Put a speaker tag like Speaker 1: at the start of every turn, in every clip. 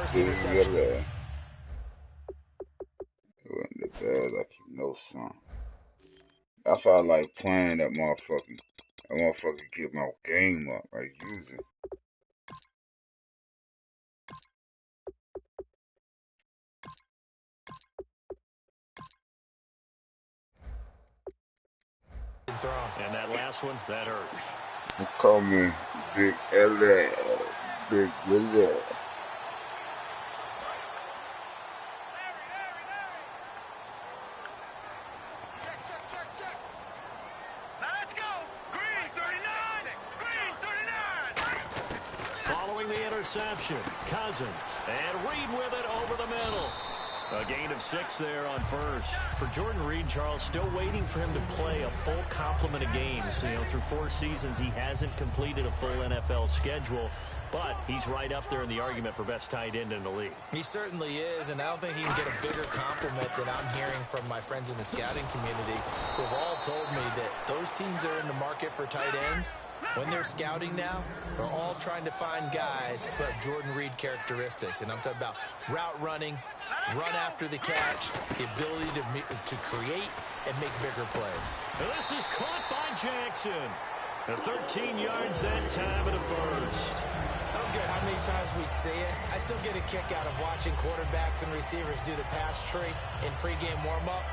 Speaker 1: first interception.
Speaker 2: It wasn't that bad, like you know something. That's why I like playing that motherfucker. That motherfucker get my game up, like using.
Speaker 3: And that last one, that hurts.
Speaker 2: They call me Big L.A. Big Willie.
Speaker 3: Let's go! Green 39! Green 39! Following the interception, Cousins. And Reed with it over the middle. A gain of 6 there on first. For Jordan Reed, Charles, still waiting for him to play a full complement of games. You know, through 4 seasons, he hasn't completed a full NFL schedule, but he's right up there in the argument for best tight end in the league.
Speaker 1: He certainly is, and I don't think he can get a bigger compliment than I'm hearing from my friends in the scouting community, who've all told me that those teams that are in the market for tight ends, when they're scouting now, are all trying to find guys who have Jordan Reed characteristics. And I'm talking about route running, run after the catch, the ability to create and make bigger plays.
Speaker 3: And this is caught by Jackson. 13 yards that time in the first.
Speaker 1: I don't care how many times we see it. I still get a kick out of watching quarterbacks and receivers do the pass tree in pregame warm-up.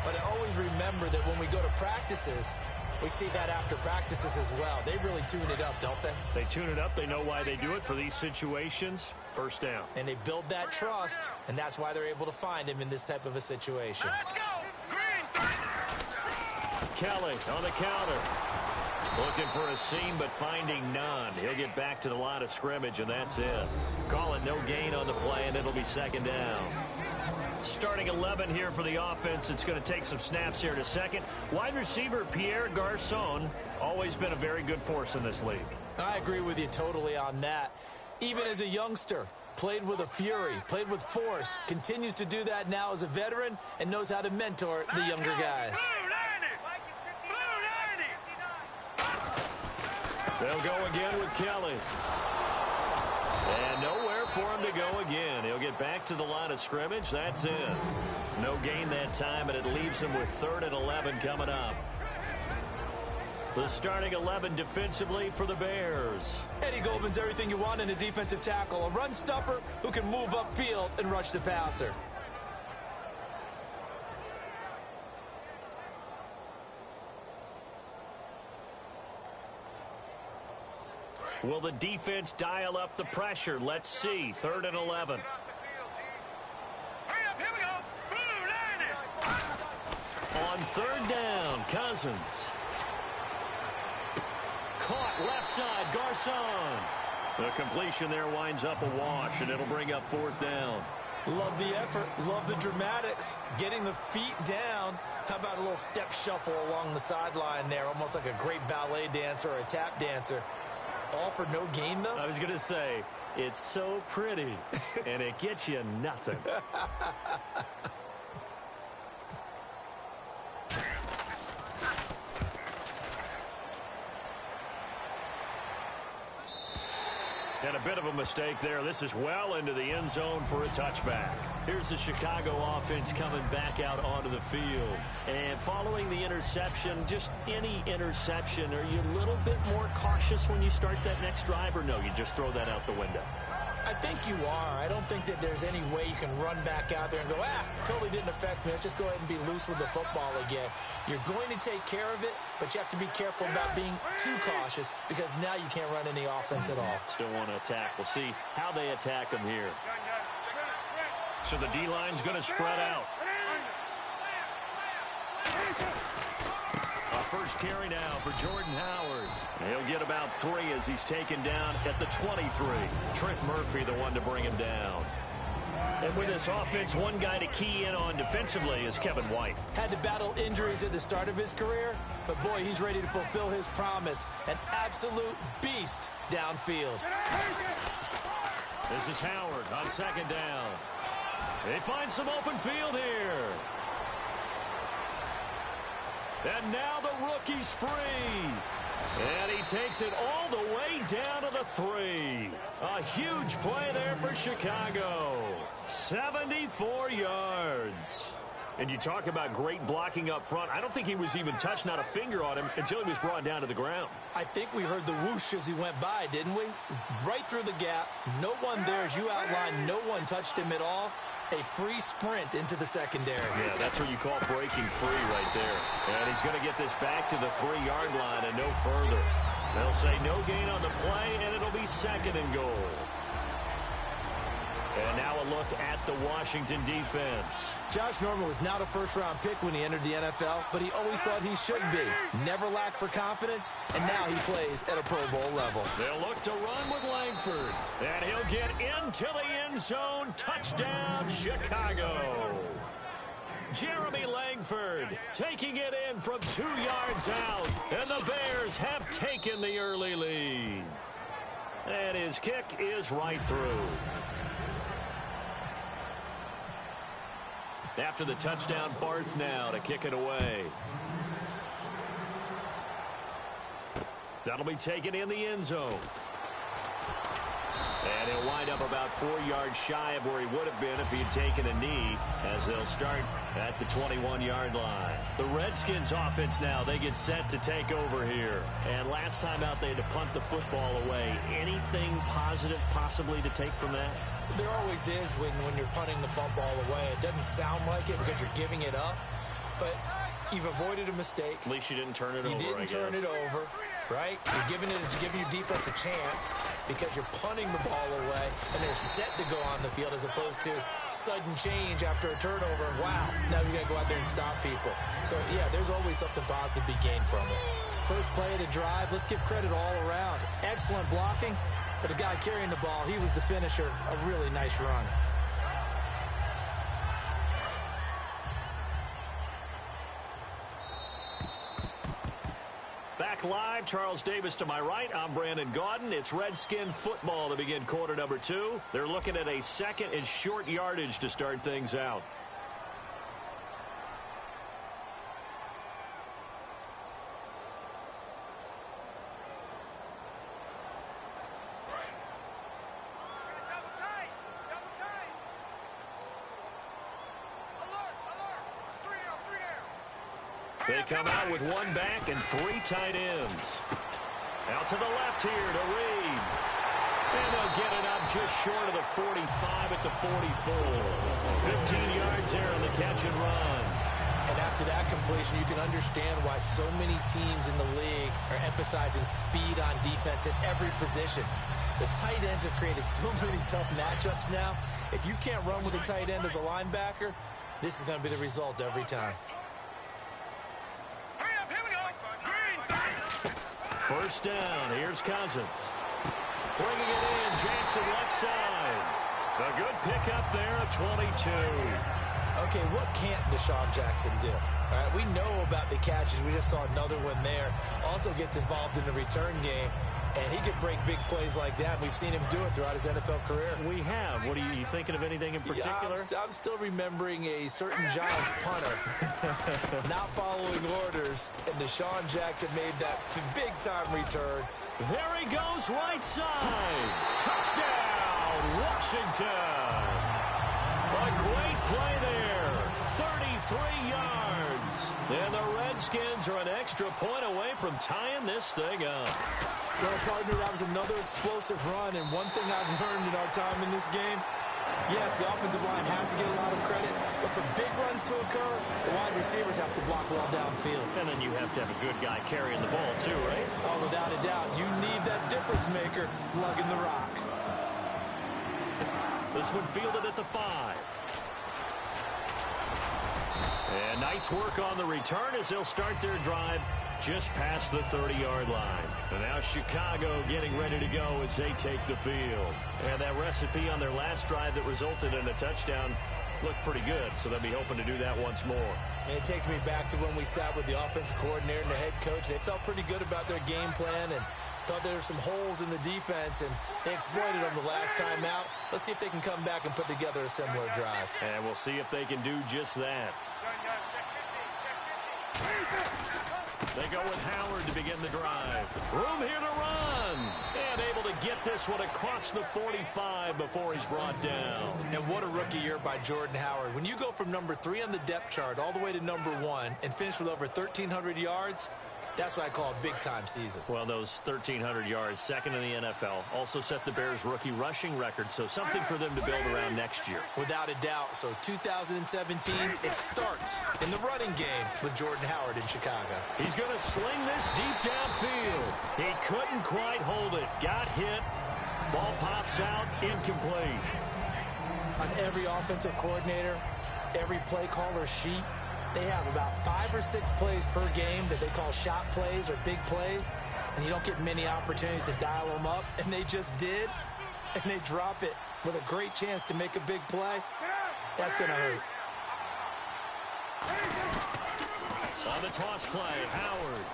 Speaker 1: But I always remember that when we go to practices, we see that after practices as well. They really tune it up, don't they?
Speaker 3: They tune it up. They know why they do it for these situations. First down.
Speaker 1: And they build that trust, and that's why they're able to find him in this type of a situation.
Speaker 3: Let's go! Green. Kelly on the counter. Looking for a seam, but finding none. He'll get back to the line of scrimmage, and that's it. Call it no gain on the play, and it'll be second down. Starting 11 here for the offense. It's going to take some snaps here in a second. Wide receiver Pierre Garçon, always been a very good force in this league.
Speaker 1: I agree with you totally on that. Even as a youngster, played with a fury, played with force, continues to do that now as a veteran, and knows how to mentor the younger guys.
Speaker 3: They'll go again with Kelly. And nowhere for him to go again. He'll get back to the line of scrimmage. That's it. No gain that time, and it leaves him with 3rd and 11 coming up. The starting 11 defensively for the Bears.
Speaker 1: Eddie Goldman's everything you want in a defensive tackle. A run stopper who can move upfield and rush the passer.
Speaker 3: Will the defense dial up the pressure? Let's see. 3rd and 11. Hurry up, here we go. On 3rd down, Cousins. Caught left side, Garçon. The completion there winds up a wash, and it'll bring up 4th down.
Speaker 1: Love the effort, love the dramatics. Getting the feet down. How about a little step shuffle along the sideline there, almost like a great ballet dancer or a tap dancer. All for no gain, though?
Speaker 3: I was going to say, it's so pretty, and it gets you nothing. And a bit of a mistake there. This is well into the end zone for a touchback. Here's the Chicago offense coming back out onto the field. And following the interception, just any interception, are you a little bit more cautious when you start that next drive, or no, you just throw that out the window?
Speaker 1: I think you are. I don't think that there's any way you can run back out there and go, totally didn't affect me. Let's just go ahead and be loose with the football again. You're going to take care of it, but you have to be careful about being too cautious because now you can't run any offense at all.
Speaker 3: Still want to attack. We'll see how they attack them here. So the D-line's going to spread out. First carry now for Jordan Howard. He'll get about 3 as he's taken down at the 23. Trent Murphy, the one to bring him down. And with this offense, one guy to key in on defensively is Kevin White.
Speaker 1: Had to battle injuries at the start of his career, but boy, he's ready to fulfill his promise. An absolute beast downfield.
Speaker 3: This is Howard on 2nd down. They find some open field here. And now the rookie's free. And he takes it all the way down to the 3. A huge play there for Chicago. 74 yards. And you talk about great blocking up front. I don't think he was even touched, not a finger on him, until he was brought down to the ground.
Speaker 1: I think we heard the whoosh as he went by, didn't we? Right through the gap. No one there, as you outlined. No one touched him at all. A free sprint into the secondary.
Speaker 3: Yeah, that's what you call breaking free right there. And he's going to get this back to the 3-yard line and no further. They'll say no gain on the play, and it'll be 2nd and goal. And now a look at the Washington defense.
Speaker 1: Josh Norman was not a first-round pick when he entered the NFL, but he always thought he should be. Never lacked for confidence, and now he plays at a Pro Bowl level.
Speaker 3: They'll look to run with Langford, and he'll get into the end zone. Touchdown, Chicago. Jeremy Langford taking it in from 2 yards out, and the Bears have taken the early lead. And his kick is right through. After the touchdown, Barth now to kick it away. That'll be taken in the end zone. And he'll wind up about 4 yards shy of where he would have been if he had taken a knee, as they'll start at the 21-yard line. The Redskins offense now, they get set to take over here. And last time out, they had to punt the football away. Anything positive possibly to take from that?
Speaker 1: There always is when you're punting the football away. It doesn't sound like it because you're giving it up, but you've avoided a mistake.
Speaker 3: At least you didn't turn it over,
Speaker 1: You didn't turn it over, right? You're giving your defense a chance because you're punting the ball away, and they're set to go on the field as opposed to sudden change after a turnover. Wow, now we got to go out there and stop people. So, yeah, there's always something positive to be gained from it. First play of the drive, let's give credit all around. Excellent blocking. But the guy carrying the ball, he was the finisher. A really nice run.
Speaker 3: Back live, Charles Davis to my right. I'm Brandon Gaudin. It's Redskin football to begin quarter number 2. They're looking at a 2nd and short yardage to start things out. They come out with 1 back and 3 tight ends. Out to the left here to Reed. And they'll get it up just short of the 45 at the 44. 15 yards there on the catch and run.
Speaker 1: And after that completion, you can understand why so many teams in the league are emphasizing speed on defense at every position. The tight ends have created so many tough matchups now. If you can't run with a tight end as a linebacker, this is going to be the result every time.
Speaker 3: First down, here's Cousins. Bringing it in, Jackson left side. A good pickup there at 22.
Speaker 1: Okay, what can't Deshaun Jackson do? All right, we know about the catches. We just saw another one there. Also gets involved in the return game, and he could break big plays like that. We've seen him do it throughout his NFL career.
Speaker 3: We have. What are you thinking of anything in particular?
Speaker 1: I'm still remembering a certain Giants punter not following orders, and Deshaun Jackson made that big-time return.
Speaker 3: There he goes, right side. Touchdown, Washington. A great play there. 33 yards. And the Redskins are an extra point away from tying this thing up.
Speaker 1: Well, partner, that was another explosive run, and one thing I've learned in our time in this game, yes, the offensive line has to get a lot of credit, but for big runs to occur, the wide receivers have to block well downfield.
Speaker 3: And then you have to have a good guy carrying the ball too, right?
Speaker 1: Oh, without a doubt. You need that difference maker lugging the rock.
Speaker 3: This one fielded at the 5. And nice work on the return as they'll start their drive just past the 30-yard line. And now Chicago getting ready to go as they take the field. And that recipe on their last drive that resulted in a touchdown looked pretty good, so they'll be hoping to do that once more.
Speaker 1: And it takes me back to when we sat with the offensive coordinator and the head coach. They felt pretty good about their game plan and thought there were some holes in the defense, and they exploited them the last time out. Let's see if they can come back and put together a similar drive.
Speaker 3: And we'll see if they can do just that. They go with Howard to begin the drive. Room here to run. And able to get this one across the 45 before he's brought down.
Speaker 1: And what a rookie year by Jordan Howard. When you go from number 3 on the depth chart all the way to number 1 and finish with over 1,300 yards, that's what I call a big-time season.
Speaker 3: Well, those 1,300 yards, second in the NFL, also set the Bears' rookie rushing record, so something for them to build around next year.
Speaker 1: Without a doubt. So 2017, it starts in the running game with Jordan Howard in Chicago.
Speaker 3: He's going to sling this deep downfield. He couldn't quite hold it. Got hit. Ball pops out, incomplete.
Speaker 1: On every offensive coordinator, every play caller sheet, they have about 5 or 6 plays per game that they call shot plays or big plays, and you don't get many opportunities to dial them up, and they just did, and they drop it with a great chance to make a big play. That's going to hurt.
Speaker 3: On the toss play, Howard.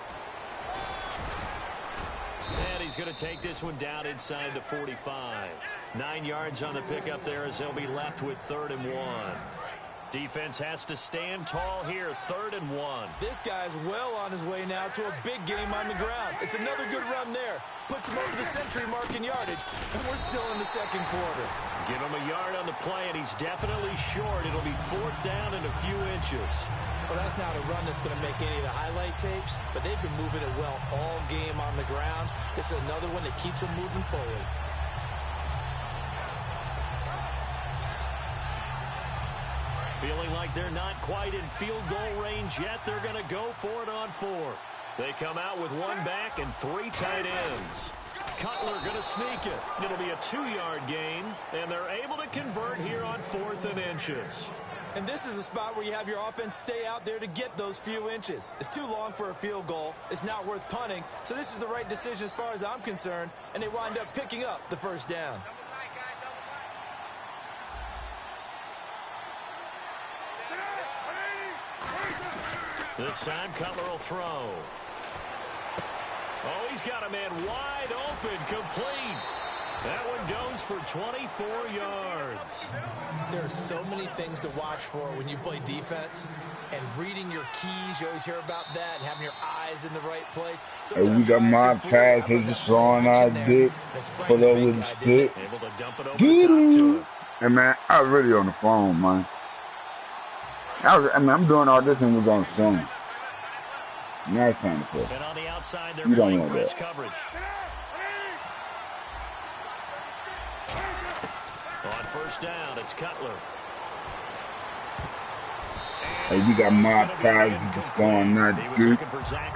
Speaker 3: And he's going to take this one down inside the 45. 9 yards on the pickup there as they'll be left with 3rd and 1. Defense has to stand tall here, 3rd and 1.
Speaker 1: This guy's well on his way now to a big game on the ground. It's another good run there. Puts him over the century mark in yardage, and we're still in the 2nd quarter.
Speaker 3: Give him a yard on the play, and he's definitely short. It'll be 4th down and a few inches.
Speaker 1: Well, that's not a run that's going to make any of the highlight tapes, but they've been moving it well all game on the ground. This is another one that keeps them moving forward.
Speaker 3: Feeling like they're not quite in field goal range yet, they're going to go for it on 4th. They come out with 1 back and 3 tight ends. Cutler going to sneak it. It'll be a 2-yard gain, and they're able to convert here on 4th and inches.
Speaker 1: And this is a spot where you have your offense stay out there to get those few inches. It's too long for a field goal. It's not worth punting. So this is the right decision as far as I'm concerned, and they wind up picking up the 1st down.
Speaker 3: This time, Cutler will throw. Oh, he's got a man wide open, complete. That one goes for 24 yards.
Speaker 1: There are so many things to watch for when you play defense. And reading your keys, you always hear about that, and having your eyes in the right place.
Speaker 2: Hey, we got my pass, he's throwing our dick, put over the stick.
Speaker 3: Able to dump it over the top to him.
Speaker 2: Hey, man, I was really on the phone, man. I'm doing all this and was on the phone. Now it's time to play.
Speaker 3: And on the outside, they're
Speaker 2: You don't
Speaker 3: playing
Speaker 2: know
Speaker 3: press
Speaker 2: that.
Speaker 3: coverage. On 1st down, it's Cutler.
Speaker 2: Hey, we got my pass, just throwing that dick,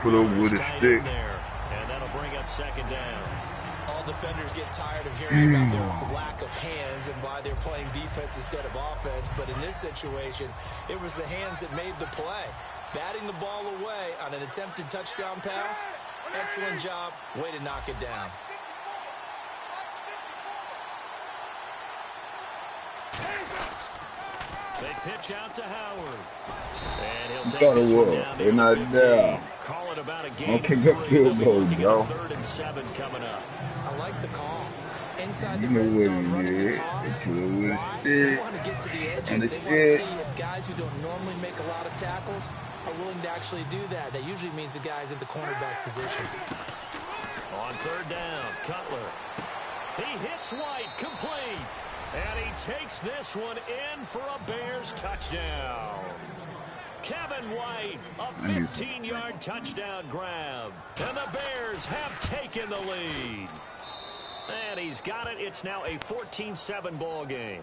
Speaker 2: put over the stick.
Speaker 3: And that'll bring up 2nd down.
Speaker 1: All defenders get tired of hearing about their lack of hands and why they're playing defense instead of offense. But in this situation, it was the hands that made the play. Batting the ball away on an attempted touchdown pass. Excellent job. Way to knock it down.
Speaker 3: They pitch out to Howard. And he'll take
Speaker 2: Thought it
Speaker 3: this one
Speaker 2: was.
Speaker 3: down to
Speaker 2: They're not
Speaker 3: 15.
Speaker 2: there.
Speaker 3: Call it about a game
Speaker 2: Don't
Speaker 3: of
Speaker 2: pick
Speaker 3: 3.
Speaker 2: up field
Speaker 3: They'll be
Speaker 2: goals,
Speaker 3: looking
Speaker 2: bro.
Speaker 3: at 3rd and 7 coming up.
Speaker 1: I like the call. Inside the
Speaker 2: You know
Speaker 1: red
Speaker 2: what
Speaker 1: zone,
Speaker 2: it
Speaker 1: running the
Speaker 2: is.
Speaker 1: toss.
Speaker 2: You know what
Speaker 1: Why?
Speaker 2: it
Speaker 1: They
Speaker 2: is.
Speaker 1: want to get to the
Speaker 2: And
Speaker 1: edges.
Speaker 2: the
Speaker 1: They want to
Speaker 2: shit.
Speaker 1: see if guys who don't normally make a lot of tackles are willing to actually do that. That usually means the guy's at the cornerback position.
Speaker 3: On 3rd down, Cutler. He hits White, complete. And he takes this one in for a Bears touchdown. Kevin White, a 15-yard touchdown grab. And the Bears have taken the lead. And he's got it. It's now a 14-7 ball game.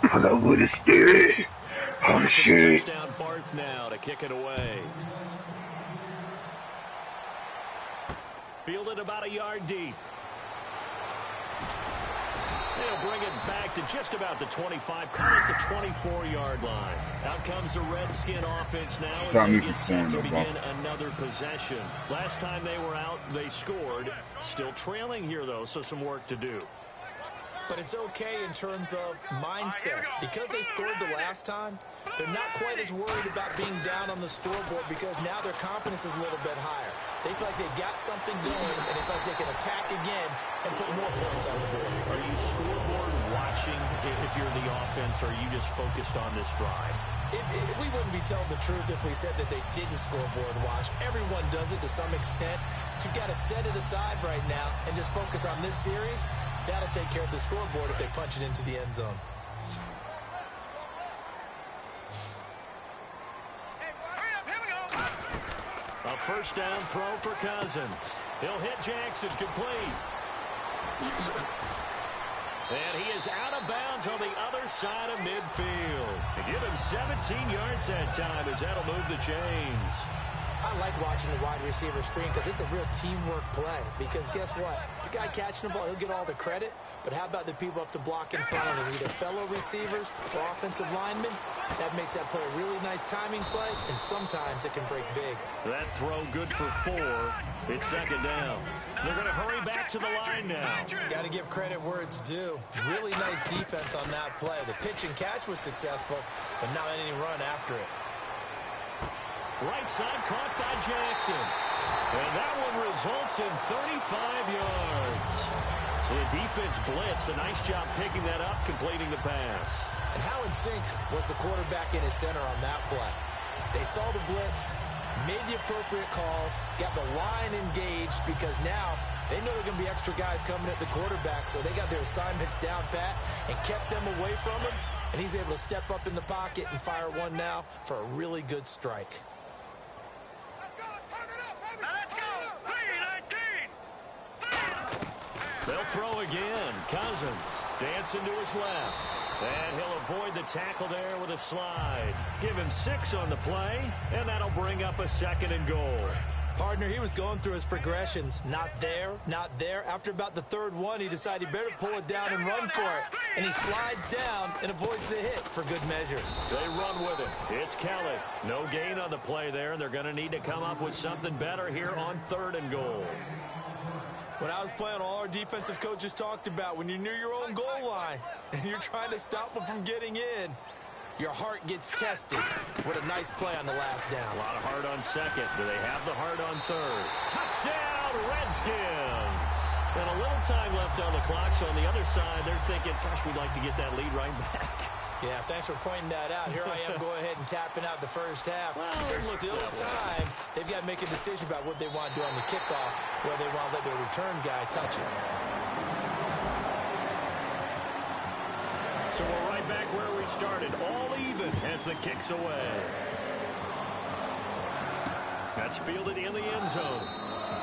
Speaker 2: Put over the stick. Oh, shit.
Speaker 3: Touchdown Barth now to kick it away. Fielded about a yard deep. They'll bring it back to just about the 25, call it the 24-yard line. Out comes the Redskin offense now as they get set to begin another possession. Last time they were out, they scored. Still trailing here, though, so some work to do.
Speaker 1: but it's okay in terms of mindset. Because they scored the last time, they're not quite as worried about being down on the scoreboard because now their confidence is a little bit higher. They feel like they've got something going, and they feel like they can attack again and put more points on the board.
Speaker 3: Are you scoreboard watching if you're the offense, or are you just focused on this drive?
Speaker 1: We wouldn't be telling the truth if we said that they didn't scoreboard watch. Everyone does it to some extent. But you've got to set it aside right now and just focus on this series. That'll take care of the scoreboard if they punch it into the end zone.
Speaker 3: A first down throw for Cousins. He'll hit Jackson complete. And he is out of bounds on the other side of midfield. They give him 17 yards that time as that'll move the chains.
Speaker 1: I like watching the wide receiver screen because it's a real teamwork play. Because guess what? The guy catching the ball, he'll get all the credit. But how about the people up to block in front of him, either fellow receivers or offensive linemen? That makes that play a really nice timing play, and sometimes it can break big.
Speaker 3: That throw good for 4. It's second down. They're going to hurry back to the line now.
Speaker 1: Got to give credit where it's due. Really nice defense on that play. The pitch and catch was successful, but not any run after it.
Speaker 3: Right side caught by Jackson. And that one results in 35 yards. So the defense blitzed. A nice job picking that up, completing the pass.
Speaker 1: And how in sync was the quarterback in his center on that play? They saw the blitz, made the appropriate calls, got the line engaged because now they know there are going to be extra guys coming at the quarterback, so they got their assignments down pat and kept them away from him, and he's able to step up in the pocket and fire one now for a really good strike.
Speaker 3: They'll throw again. Cousins dancing to his left. And he'll avoid the tackle there with a slide. Give him 6 on the play, and that'll bring up a 2nd and goal.
Speaker 1: Partner, he was going through his progressions. Not there, not there. After about the 3rd one, he decided he better pull it down and run for it. And he slides down and avoids the hit for good measure.
Speaker 3: They run with it. It's Kelly. No gain on the play there, and they're going to need to come up with something better here on 3rd and goal.
Speaker 1: When I was playing, all our defensive coaches talked about when you're near your own goal line and you're trying to stop them from getting in, your heart gets tested. What a nice play on the last down.
Speaker 3: A lot of heart on 2nd. Do they have the heart on 3rd? Touchdown, Redskins! And a little time left on the clock, so on the other side, they're thinking, gosh, we'd like to get that lead right back.
Speaker 1: Yeah, thanks for pointing that out. Here I am going ahead and tapping out the first half.
Speaker 3: Well,
Speaker 1: there's still time. They've got to make a decision about what they want to do on the kickoff, whether they want to let their return guy touch it.
Speaker 3: So we're right back where we started, all even as the kick's away. That's fielded in the end zone.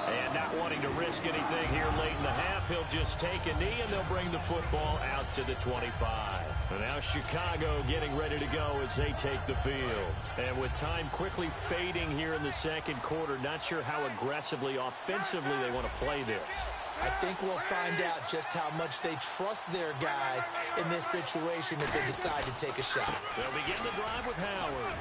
Speaker 3: And not wanting to risk anything here late in the half, he'll just take a knee, and they'll bring the football out to the 25. And now Chicago getting ready to go as they take the field. And with time quickly fading here in the 2nd quarter, not sure how aggressively, offensively they want to play this.
Speaker 1: I think we'll find out just how much they trust their guys in this situation if they decide to take a shot.
Speaker 3: They'll begin the drive with Howard.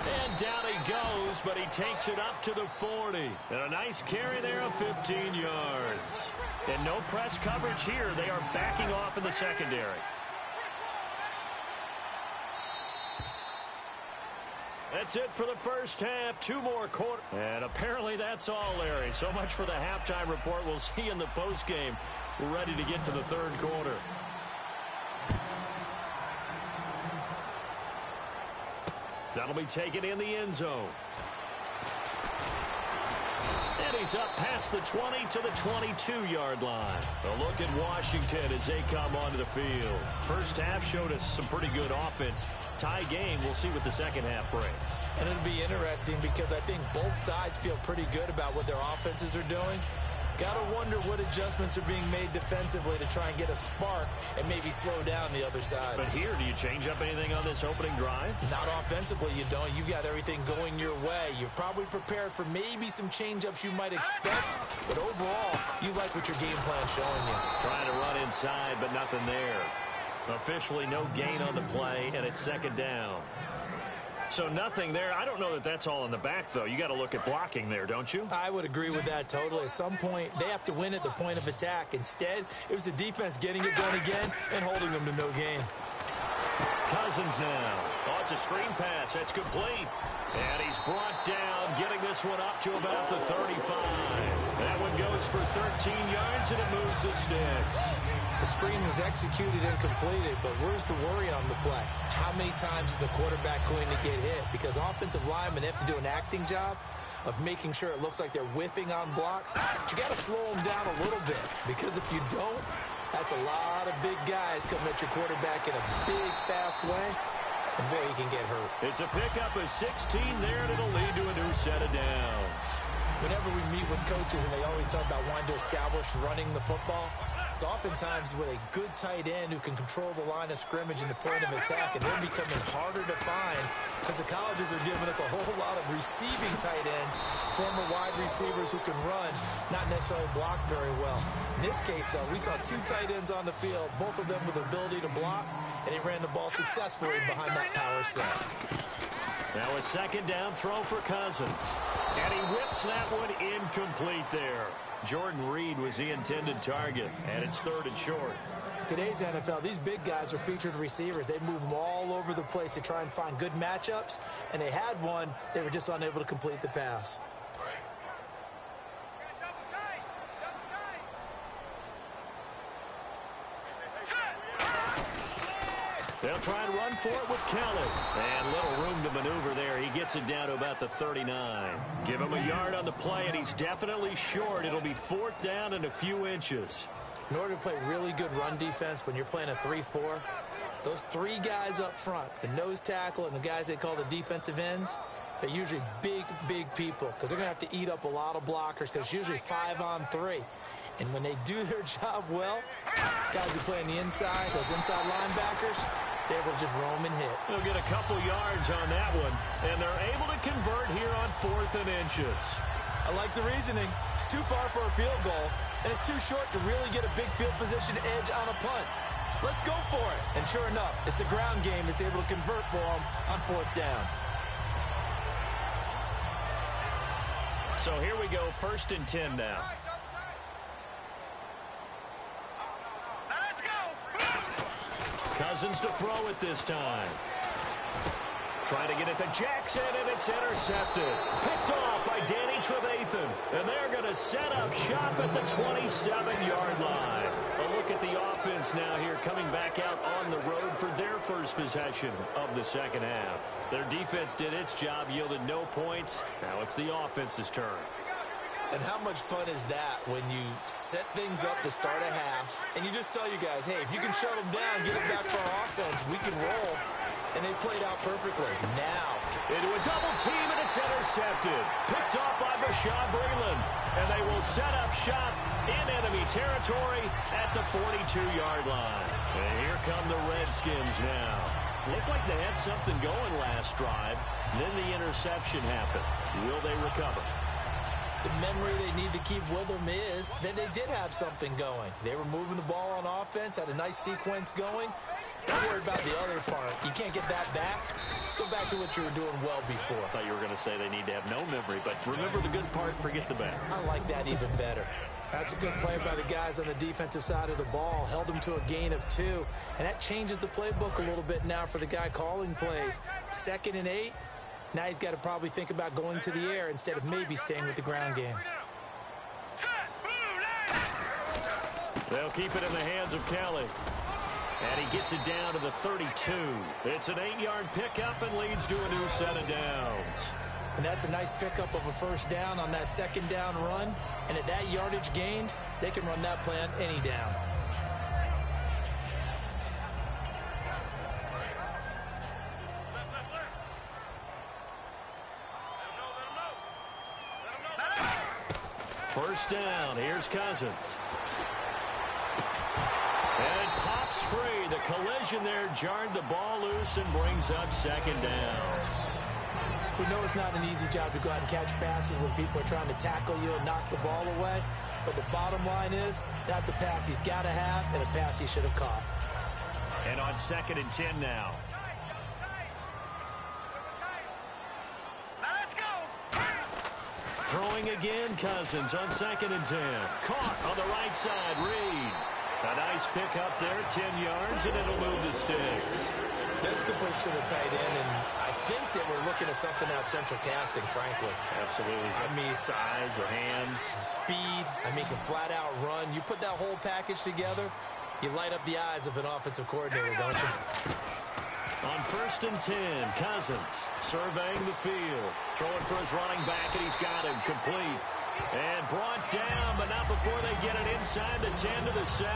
Speaker 3: And down he goes, but he takes it up to the 40. And a nice carry there of 15 yards. And no press coverage here. They are backing off in the secondary. That's it for the first half. 2 more quarters. And apparently that's all, Larry. So much for the halftime report. We'll see you in the postgame. We're ready to get to the 3rd quarter. That'll be taken in the end zone. And he's up past the 20 to the 22-yard line. A look at Washington as they come onto the field. First half showed us some pretty good offense. Tie game. We'll see what the 2nd half brings.
Speaker 1: And it'll be interesting because I think both sides feel pretty good about what their offenses are doing. Got to wonder what adjustments are being made defensively to try and get a spark and maybe slow down the other side.
Speaker 3: But here, do you change up anything on this opening drive?
Speaker 1: Not offensively, you don't. You got everything going your way. You've probably prepared for maybe some change-ups you might expect, but overall, you like what your game plan's showing you.
Speaker 3: Trying to run inside, but nothing there. Officially no gain on the play, and it's 2nd down. So nothing there. I don't know that that's all in the back, though. You got to look at blocking there, don't you?
Speaker 1: I would agree with that totally. At some point, they have to win at the point of attack. Instead, it was the defense getting it done again and holding them to no gain.
Speaker 3: Cousins now. Oh, it's a screen pass. That's complete. And he's brought down, getting this one up to about the 35. That one goes for 13 yards, and it moves the sticks.
Speaker 1: The screen was executed and completed, but where's the worry on the play? How many times is a quarterback going to get hit? Because offensive linemen have to do an acting job of making sure it looks like they're whiffing on blocks. But you got to slow them down a little bit, because if you don't, that's a lot of big guys coming at your quarterback in a big, fast way. And boy, he can get hurt.
Speaker 3: It's a pickup of 16 there, and it'll lead to a new set of downs.
Speaker 1: Whenever we meet with coaches and they always talk about wanting to establish running the football, it's oftentimes with a good tight end who can control the line of scrimmage and the point of attack, and they're becoming harder to find because the colleges are giving us a whole lot of receiving tight ends, former wide receivers who can run, not necessarily block very well. In this case, though, we saw two tight ends on the field, both of them with the ability to block, and he ran the ball successfully behind that power set.
Speaker 3: Now a second down throw for Cousins. And he whips that one incomplete there. Jordan Reed was the intended target, and it's 3rd and short.
Speaker 1: Today's NFL, these big guys are featured receivers. They move them all over the place to try and find good matchups, and they had one. They were just unable to complete the pass.
Speaker 3: They'll try and run for it with Kelly. And little room to maneuver there. He gets it down to about the 39. Give him a yard on the play, and he's definitely short. It'll be 4th down and a few inches.
Speaker 1: In order to play really good run defense when you're playing a 3-4, those three guys up front, the nose tackle and the guys they call the defensive ends, they're usually big, big people because they're going to have to eat up a lot of blockers because it's usually 5-on-3. And when they do their job well, guys who play on the inside, those inside linebackers, they're able to just roam and hit.
Speaker 3: They'll get a couple yards on that one, and they're able to convert here on 4th and inches.
Speaker 1: I like the reasoning. It's too far for a field goal, and it's too short to really get a big field position edge on a punt. Let's go for it. And sure enough, it's the ground game that's able to convert for them on 4th down.
Speaker 3: So here we go, 1st and 10 now. Cousins to throw it this time. Trying to get it to Jackson, and it's intercepted. Picked off by Danny Trevathan. And they're going to set up shop at the 27-yard line. A look at the offense now here, coming back out on the road for their first possession of the second half. Their defense did its job, yielded no points. Now it's the offense's turn.
Speaker 1: And how much fun is that when you set things up to start a half, and you just tell you guys, hey, if you can shut them down, get it back for our offense, we can roll. And they played out perfectly. Now,
Speaker 3: into a double team, and it's intercepted. Picked off by Bashaud Breeland. And they will set up shop in enemy territory at the 42-yard line. And here come the Redskins now. Looked like they had something going last drive. Then the interception happened. Will they recover?
Speaker 1: The memory they need to keep with them is that they did have something going. They were moving the ball on offense, had a nice sequence going. Don't worry about the other part. You can't get that back. Let's go back to what you were doing well before.
Speaker 3: I thought you were going to say they need to have no memory, but remember the good part, forget the bad.
Speaker 1: I like that even better. That's a good play by the guys on the defensive side of the ball. Held them to a gain of 2. And that changes the playbook a little bit now for the guy calling plays. 2nd and 8. Now he's got to probably think about going to the air instead of maybe staying with the ground game.
Speaker 3: They'll keep it in the hands of Kelly. And he gets it down to the 32. It's an 8-yard pickup and leads to a new set of downs.
Speaker 1: And that's a nice pickup of a 1st down on that 2nd down run. And at that yardage gained, they can run that play on any down.
Speaker 3: First down, here's Cousins. And it pops free. The collision there jarred the ball loose and brings up 2nd down.
Speaker 1: We know it's not an easy job to go out and catch passes when people are trying to tackle you and knock the ball away. But the bottom line is, that's a pass he's got to have and a pass he should have caught.
Speaker 3: And on 2nd and 10 now. throwing again. Cousins on 2nd and 10. Caught on the right side. Reed. A nice pick up there, 10 yards, and it'll move the sticks.
Speaker 1: There's completion to the tight end, and I think that we're looking at something out Central Casting, frankly.
Speaker 3: Absolutely. I mean, size, the hands.
Speaker 1: Speed. I mean, can flat out run. You put that whole package together, you light up the eyes of an offensive coordinator, don't you?
Speaker 3: On 1st and 10, Cousins surveying the field. Throwing for his running back, and he's got him complete. And brought down, but not before they get it inside the 10 to the 7.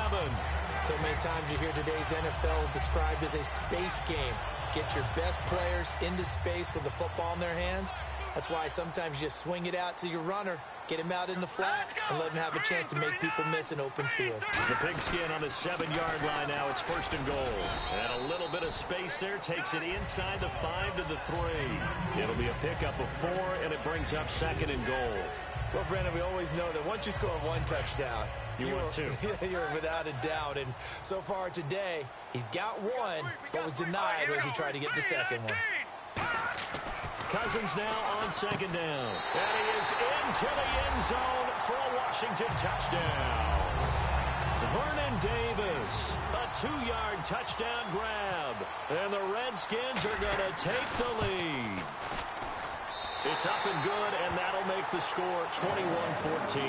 Speaker 1: So many times you hear today's NFL described as a space game. Get your best players into space with the football in their hands. That's why sometimes you just swing it out to your runner, get him out in the flat, and let him have a chance to make people miss an open field.
Speaker 3: The pigskin on the 7-yard line now. It's 1st and goal. And a little bit of space there takes it inside the 5 to the 3. It'll be a pickup of 4, and it brings up 2nd and goal.
Speaker 1: Well, Brandon, we always know that once you score 1 touchdown,
Speaker 3: you're two.
Speaker 1: You're without a doubt. And so far today, he's got 1, but was denied as he tried to get the second one.
Speaker 3: Cousins now on 2nd down. And he is into the end zone for a Washington touchdown. Vernon Davis, a 2-yard touchdown grab. And the Redskins are going to take the lead. It's up and good, and that'll make the score 21-14.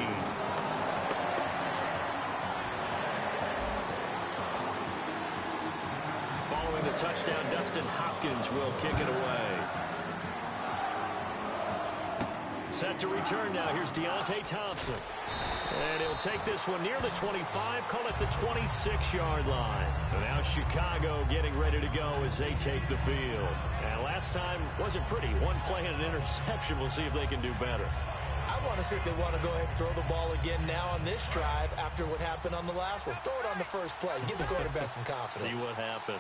Speaker 3: Following the touchdown, Dustin Hopkins will kick it away. Set to return now. Here's Deontay Thompson. And he'll take this one near the 25, call it the 26-yard line. And now Chicago getting ready to go as they take the field. And last time wasn't pretty. One play and an interception. We'll see if they can do better.
Speaker 1: I want to see if they want to go ahead and throw the ball again now on this drive after what happened on the last one. Throw it on the first play. Give the quarterback some confidence.
Speaker 3: See what happens.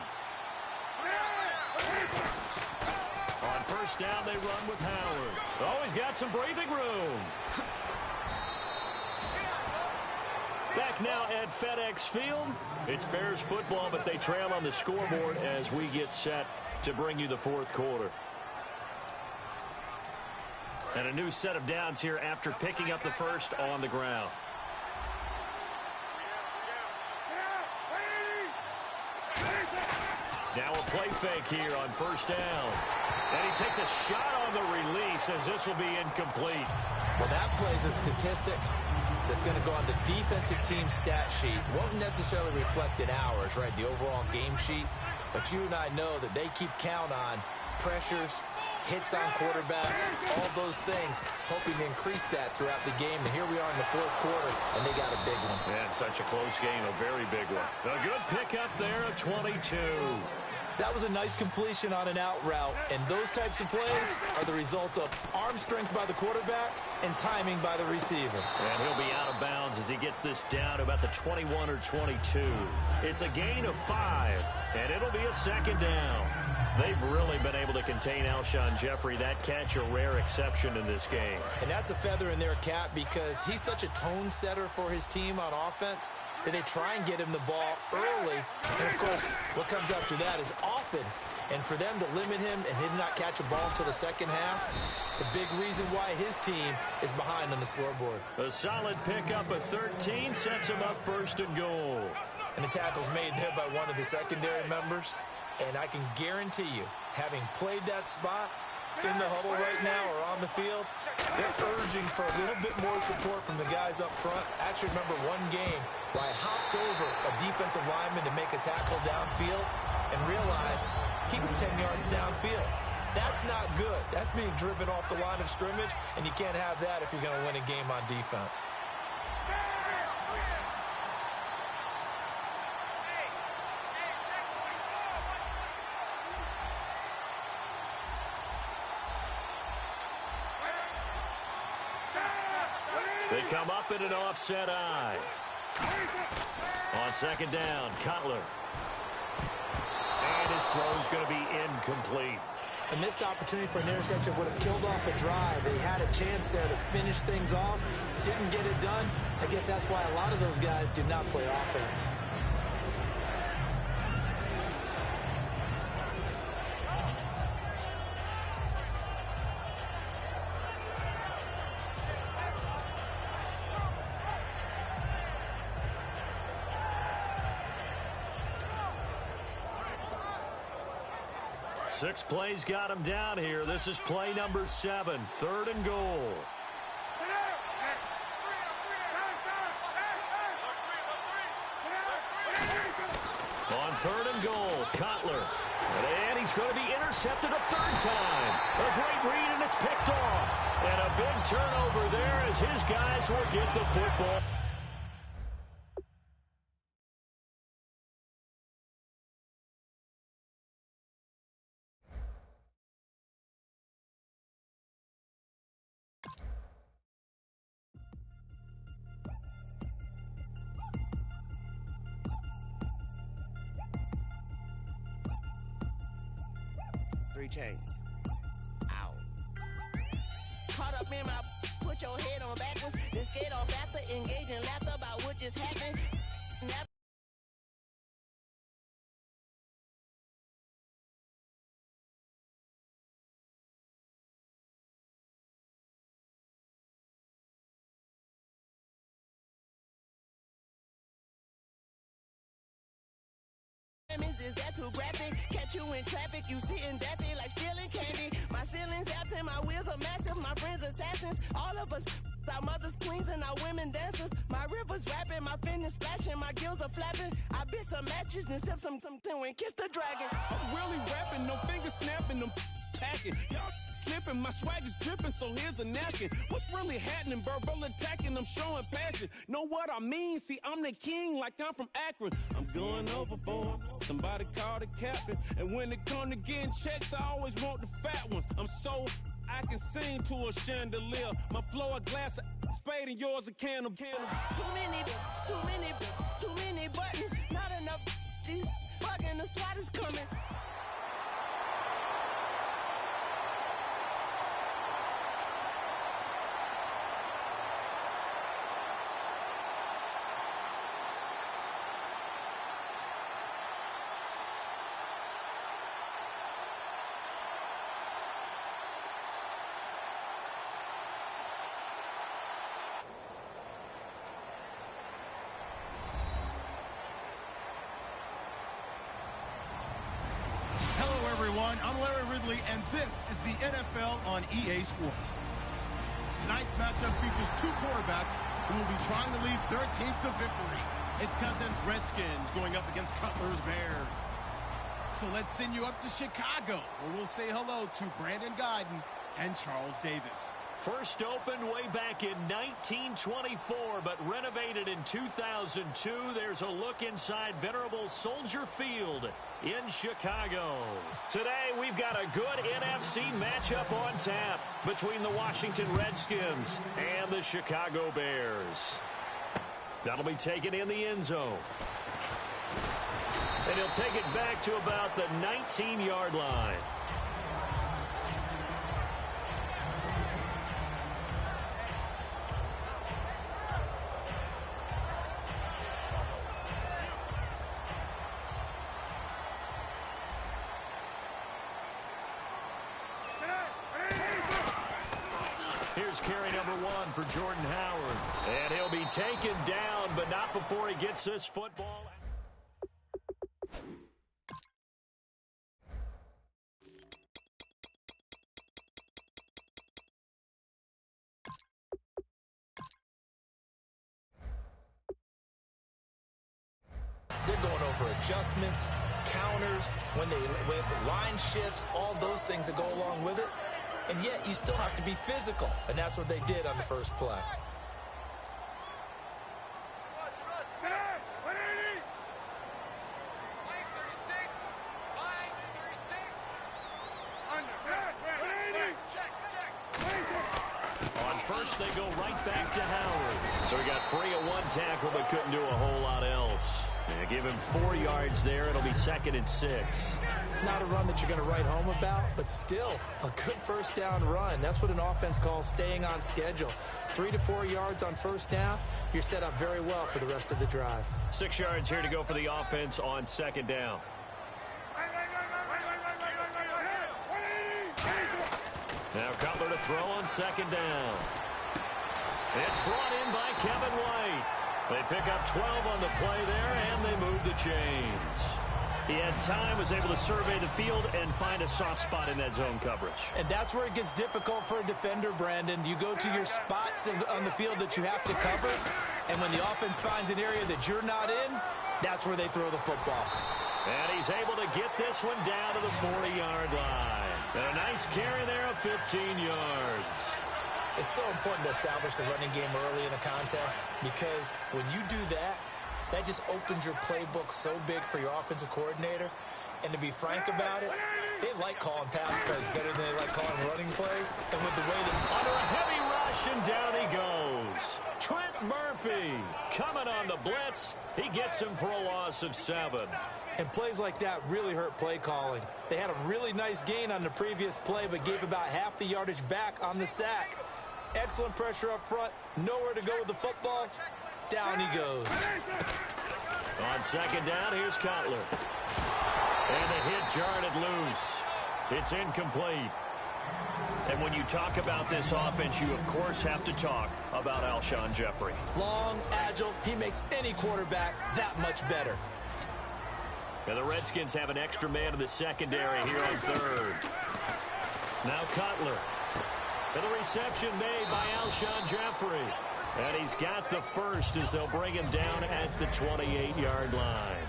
Speaker 3: On 1st down, they run with Howard. Oh, he's got some breathing room. Back now at FedEx Field. It's Bears football, but they trail on the scoreboard as we get set to bring you the 4th quarter. And a new set of downs here after picking up the first on the ground. Now a play fake here on 1st down. And he takes a shot on the release as this will be incomplete.
Speaker 1: Well, that plays a statistic that's going to go on the defensive team stat sheet. Won't necessarily reflect in ours, right, the overall game sheet. But you and I know that they keep count on pressures, hits on quarterbacks, all those things, hoping to increase that throughout the game. And here we are in the 4th quarter, and they got a big one.
Speaker 3: And such a close game, a very big one. A good pickup there of 22.
Speaker 1: That was a nice completion on an out route, and those types of plays are the result of arm strength by the quarterback and timing by the receiver.
Speaker 3: And he'll be out of bounds as he gets this down to about the 21 or 22. It's a gain of 5, and it'll be a 2nd down. They've really been able to contain Alshon Jeffrey. That catch a rare exception in this game.
Speaker 1: And that's a feather in their cap because he's such a tone setter for his team on offense that they try and get him the ball early. And, of course, what comes after that is often. And for them to limit him and him not catch a ball until the second half, it's a big reason why his team is behind on the scoreboard.
Speaker 3: A solid pickup of 13 sets him up 1st and goal.
Speaker 1: And the tackle's made there by one of the secondary members. And I can guarantee you, having played that spot in the huddle right now or on the field, they're urging for a little bit more support from the guys up front. I actually remember one game where I hopped over a defensive lineman to make a tackle downfield and realized he was 10 yards downfield. That's not good. That's being driven off the line of scrimmage, and you can't have that if you're going to win a game on defense.
Speaker 3: They come up in an offset eye. On 2nd down, Cutler. And his throw's going to be incomplete.
Speaker 1: A missed opportunity for an interception would have killed off a drive. They had a chance there to finish things off. Didn't get it done. I guess that's why a lot of those guys do not play offense.
Speaker 3: 6 plays got him down here. This is play number 7, 3rd and goal. On 3rd and goal, Cutler. And he's going to be intercepted a 3rd time. A great read, and it's picked off. And a big turnover there as his guys will get the football.
Speaker 4: Chains. Ow. Caught up in my, put your head on backwards, then skate off after, engage in laughter about what just happened. Is that too graphic? Catch you in traffic, you sitting daffy like stealing candy. My ceiling's absent, my wheels are massive, my friends assassins. All of us, our mothers queens and our women dancers. My rivers rapping, my fingers splashing, my gills are flapping. I bit some matches, then sip some and kiss the dragon.
Speaker 5: I'm really rapping, no fingers snapping, I'm packing. Y'all slipping, my swag is dripping, so here's a napkin. What's really happening? Verbal attacking, I'm showing passion. Know what I mean? See, I'm the king like I'm from Akron. I'm going overboard, somebody call the captain. And when it come to getting checks, I always want the fat ones. I'm so I can sing to a chandelier. My flow a glass of spade and yours a candle.
Speaker 4: Too many buttons, not enough. These bugging, the SWAT is coming.
Speaker 6: I'm Larry Ridley, and this is the NFL on EA Sports. Tonight's matchup features 2 quarterbacks who will be trying to lead their team to victory. It's Cousins' Redskins going up against Cutler's Bears. So let's send you up to Chicago, where we'll say hello to Brandon Guyton and Charles Davis.
Speaker 3: First opened way back in 1924, but renovated in 2002. There's a look inside venerable Soldier Field in Chicago. Today, we've got a good NFC matchup on tap between the Washington Redskins and the Chicago Bears. That'll be taken in the end zone. And he'll take it back to about the 19-yard line. Here's carry number 1 for Jordan Howard. And he'll be taken down, but not before he gets this football.
Speaker 1: They're going over adjustments, counters, when line shifts, all those things that go along with it. And yet you still have to be physical. And that's what they did on the first play.
Speaker 3: On first, they go right back to Howard. So he got free of 1 tackle, but couldn't do a whole lot else. And give him 4 yards there. It'll be 2nd and 6.
Speaker 1: Not a run that you're going to write home about, but still a good first down run. That's what an offense calls staying on schedule. 3 to 4 yards on first down, you're set up very well for the rest of the drive.
Speaker 3: 6 yards here to go for the offense on 2nd down. Now Cutler to throw on 2nd down. It's brought in by Kevin White. They pick up 12 on the play there, and they move the chains. He had time, was able to survey the field and find a soft spot in that zone coverage.
Speaker 1: And that's where it gets difficult for a defender, Brandon. You go to your spots on the field that you have to cover, and when the offense finds an area that you're not in, that's where they throw the football.
Speaker 3: And he's able to get this one down to the 40-yard line. And a nice carry there of 15 yards.
Speaker 1: It's so important to establish the running game early in a contest because when you do that, that just opens your playbook so big for your offensive coordinator. And to be frank about it, they like calling pass plays better than they like calling running plays. And with the way that...
Speaker 3: Under a heavy rush, and down he goes. Trent Murphy coming on the blitz. He gets him for a loss of 7.
Speaker 1: And plays like that really hurt play calling. They had a really nice gain on the previous play, but gave about half the yardage back on the sack. Excellent pressure up front. Nowhere to go with the football. Down he goes.
Speaker 3: On second down, here's Cutler. And the hit jarred it loose. It's incomplete. And when you talk about this offense, you, of course, have to talk about Alshon Jeffrey.
Speaker 1: Long, agile. He makes any quarterback that much better.
Speaker 3: And the Redskins have an extra man in the secondary here on third. Now Cutler. And the reception made by Alshon Jeffrey. And he's got the first as they'll bring him down at the 28-yard line.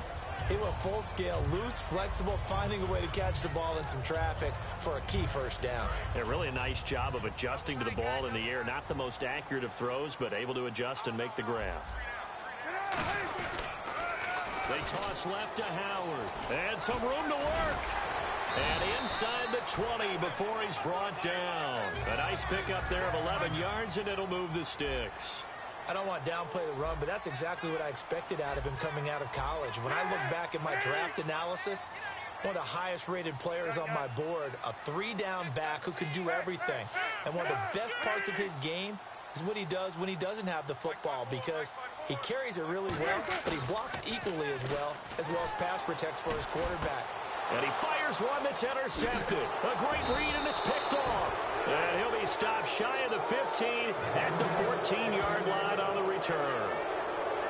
Speaker 1: He went full scale, loose, flexible, finding a way to catch the ball in some traffic for a key first down.
Speaker 3: Yeah, really a nice job of adjusting to the ball in the air. Not the most accurate of throws, but able to adjust and make the grab. They toss left to Howard. And some room to work. And inside the 20 before he's brought down. A nice pickup there of 11 yards, and it'll move the sticks.
Speaker 1: I don't want to downplay the run, but that's exactly what I expected out of him coming out of college. When I look back at my draft analysis, one of the highest-rated players on my board, a 3-down back who can do everything. And one of the best parts of his game is what he does when he doesn't have the football, because he carries it really well, but he blocks equally as well as pass protects for his quarterback.
Speaker 3: And he fires one that's intercepted. A great read, and it's picked off. And he'll be stopped shy of the 15 at the 14-yard line on the return.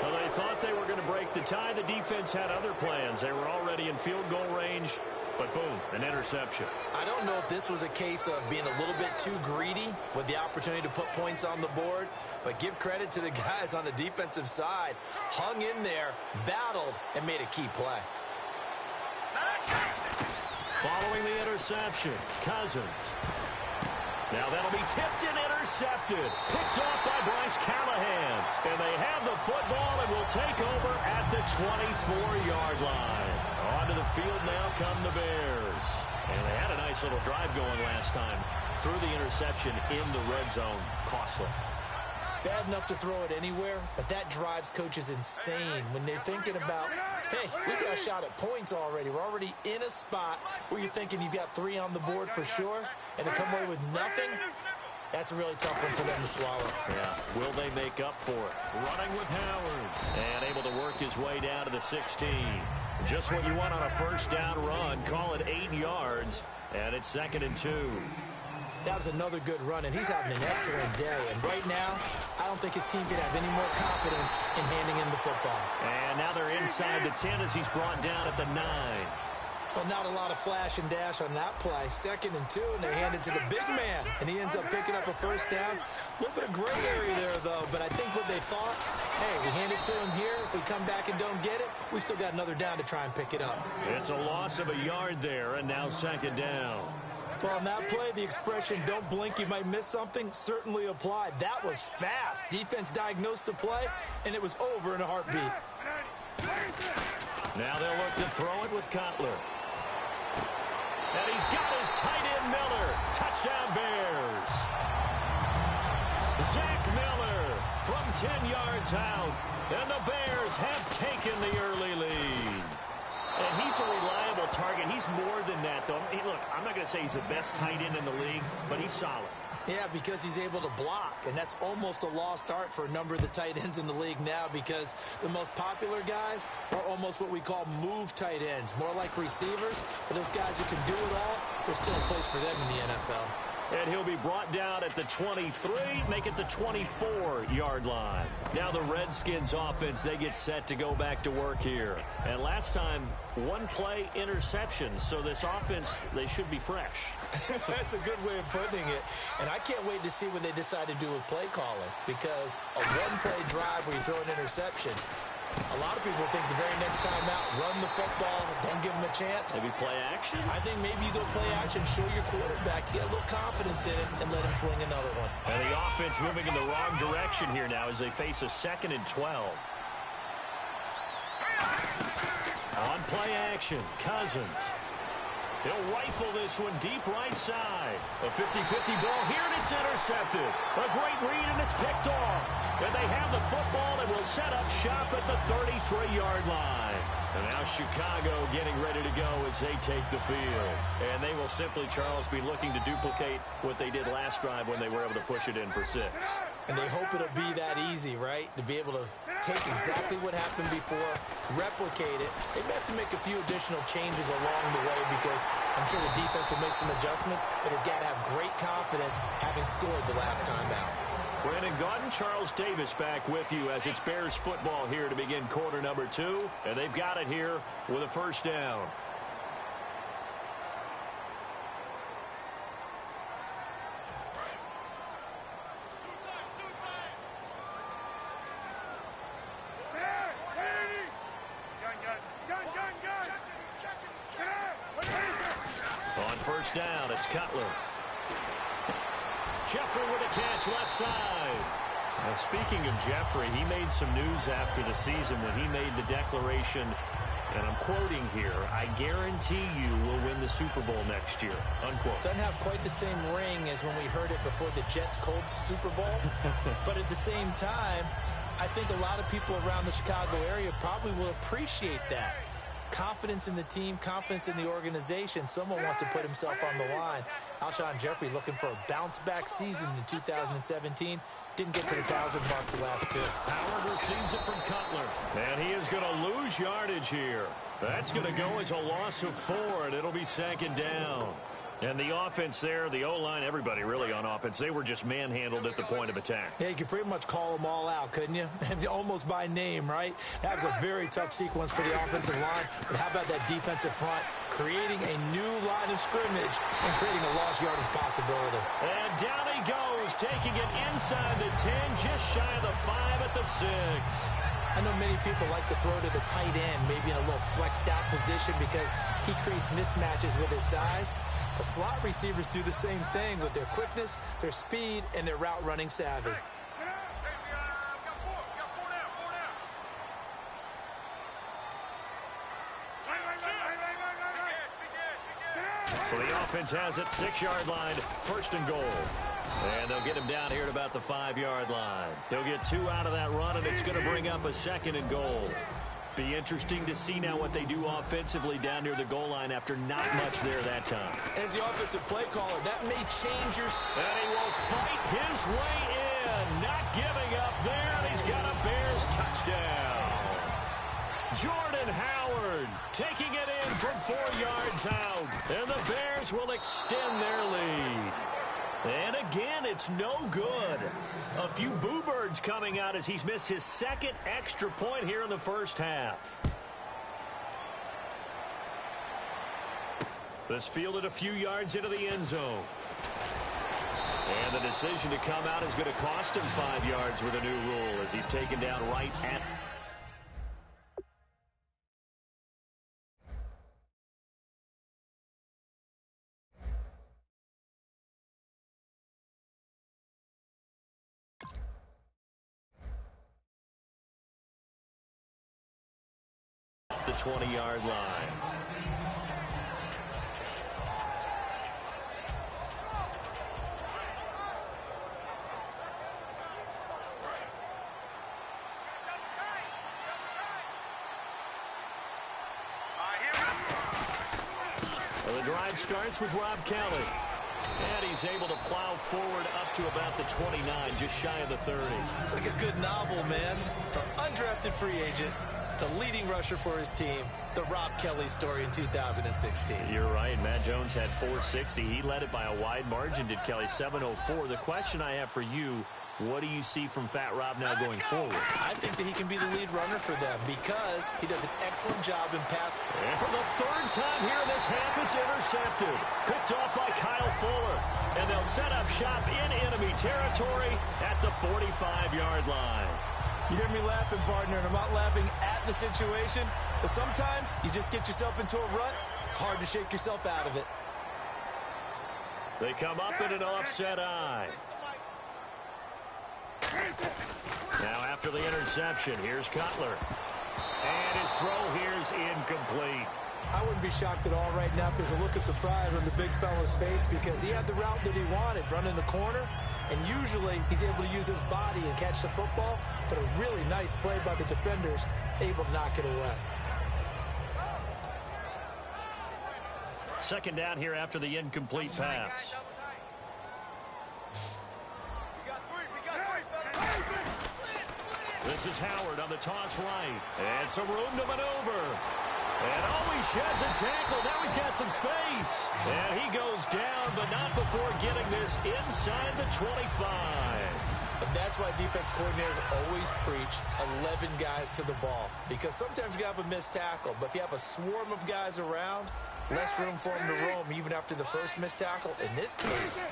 Speaker 3: Well, they thought they were going to break the tie. The defense had other plans. They were already in field goal range, but boom, an interception.
Speaker 1: I don't know if this was a case of being a little bit too greedy with the opportunity to put points on the board, but give credit to the guys on the defensive side. Hung in there, battled, and made a key play.
Speaker 3: Following the interception, Cousins. Now that'll be tipped and intercepted. Picked off by Bryce Callahan. And they have the football and will take over at the 24-yard line. Onto the field now come the Bears. And they had a nice little drive going last time. Threw the interception in the red zone. Costly.
Speaker 1: Bad enough to throw it anywhere, but that drives coaches insane when they're thinking about, hey, we got a shot at points already. We're already in a spot where you're thinking you've got 3 on the board for sure, and to come away with nothing, that's a really tough one for them to swallow.
Speaker 3: Yeah, will they make up for it? Running with Howard, and able to work his way down to the 16. Just what you want on a first down run. Call it 8 yards, and it's 2nd and 2.
Speaker 1: That was another good run, and he's having an excellent day. And right now, I don't think his team can have any more confidence in handing him the football.
Speaker 3: And now they're inside the 10 as he's brought down at the 9.
Speaker 1: Well, not a lot of flash and dash on that play. 2nd and 2, and they hand it to the big man. And he ends up picking up a first down. A little bit of gray area there, though. But I think what they thought, hey, we hand it to him here. If we come back and don't get it, we still got another down to try and pick it up.
Speaker 3: It's a loss of a yard there, and now 2nd down.
Speaker 1: Well, on that play, the expression, don't blink, you might miss something, certainly applied. That was fast. Defense diagnosed the play, and it was over in a heartbeat.
Speaker 3: Now they'll look to throw it with Cutler. And he's got his tight end Miller. Touchdown Bears. Zach Miller from 10 yards out. And the Bears have taken the early lead. And he's a reliable target. He's more than that, though. Hey, look, I'm not going to say he's the best tight end in the league, but he's solid.
Speaker 1: Yeah, because he's able to block, and that's almost a lost art for a number of the tight ends in the league now because the most popular guys are almost what we call move tight ends, more like receivers, but those guys who can do it all, there's still a place for them in the NFL.
Speaker 3: And he'll be brought down at the 23, make it the 24-yard line. Now the Redskins offense, they get set to go back to work here. And last time, one-play interception. So this offense, they should be fresh.
Speaker 1: That's a good way of putting it. And I can't wait to see what they decide to do with play calling, because a one-play drive where you throw an interception, a lot of people think the very next time out, run the football, don't give them a chance.
Speaker 3: Maybe play action?
Speaker 1: I think maybe you go play action, show your quarterback, get a little confidence in it, and let him fling another one.
Speaker 3: And the offense moving in the wrong direction here now as they face a 2nd and 12. On play action, Cousins. He'll rifle this one deep right side. A 50-50 ball here, and it's intercepted. A great read, and it's picked off. And they have the football and will set up shop at the 33-yard line. And now Chicago getting ready to go as they take the field. And they will simply, Charles, be looking to duplicate what they did last drive when they were able to push it in for 6.
Speaker 1: And they hope it'll be that easy, right? To be able to take exactly what happened before, replicate it. They may have to make a few additional changes along the way because I'm sure the defense will make some adjustments, but they've got to have great confidence having scored the last time out.
Speaker 3: Brandon Gaudin, Charles Davis back with you as it's Bears football here to begin quarter number 2. And they've got it here with a first down. On first down, it's Cutler. Jeffrey with a catch left side. Now, speaking of Jeffrey, he made some news after the season when he made the declaration, and I'm quoting here, "I guarantee you will win the Super Bowl next year," unquote.
Speaker 1: Doesn't have quite the same ring as when we heard it before the Jets-Colts Super Bowl. But at the same time, I think a lot of people around the Chicago area probably will appreciate that. Confidence in the team, confidence in the organization. Someone wants to put himself on the line. Alshon Jeffrey looking for a bounce-back season in 2017. Didn't get to the 1,000 mark the last 2.
Speaker 3: Howard receives it from Cutler. And he is going to lose yardage here. That's going to go as a loss of 4, and it'll be 2nd down. And the offense there, the O-line, everybody really on offense, they were just manhandled at the point of attack.
Speaker 1: Yeah, you could pretty much call them all out, couldn't you? Almost by name, right? That was a very tough sequence for the offensive line. But how about that defensive front creating a new line of scrimmage and creating a lost yardage possibility?
Speaker 3: And down he goes, taking it inside the 10, just shy of the 5 at the 6.
Speaker 1: I know many people like to throw to the tight end, maybe in a little flexed out position because he creates mismatches with his size. The slot receivers do the same thing with their quickness, their speed, and their route running savvy.
Speaker 3: So the offense has it, 6-yard line, 1st and goal. And they'll get him down here at about the 5-yard line. He'll get 2 out of that run, and it's going to bring up a 2nd and goal. Be interesting to see now what they do offensively down near the goal line after not much there that time.
Speaker 1: As the offensive play caller, that may change your...
Speaker 3: And he will fight his way in, not giving up there, and he's got a Bears touchdown. Jordan Howard taking it in from 4 yards out, and the Bears will extend their lead. And again, it's no good. A few boo birds coming out as he's missed his 2nd extra point here in the first half. This fielded a few yards into the end zone. And the decision to come out is going to cost him 5 yards with a new rule as he's taken down right at... the 20-yard line. Well, the drive starts with Rob Kelly. And he's able to plow forward up to about the 29, just shy of the 30.
Speaker 1: It's like a good novel, man. From undrafted free agent to leading rusher for his team, the Rob Kelly story in 2016.
Speaker 3: You're right. Matt Jones had 460. He led it by a wide margin, did Kelly, 704. The question I have for you, what do you see from Fat Rob now going forward?
Speaker 1: I think that he can be the lead runner for them because he does an excellent job in pass.
Speaker 3: And for the third time here in this half, it's intercepted. Picked off by Kyle Fuller. And they'll set up shop in enemy territory at the 45-yard line.
Speaker 1: You hear me laughing, partner, and I'm not laughing at the situation, but sometimes you just get yourself into a rut. It's hard to shake yourself out of it.
Speaker 3: They come up in an offset eye. Now after the interception, here's Cutler. And his throw here's incomplete.
Speaker 1: I wouldn't be shocked at all right now if there's a look of surprise on the big fella's face because he had the route that he wanted, running the corner, and usually he's able to use his body and catch the football, but a really nice play by the defenders, able to knock it away.
Speaker 3: Second down here after the incomplete pass. This is Howard on the toss right. And some room to maneuver. And he sheds a tackle. Now he's got some space. And he goes down, but not before getting this inside the 25.
Speaker 1: And that's why defense coordinators always preach 11 guys to the ball. Because sometimes you have a missed tackle, but if you have a swarm of guys around, less room for him to roam even after the first missed tackle. In this case,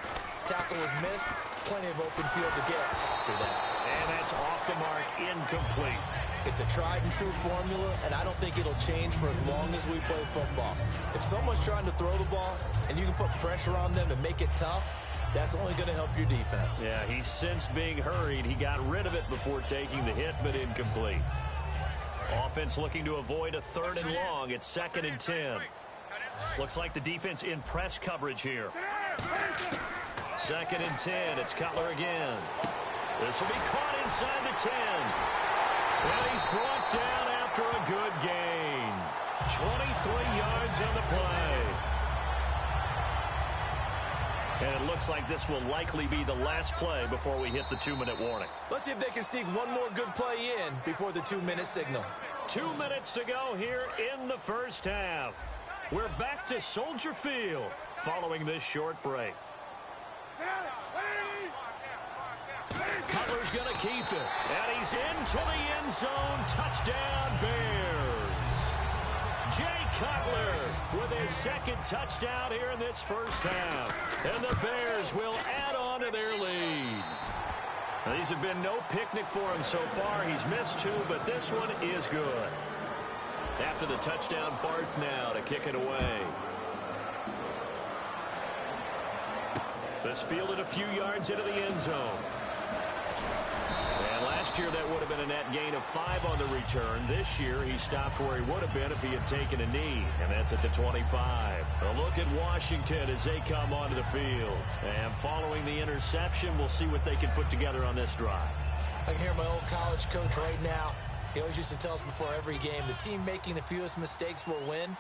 Speaker 1: tackle was missed, plenty of open field to get after that.
Speaker 3: And that's off the mark, incomplete.
Speaker 1: It's a tried and true formula, and I don't think it'll change for as long as we play football. If someone's trying to throw the ball and you can put pressure on them and make it tough, that's only going to help your defense.
Speaker 3: Yeah, he sensed being hurried. He got rid of it before taking the hit, but incomplete. Offense looking to avoid a 3rd and long. It's 2nd and 10. Looks like the defense in press coverage here. 2nd and 10. It's Cutler again. This will be caught inside the 10. And he's brought down after a good gain. 23 yards on the play. And it looks like this will likely be the last play before we hit the 2-minute warning.
Speaker 1: Let's see if they can sneak one more good play in before the 2-minute signal.
Speaker 3: 2 minutes to go here in the first half. We're back to Soldier Field following this short break. Cutler's going to keep it. And he's into the end zone. Touchdown, Bears. Jay Cutler with his 2nd touchdown here in this first half. And the Bears will add on to their lead. Now, these have been no picnic for him so far. He's missed 2, but this one is good. After the touchdown, Barth now to kick it away. This fielded a few yards into the end zone. And last year that would have been a net gain of 5 on the return. This year he stopped where he would have been if he had taken a knee, and that's at the 25. A look at Washington as they come onto the field. And following the interception, we'll see what they can put together on this drive.
Speaker 1: I can hear my old college coach right now. He always used to tell us before every game, the team making the fewest mistakes will win.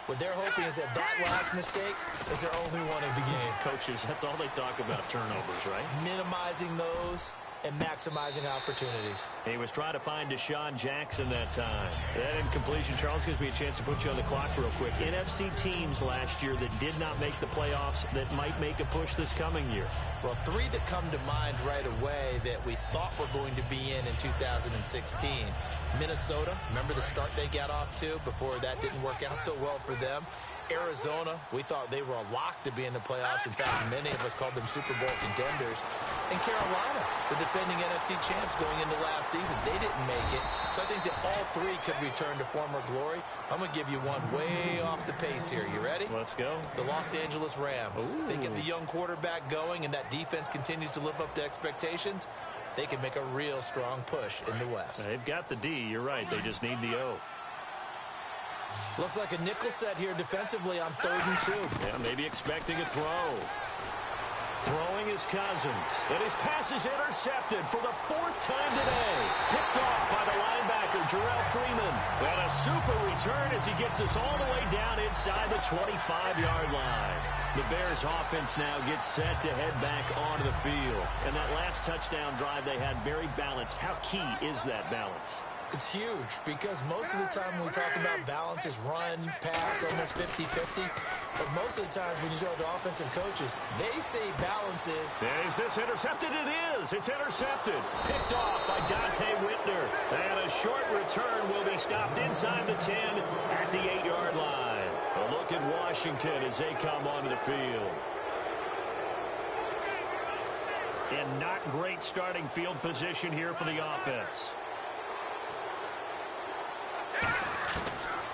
Speaker 1: What they're hoping is that last mistake is their only one of the game.
Speaker 3: Coaches, that's all they talk about, turnovers, right?
Speaker 1: Minimizing those and maximizing opportunities.
Speaker 3: He was trying to find Deshaun Jackson that time. That incompletion, Charles, gives me a chance to put you on the clock real quick. NFC teams last year that did not make the playoffs that might make a push this coming year.
Speaker 1: Well, 3 that come to mind right away that we thought were going to be in 2016. Minnesota, remember the start they got off to before that didn't work out so well for them. Arizona, we thought they were a lock to be in the playoffs. In fact, many of us called them Super Bowl contenders. And Carolina, the defending NFC champs going into last season, they didn't make it. So I think that all 3 could return to former glory. I'm going to give you one way off the pace here. You ready?
Speaker 3: Let's go.
Speaker 1: The Los Angeles Rams.
Speaker 3: Ooh.
Speaker 1: They get the young quarterback going, and that defense continues to live up to expectations. They can make a real strong push in the West.
Speaker 3: They've got the D. You're right. They just need the O.
Speaker 1: Looks like a nickel set here defensively on 3rd and 2.
Speaker 3: Yeah, maybe expecting a throw. Throwing is Cousins. And his pass is intercepted for the 4th time today. Picked off by the linebacker, Jarrell Freeman. And a super return as he gets us all the way down inside the 25-yard line. The Bears offense now gets set to head back onto the field. And that last touchdown drive they had very balanced. How key is that balance?
Speaker 1: It's huge because most of the time when we talk about balance is run, pass, almost 50-50. But most of the times when you talk to offensive coaches, they say balance is...
Speaker 3: Is this intercepted? It is. It's intercepted. Picked off by Dante Whitner. And a short return will be stopped inside the 10 at the 8-yard line. A look at Washington as they come onto the field. And not great starting field position here for the offense.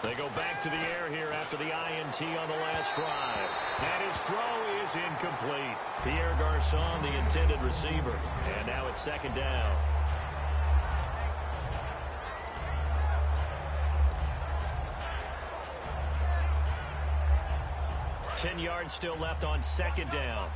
Speaker 3: They go back to the air here after the INT on the last drive. And his throw is incomplete. Pierre Garçon, the intended receiver. And now it's second down. Ten yards still left on second down.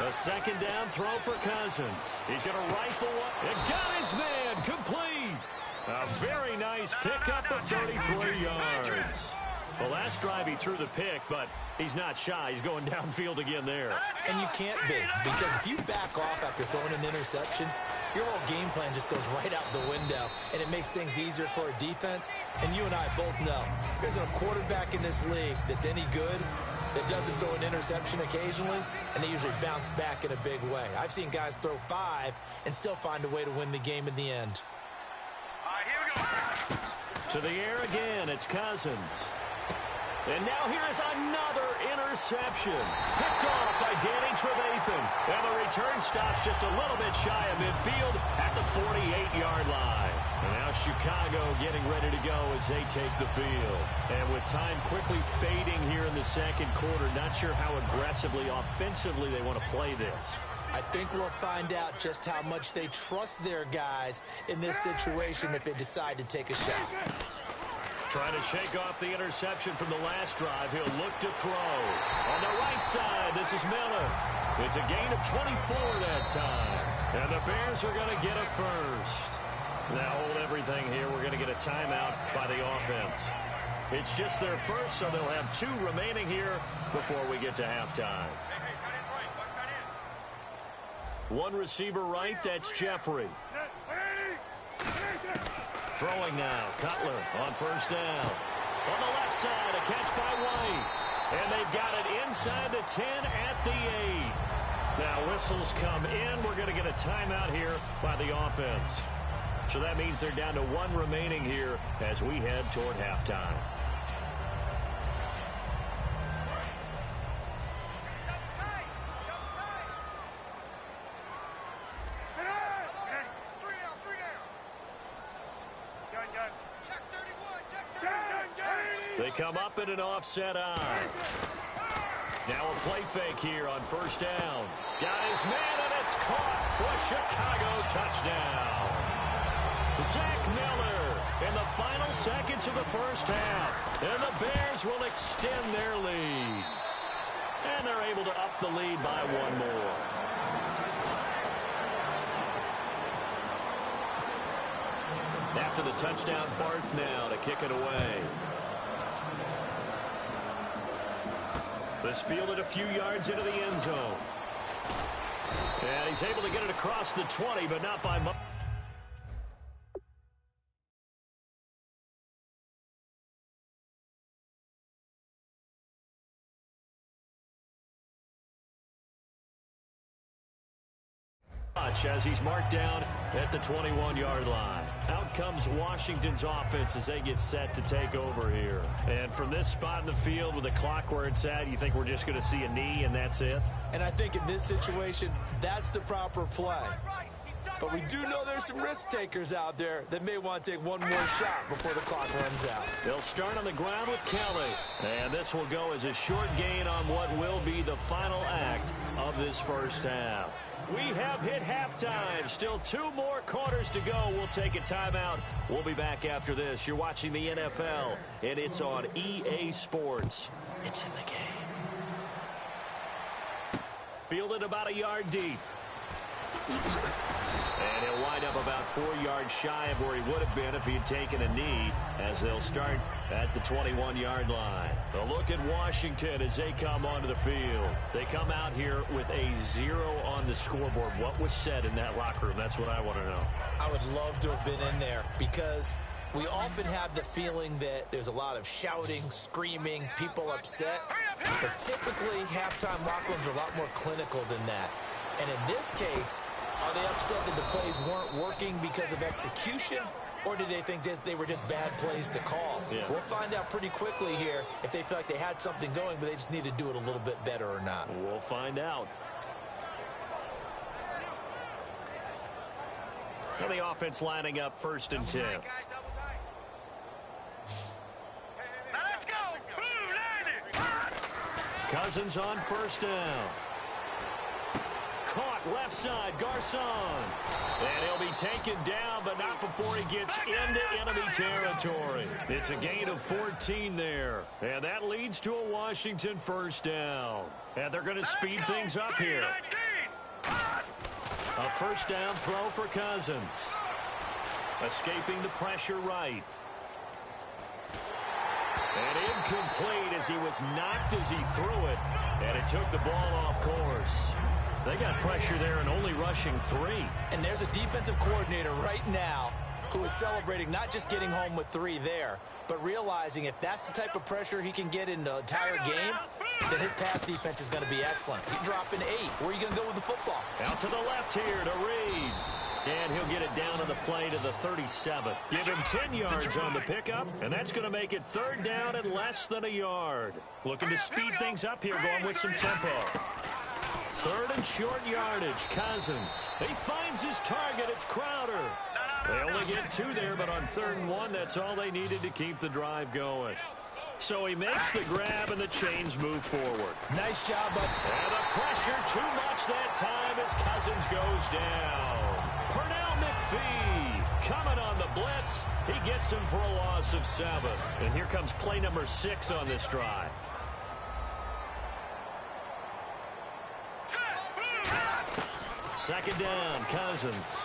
Speaker 3: A second down throw for Cousins. He's going to rifle one and got his man complete. A very nice pickup of 33 yards. The last drive he threw the pick, but he's not shy. He's going downfield again there.
Speaker 1: And you can't be, because if you back off after throwing an interception, your whole game plan just goes right out the window, and it makes things easier for a defense. And you and I both know there's a quarterback in this league that's any good that doesn't throw an interception occasionally, and they usually bounce back in a big way. I've seen guys throw 5 and still find a way to win the game in the end.
Speaker 3: All right, here we go. To the air again, it's Cousins. And now here is another interception. Picked off by Danny Trevathan. And the return stops just a little bit shy of midfield at the 48-yard line. And now Chicago getting ready to go as they take the field. And with time quickly fading here in the second quarter, not sure how aggressively, offensively they want to play this.
Speaker 1: I think we'll find out just how much they trust their guys in this situation if they decide to take a shot.
Speaker 3: Trying to shake off the interception from the last drive. He'll look to throw. On the right side, this is Miller. It's a gain of 24 that time. And the Bears are going to get a first. Now hold everything here. We're going to get a timeout by the offense. It's just their first, so they'll have 2 remaining here before we get to halftime. One receiver right, that's Jeffrey. Throwing now, Cutler on first down. On the left side, a catch by White. And they've got it inside the 10 at the 8. Now whistles come in. We're going to get a timeout here by the offense. So that means they're down to 1 remaining here as we head toward halftime. They come up in an offset eye. Now a play fake here on first down. Got his man, and it's caught for a Chicago touchdown. Zach Miller in the final seconds of the first half. And the Bears will extend their lead. And they're able to up the lead by 1 more. After the touchdown, Barth now to kick it away. This fielded a few yards into the end zone. And he's able to get it across the 20, but not by much. As he's marked down at the 21-yard line. Out comes Washington's offense as they get set to take over here. And from this spot in the field with the clock where it's at, you think we're just going to see a knee and that's it?
Speaker 1: And I think in this situation, that's the proper play. But we do know there's some risk takers out there that may want to take one more shot before the clock runs out.
Speaker 3: They'll start on the ground with Kelly. And this will go as a short gain on what will be the final act of this first half. We have hit halftime. Still 2 more quarters to go. We'll take a timeout. We'll be back after this. You're watching the NFL, and it's on EA Sports. It's in the game. Fielded about a yard deep. And he'll wind up about 4 yards shy of where he would have been if he had taken a knee, as they'll start at the 21-yard line. A look at Washington as they come onto the field. They come out here with a 0 on the scoreboard. What was said in that locker room? That's what I want to know. I
Speaker 1: would love to have been in there because we often have the feeling that there's a lot of shouting, screaming, people upset. But typically, halftime locker rooms are a lot more clinical than that. And in this case, are they upset that the plays weren't working because of execution, or did they think they were just bad plays to call?
Speaker 3: Yeah.
Speaker 1: We'll find out pretty quickly here if they feel like they had something going, but they just need to do it a little bit better or not.
Speaker 3: We'll find out. And the offense lining up 1st and 10.
Speaker 7: Let's go.
Speaker 3: Cousins on 1st down. Caught left side, Garcon. And he'll be taken down, but not before he gets into enemy territory. It's a gain of 14 there. And that leads to a Washington 1st down. And they're going to speed things up here. A 1st down throw for Cousins. Escaping the pressure right. And incomplete as he was knocked as he threw it. And it took the ball off course. They got pressure there and only rushing 3.
Speaker 1: And there's a defensive coordinator right now who is celebrating not just getting home with 3 there, but realizing if that's the type of pressure he can get in the entire game, then his pass defense is going to be excellent. He's dropping 8. Where are you going to go with the football?
Speaker 3: Out to the left here to Reed. And he'll get it down to the play to the 37. Give him 10 yards on the pickup, and that's going to make it 3rd down and less than a yard. Looking to speed things up here, going with some tempo. 3rd and short yardage, Cousins. He finds his target. It's Crowder. They only get 2 there, but on 3rd and 1, that's all they needed to keep the drive going. So he makes the grab, and the chains move forward.
Speaker 1: Nice job.
Speaker 3: And the pressure too much that time as Cousins goes down. Pernell McPhee coming on the blitz. He gets him for a loss of 7. And here comes play number 6 on this drive. Second down, Cousins.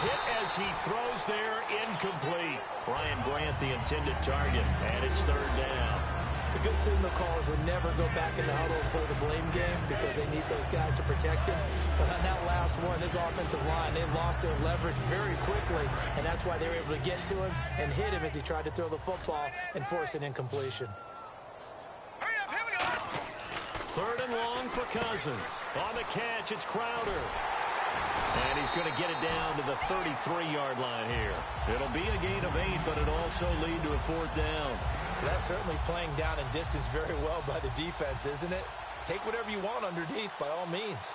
Speaker 3: Hit as he throws there, incomplete. Ryan Grant, the intended target, and it's 3rd down.
Speaker 1: The good signal callers would never go back in the huddle and play the blame game because they need those guys to protect him. But on that last one, this offensive line, they lost their leverage very quickly, and that's why they were able to get to him and hit him as he tried to throw the football and force an incompletion.
Speaker 3: 3rd and long for Cousins. On the catch, it's Crowder. And he's going to get it down to the 33-yard line here. It'll be a gain of 8, but it'll also lead to a 4th down.
Speaker 1: That's certainly playing down in distance very well by the defense, isn't it? Take whatever you want underneath, by all means.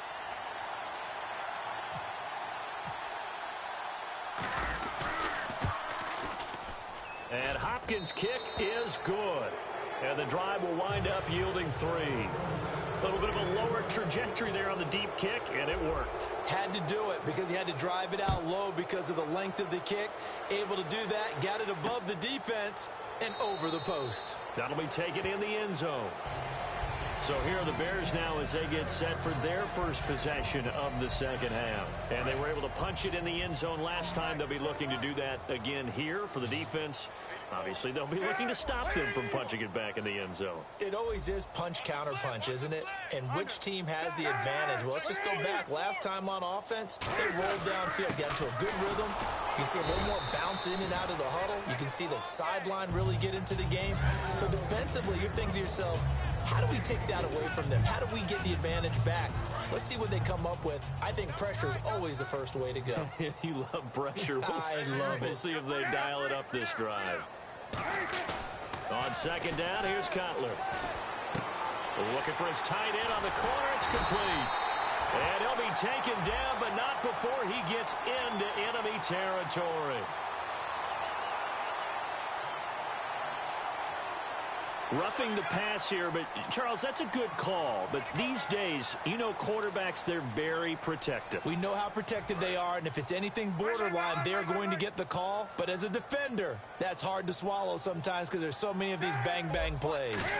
Speaker 3: And Hopkins' kick is good. And the drive will wind up yielding 3. A little bit of a lower trajectory there on the deep kick, and it worked.
Speaker 1: Had to do it because he had to drive it out low because of the length of the kick. Able to do that, got it above the defense and over the post.
Speaker 3: That'll be taken in the end zone. So here are the Bears now as they get set for their first possession of the second half. And they were able to punch it in the end zone last time. They'll be looking to do that again here for the defense. Obviously, they'll be looking to stop them from punching it back in the end zone.
Speaker 1: It always is punch, counter punch, isn't it? And which team has the advantage? Well, let's just go back. Last time on offense, they rolled downfield, got into a good rhythm. You can see a little more bounce in and out of the huddle. You can see the sideline really get into the game. So defensively, you're thinking to yourself, how do we take that away from them? How do we get the advantage back? Let's see what they come up with. I think pressure is always the first way to go.
Speaker 3: You love pressure.
Speaker 1: I love it.
Speaker 3: We'll see if they dial it up this drive. On second down, here's Cutler. Looking for his tight end on the corner. It's complete. And he'll be taken down, but not before he gets into enemy territory. Roughing the pass here, but Charles, that's a good call. But these days, you know, quarterbacks, they're very protective.
Speaker 1: We know how protected they are, and if it's anything borderline, they're going to get the call. But as a defender, that's hard to swallow sometimes because there's so many of these bang-bang plays.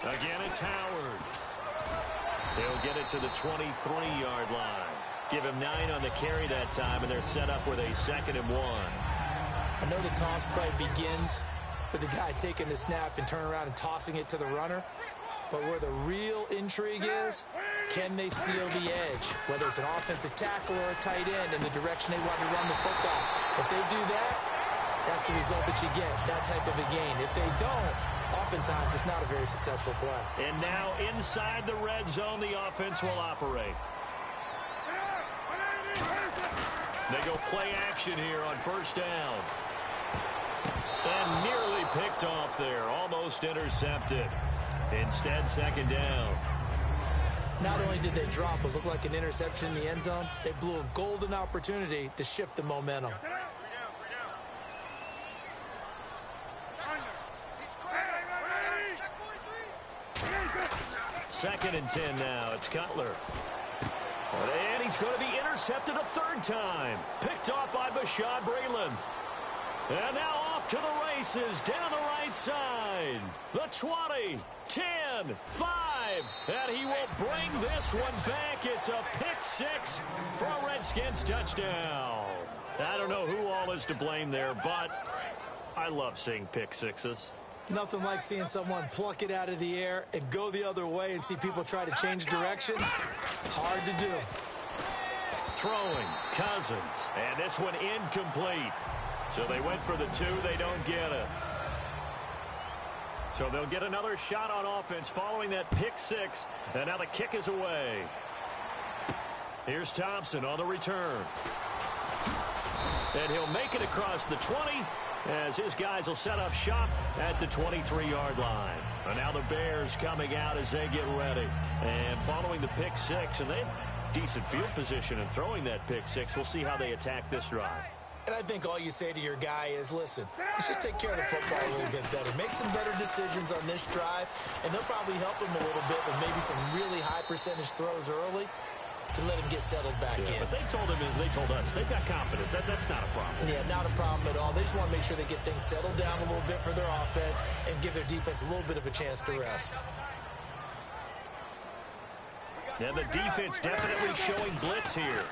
Speaker 3: Again, it's Howard. He'll get it to the 23-yard line. Give him 9 on the carry that time, and they're set up with a 2nd and 1.
Speaker 1: I know the toss play begins with the guy taking the snap and turning around and tossing it to the runner. But where the real intrigue is, can they seal the edge? Whether it's an offensive tackle or a tight end in the direction they want to run the football. If they do that, that's the result that you get, that type of a gain. If they don't, oftentimes it's not a very successful play.
Speaker 3: And now inside the red zone, the offense will operate. They go play action here on 1st down. And nearly picked off there. Almost intercepted. Instead, 2nd down.
Speaker 1: Not only did they drop but look like an interception in the end zone, they blew a golden opportunity to shift the momentum.
Speaker 3: 2nd and 10 now. It's Cutler. And he's going to be intercepted a 3rd time. Picked off by Bashaud Breeland. And now off to the races down the right side. The 20, 10, 5. And he will bring this one back. It's a pick 6 for a Redskins touchdown. I don't know who all is to blame there, but I love seeing pick 6s.
Speaker 1: Nothing like seeing someone pluck it out of the air and go the other way and see people try to change directions. Hard to do.
Speaker 3: Throwing, Cousins. And this one incomplete. So they went for the 2. They don't get it. So they'll get another shot on offense following that pick 6. And now the kick is away. Here's Thompson on the return. And he'll make it across the 20 as his guys will set up shop at the 23-yard line. And now the Bears coming out as they get ready. And following the pick 6, and they have decent field position in throwing that pick 6. We'll see how they attack this drive.
Speaker 1: And I think all you say to your guy is, listen, let's just take care of the football a little bit better. Make some better decisions on this drive, and they'll probably help him a little bit with maybe some really high percentage throws early to let him get settled back in.
Speaker 3: But they told us they've got confidence. That's not a problem.
Speaker 1: Yeah, not a problem at all. They just want to make sure they get things settled down a little bit for their offense and give their defense a little bit of a chance to rest.
Speaker 3: And the defense definitely showing blitz here.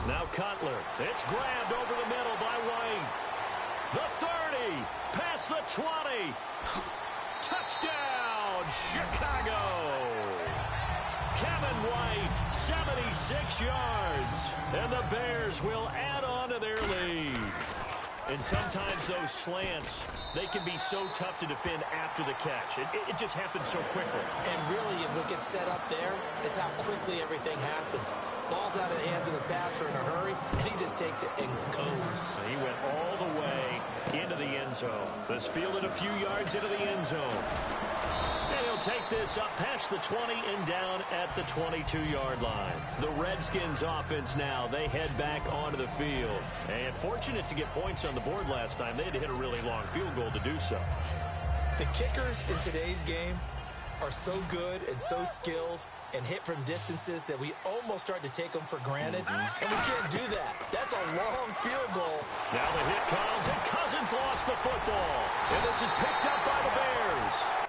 Speaker 3: Now Cutler. It's grabbed over the middle by White. The 30. Past the 20. Touchdown, Chicago. Kevin White, 76 yards. And the Bears will add on to their lead. And sometimes those slants, they can be so tough to defend after the catch. It just happens so quickly.
Speaker 1: And really, what gets set up there is how quickly everything happens. Ball's out of the hands of the passer in a hurry, and he just takes it and goes.
Speaker 3: He went all the way into the end zone. This fielded a few yards into the end zone. And he'll take this up past the 20 and down at the 22-yard line. The Redskins offense now, they head back onto the field. And fortunate to get points on the board last time. They had to hit a really long field goal to do so.
Speaker 1: The kickers in today's game are so good and so skilled and hit from distances that we almost start to take them for granted. And we can't do that. That's a long field goal.
Speaker 3: Now the hit comes, and Cousins lost the football. And this is picked up by the Bears.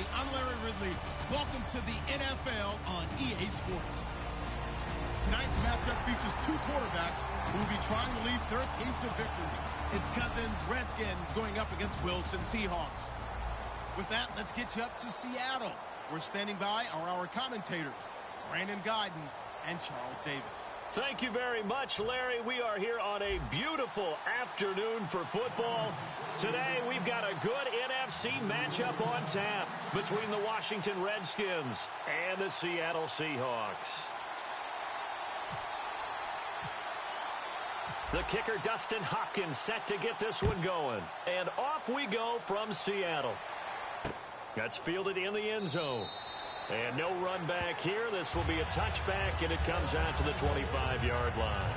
Speaker 6: everybody. I'm Larry Ridley. Welcome to the NFL on EA Sports. Tonight's matchup features two quarterbacks who will be trying to lead their team to victory. It's Cousins, Redskins, going up against Wilson, Seahawks. With that, let's get you up to Seattle. We're standing by are our commentators, Brandon Guyton and Charles Davis.
Speaker 3: Thank you very much, Larry. We are here on a beautiful afternoon for football. Today, we've got a good NFC matchup on tap between the Washington Redskins and the Seattle Seahawks. The kicker, Dustin Hopkins, set to get this one going. And off we go from Seattle. That's fielded in the end zone. And no run back here. This will be a touchback, and it comes out to the 25-yard line.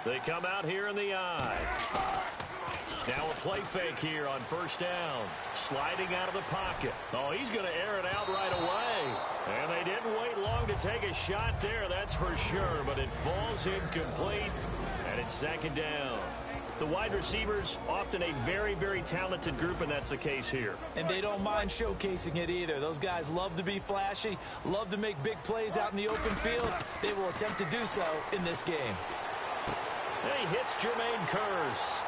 Speaker 3: They come out here in the eye. Now a play fake here on first down. Sliding out of the pocket. Oh, he's going to air it out right away. And they didn't wait long to take a shot there, that's for sure. But it falls incomplete, and it's second down. The wide receivers, often a very, very talented group, and that's the case here.
Speaker 1: And they don't mind showcasing it either. Those guys love to be flashy, love to make big plays out in the open field. They will attempt to do so in this game.
Speaker 3: And he hits Jermaine Kearse.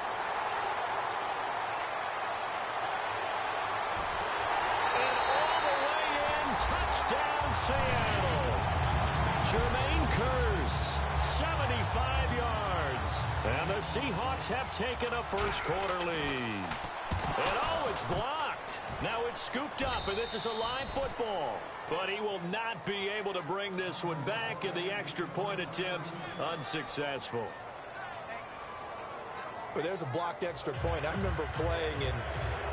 Speaker 3: And all the way in, touchdown Seattle. Jermaine Kearse, 75 yards. And the Seahawks have taken a first-quarter lead. And oh, it's blocked. Now it's scooped up, and this is a live football. But he will not be able to bring this one back, and the extra point attempt unsuccessful.
Speaker 1: Well, there's a blocked extra point. I remember playing, and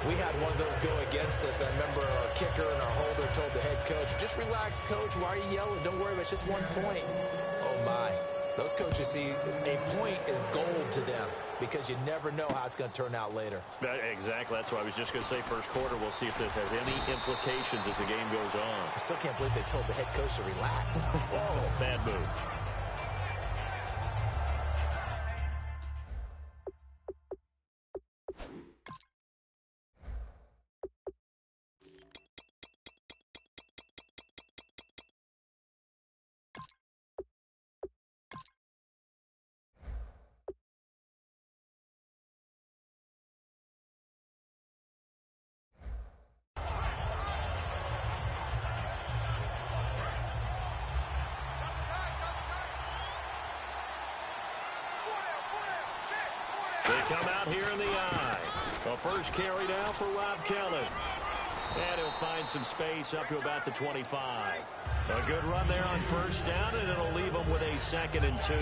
Speaker 1: we had one of those go against us. I remember our kicker and our holder told the head coach, just relax, coach. Why are you yelling? Don't worry about it. It's just 1 point. Oh, my. Those coaches see a point is gold to them because you never know how it's going to turn out later.
Speaker 3: Exactly. That's what I was just going to say. First quarter, we'll see if this has any implications as the game goes on.
Speaker 1: I still can't believe they told the head coach to relax.
Speaker 3: Whoa, bad move. They come out here in the eye. The first carry down for Rob Kelly. And he'll find some space up to about the 25. A good run there on first down, and it'll leave him with a 2nd and 2.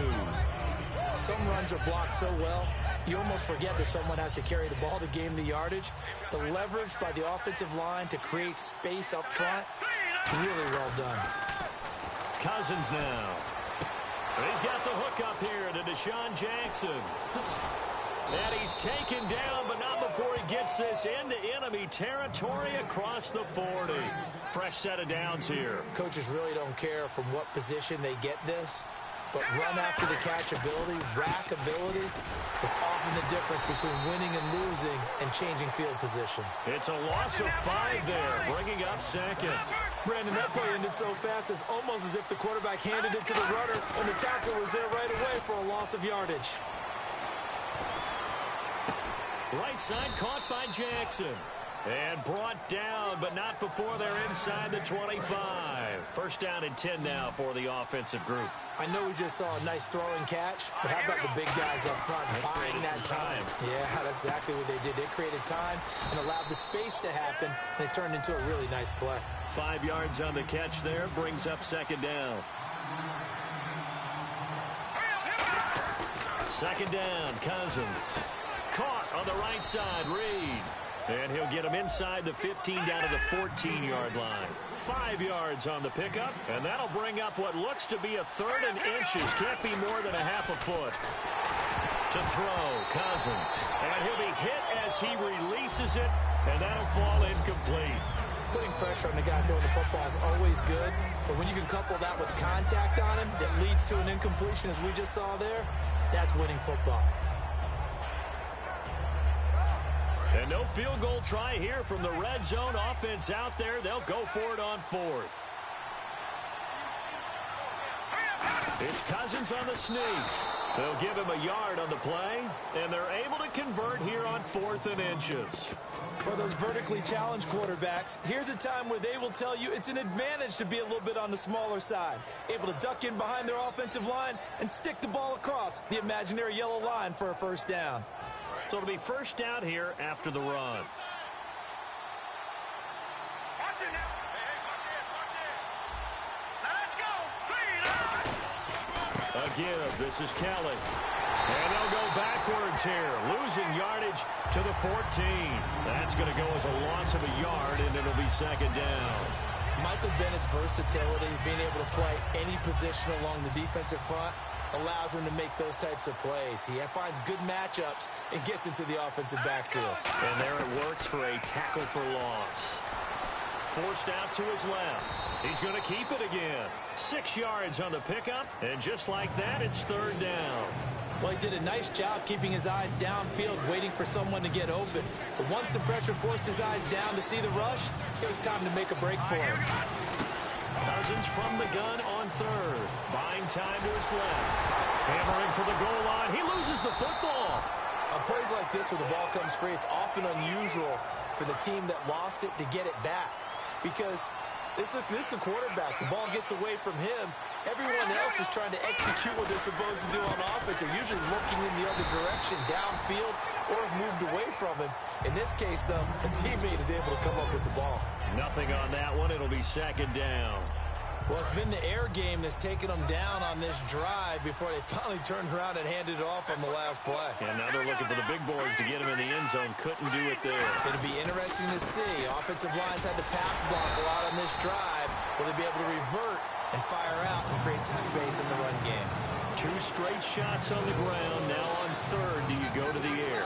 Speaker 1: Some runs are blocked so well, you almost forget that someone has to carry the ball to gain the yardage. The leverage by the offensive line to create space up front, really well done.
Speaker 3: Cousins now. He's got the hook up here to Deshaun Jackson. And he's taken down, but not before he gets this into enemy territory across the 40. Fresh set of downs here.
Speaker 1: Coaches really don't care from what position they get this, but run after the catch ability, rack ability, is often the difference between winning and losing and changing field position.
Speaker 3: It's a loss of 5 there, bringing up 2nd.
Speaker 1: Brandon, that play ended so fast, it's almost as if the quarterback handed it to the runner and the tackle was there right away for a loss of yardage.
Speaker 3: Right side caught by Jackson. And brought down, but not before they're inside the 25. First down and 10 now for the offensive group.
Speaker 1: I know we just saw a nice throwing catch, but how about the big guys up front buying that time? Yeah, that's exactly what they did. They created time and allowed the space to happen, and it turned into a really nice play.
Speaker 3: 5 yards on the catch there, brings up 2nd down. 2nd down, Cousins. Caught on the right side, Reed. And he'll get him inside the 15 down to the 14-yard line. 5 yards on the pickup, and that'll bring up what looks to be a 3rd and inches. Can't be more than a half a foot. To throw, Cousins. And he'll be hit as he releases it, and that'll fall incomplete.
Speaker 1: Putting pressure on the guy throwing the football is always good, but when you can couple that with contact on him that leads to an incompletion, as we just saw there, that's winning football.
Speaker 3: And no field goal try here from the red zone offense out there. They'll go for it on 4th. It's Cousins on the sneak. They'll give him a yard on the play, and they're able to convert here on 4th and inches.
Speaker 1: For those vertically challenged quarterbacks, here's a time where they will tell you it's an advantage to be a little bit on the smaller side, able to duck in behind their offensive line and stick the ball across the imaginary yellow line for a first down.
Speaker 3: So it'll be first down here after the run.
Speaker 7: Watch it now. Now let's go. 3
Speaker 3: A give. This is Kelly. And they'll go backwards here, losing yardage to the 14. That's going to go as a loss of a yard, and it'll be second down.
Speaker 1: Michael Bennett's versatility, being able to play any position along the defensive front, allows him to make those types of plays. He finds good matchups and gets into the offensive backfield.
Speaker 3: And there it works for a tackle for loss. Forced out to his left. He's going to keep it again. 6 yards on the pickup, and just like that, it's third down.
Speaker 1: Well, he did a nice job keeping his eyes downfield, waiting for someone to get open. But once the pressure forced his eyes down to see the rush, it was time to make a break for him.
Speaker 3: Cousins from the gun on 3rd. Buying time to his left. Hammering for the goal line. He loses the football.
Speaker 1: On plays like this where the ball comes free, it's often unusual for the team that lost it to get it back. Because this is the quarterback. The ball gets away from him. Everyone else is trying to execute what they're supposed to do on offense. They're usually looking in the other direction, downfield, or have moved away from him. In this case, though, a teammate is able to come up with the ball.
Speaker 3: Nothing on that one. It'll be second down.
Speaker 1: Well, it's been the air game that's taken them down on this drive before they finally turned around and handed it off on the last play.
Speaker 3: And now they're looking for the big boys to get him in the end zone. Couldn't do it there.
Speaker 1: It'll be interesting to see. Offensive lines had to pass block a lot on this drive. Will they be able to revert and fire out and create some space in the run game?
Speaker 3: 2 straight shots on the ground. Now on 3rd, do you go to the air?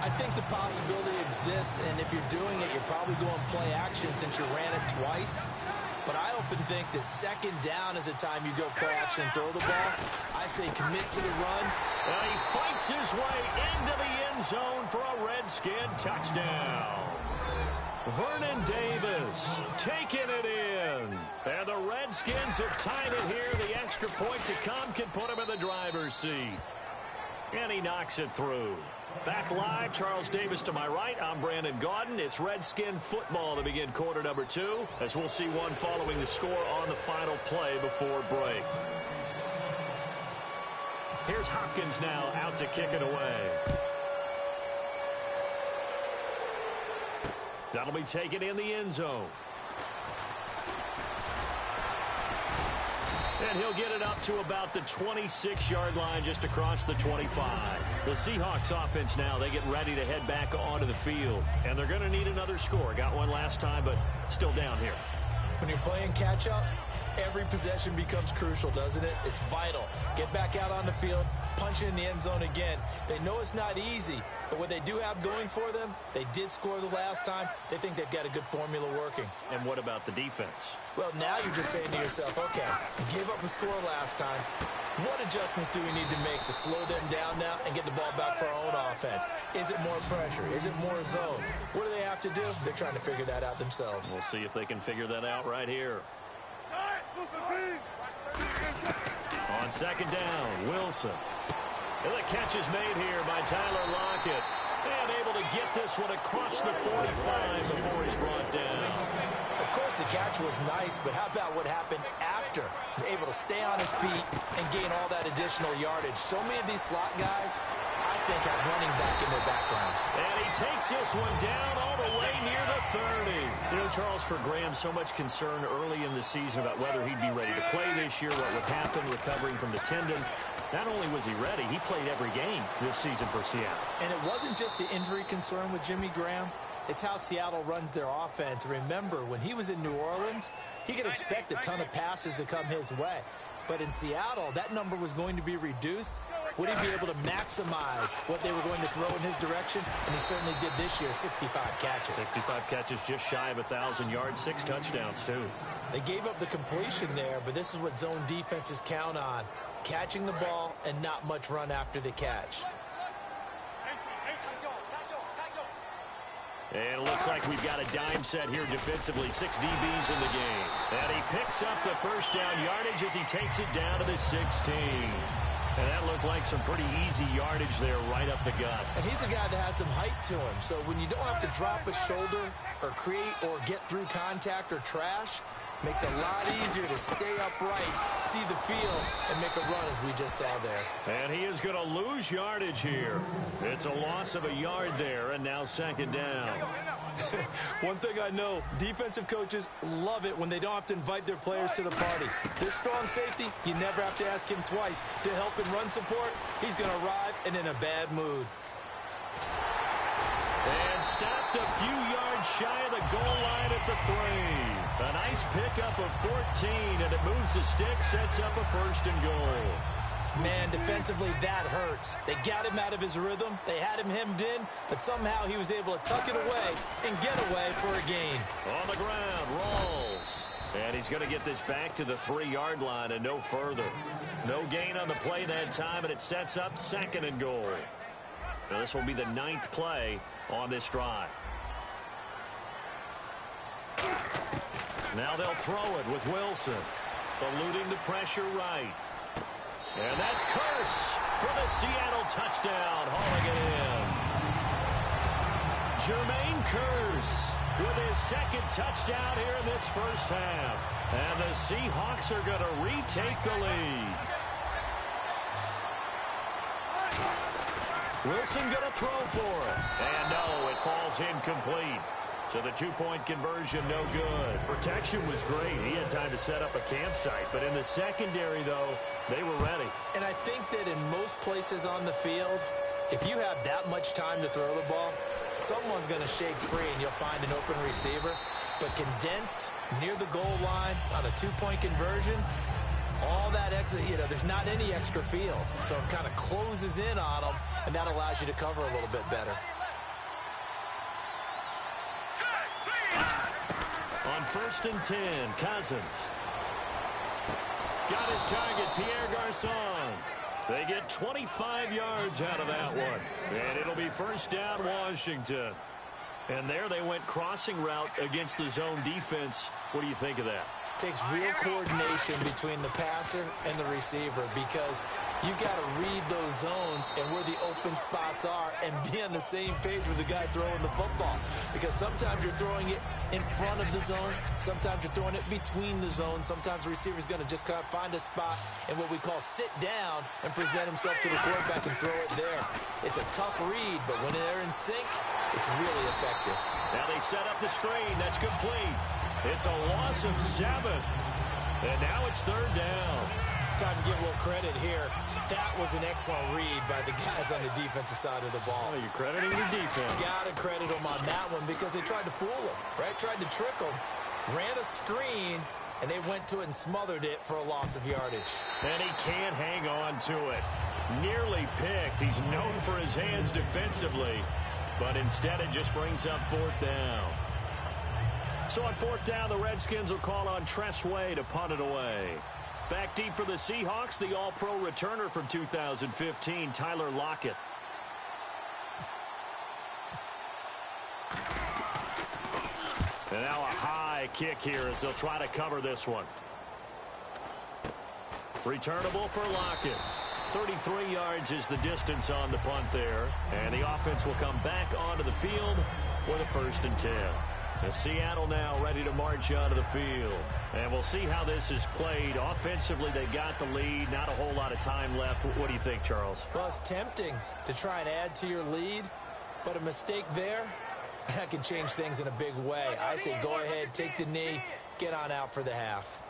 Speaker 1: I think the possibility exists, and if you're doing it, you're probably going play action since you ran it twice. But I often think that second down is a time you go play action and throw the ball. I say commit to the run.
Speaker 3: And he fights his way into the end zone for a Redskin touchdown. Vernon Davis taking it in. And the Redskins have tied it here. The extra point to come can put him in the driver's seat. And he knocks it through. Back live, Charles Davis to my right. I'm Brandon Gaudin. It's Redskin football to begin quarter number 2, as we'll see one following the score on the final play before break. Here's Hopkins now out to kick it away. That'll be taken in the end zone. And he'll get it up to about the 26-yard line, just across the 25. The Seahawks offense now, they get ready to head back onto the field. And they're going to need another score. Got one last time, but still down here.
Speaker 1: When you're playing catch-up, every possession becomes crucial, doesn't it? It's vital. Get back out on the field, punch it in the end zone again. They know it's not easy, but what they do have going for them, they did score the last time. They think they've got a good formula working.
Speaker 3: And what about the defense?
Speaker 1: Well, now you're just saying to yourself, okay, you gave up a score last time. What adjustments do we need to make to slow them down now and get the ball back for our own offense? Is it more pressure? Is it more zone? What do they have to do? They're trying to figure that out themselves.
Speaker 3: We'll see if they can figure that out right here. On second down, Wilson. And the catch is made here by Tyler Lockett. And able to get this one across the 45 before he's brought down.
Speaker 1: Of course, the catch was nice, but how about what happened after? Able to stay on his feet and gain all that additional yardage. So many of these slot guys, I think, have running back in their background.
Speaker 3: And he takes this one down all the way near the 30. You know, Charles, for Graham, so much concern early in the season about whether he'd be ready to play this year, what would happen recovering from the tendon. Not only was he ready, he played every game this season for Seattle.
Speaker 1: And it wasn't just the injury concern with Jimmy Graham. It's how Seattle runs their offense. Remember, when he was in New Orleans, he could expect a ton of passes to come his way. But in Seattle, that number was going to be reduced would he be able to maximize what they were going to throw in his direction? And he certainly did this year, 65 catches.
Speaker 3: 65 catches, just shy of 1,000 yards, 6 touchdowns, too.
Speaker 1: They gave up the completion there, but this is what zone defenses count on. Catching the ball and not much run after the catch.
Speaker 3: And it looks like we've got a dime set here defensively. 6 DBs in the game. And he picks up the first down yardage as he takes it down to the 16. And that looked like some pretty easy yardage there right up the gut.
Speaker 1: And he's a guy that has some height to him. So when you don't have to drop a shoulder or create or get through contact or trash, makes it a lot easier to stay upright, see the field, and make a run as we just saw there.
Speaker 3: And he is going to lose yardage here. It's a loss of a yard there, and now second down.
Speaker 1: One thing I know, defensive coaches love it when they don't have to invite their players to the party. This strong safety, you never have to ask him twice to help in run support. He's going to arrive and in a bad mood.
Speaker 3: And stopped a few yards shy of the goal line at the 3. A nice pickup of 14, and it moves the stick, sets up a first and goal.
Speaker 1: Man, defensively, that hurts. They got him out of his rhythm. They had him hemmed in, but somehow he was able to tuck it away and get away for a gain.
Speaker 3: On the ground, rolls. And he's going to get this back to the 3-yard line and no further. No gain on the play that time, and it sets up second and goal. Now this will be the 9th play on this drive. Now they'll throw it with Wilson. Eluding the pressure right. And that's Curse for the Seattle touchdown, hauling it in. Jermaine Curse with his second touchdown here in this first half. And the Seahawks are going to retake the lead. Wilson going to throw for it. And no, it falls incomplete. So the 2-point conversion, no good. Protection was great. He had time to set up a campsite. But in the secondary, though, they were ready.
Speaker 1: And I think that in most places on the field, if you have that much time to throw the ball, someone's going to shake free and you'll find an open receiver. But condensed near the goal line on a 2-point conversion, all that extra, there's not any extra field. So it kind of closes in on them, and that allows you to cover a little bit better.
Speaker 3: On 1st and 10, Cousins. Got his target, Pierre Garçon. They get 25 yards out of that one. And it'll be first down, Washington. And there they went crossing route against the zone defense. What do you think of that?
Speaker 1: Takes real coordination between the passer and the receiver because you've got to read those zones and where the open spots are and be on the same page with the guy throwing the football. Because sometimes you're throwing it in front of the zone. Sometimes you're throwing it between the zones. Sometimes the receiver's going to just kind of find a spot and what we call sit down and present himself to the quarterback and throw it there. It's a tough read, but when they're in sync, it's really effective.
Speaker 3: Now they set up the screen. That's complete. It's a loss of 7. And now it's third down.
Speaker 1: Time to give a little credit here. That was an excellent read by the guys on the defensive side of the ball.
Speaker 3: Oh, you're crediting the defense.
Speaker 1: Got to credit them on that one because they tried to fool him, right? Tried to trick him. Ran a screen, and they went to it and smothered it for a loss of yardage.
Speaker 3: And he can't hang on to it. Nearly picked. He's known for his hands defensively, but instead it just brings up fourth down. So on fourth down, the Redskins will call on Tress Way to punt it away. Back deep for the Seahawks, the All-Pro returner from 2015, Tyler Lockett. And now a high kick here as they'll try to cover this one. Returnable for Lockett. 33 yards is the distance on the punt there. And the offense will come back onto the field for the 1st and 10. And Seattle now ready to march onto the field. And we'll see how this is played. Offensively, they got the lead. Not a whole lot of time left. What do you think, Charles?
Speaker 1: Well, it's tempting to try and add to your lead, but a mistake there, that can change things in a big way. I say go ahead, take the knee, get on out for the half.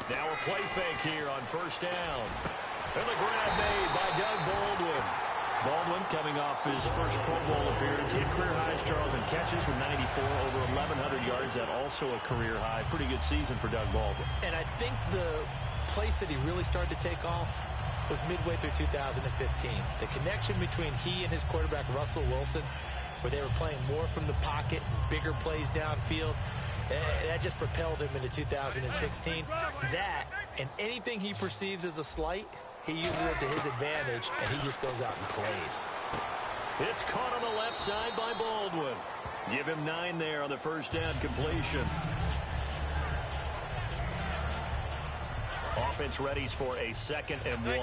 Speaker 3: Now a play fake here on first down. And the grab made by Doug Baldwin. Baldwin coming off his first Pro Bowl appearance. He had career highs, Charles, in catches with 94, over 1,100 yards. That also a career high. Pretty good season for Doug Baldwin.
Speaker 1: And I think the place that he really started to take off was midway through 2015. The connection between he and his quarterback, Russell Wilson, where they were playing more from the pocket, bigger plays downfield, that just propelled him into 2016. That, and anything he perceives as a slight, he uses it to his advantage, and he just goes out and plays.
Speaker 3: It's caught on the left side by Baldwin. Give him 9 there on the first down completion. Offense readies for a 2nd and 1.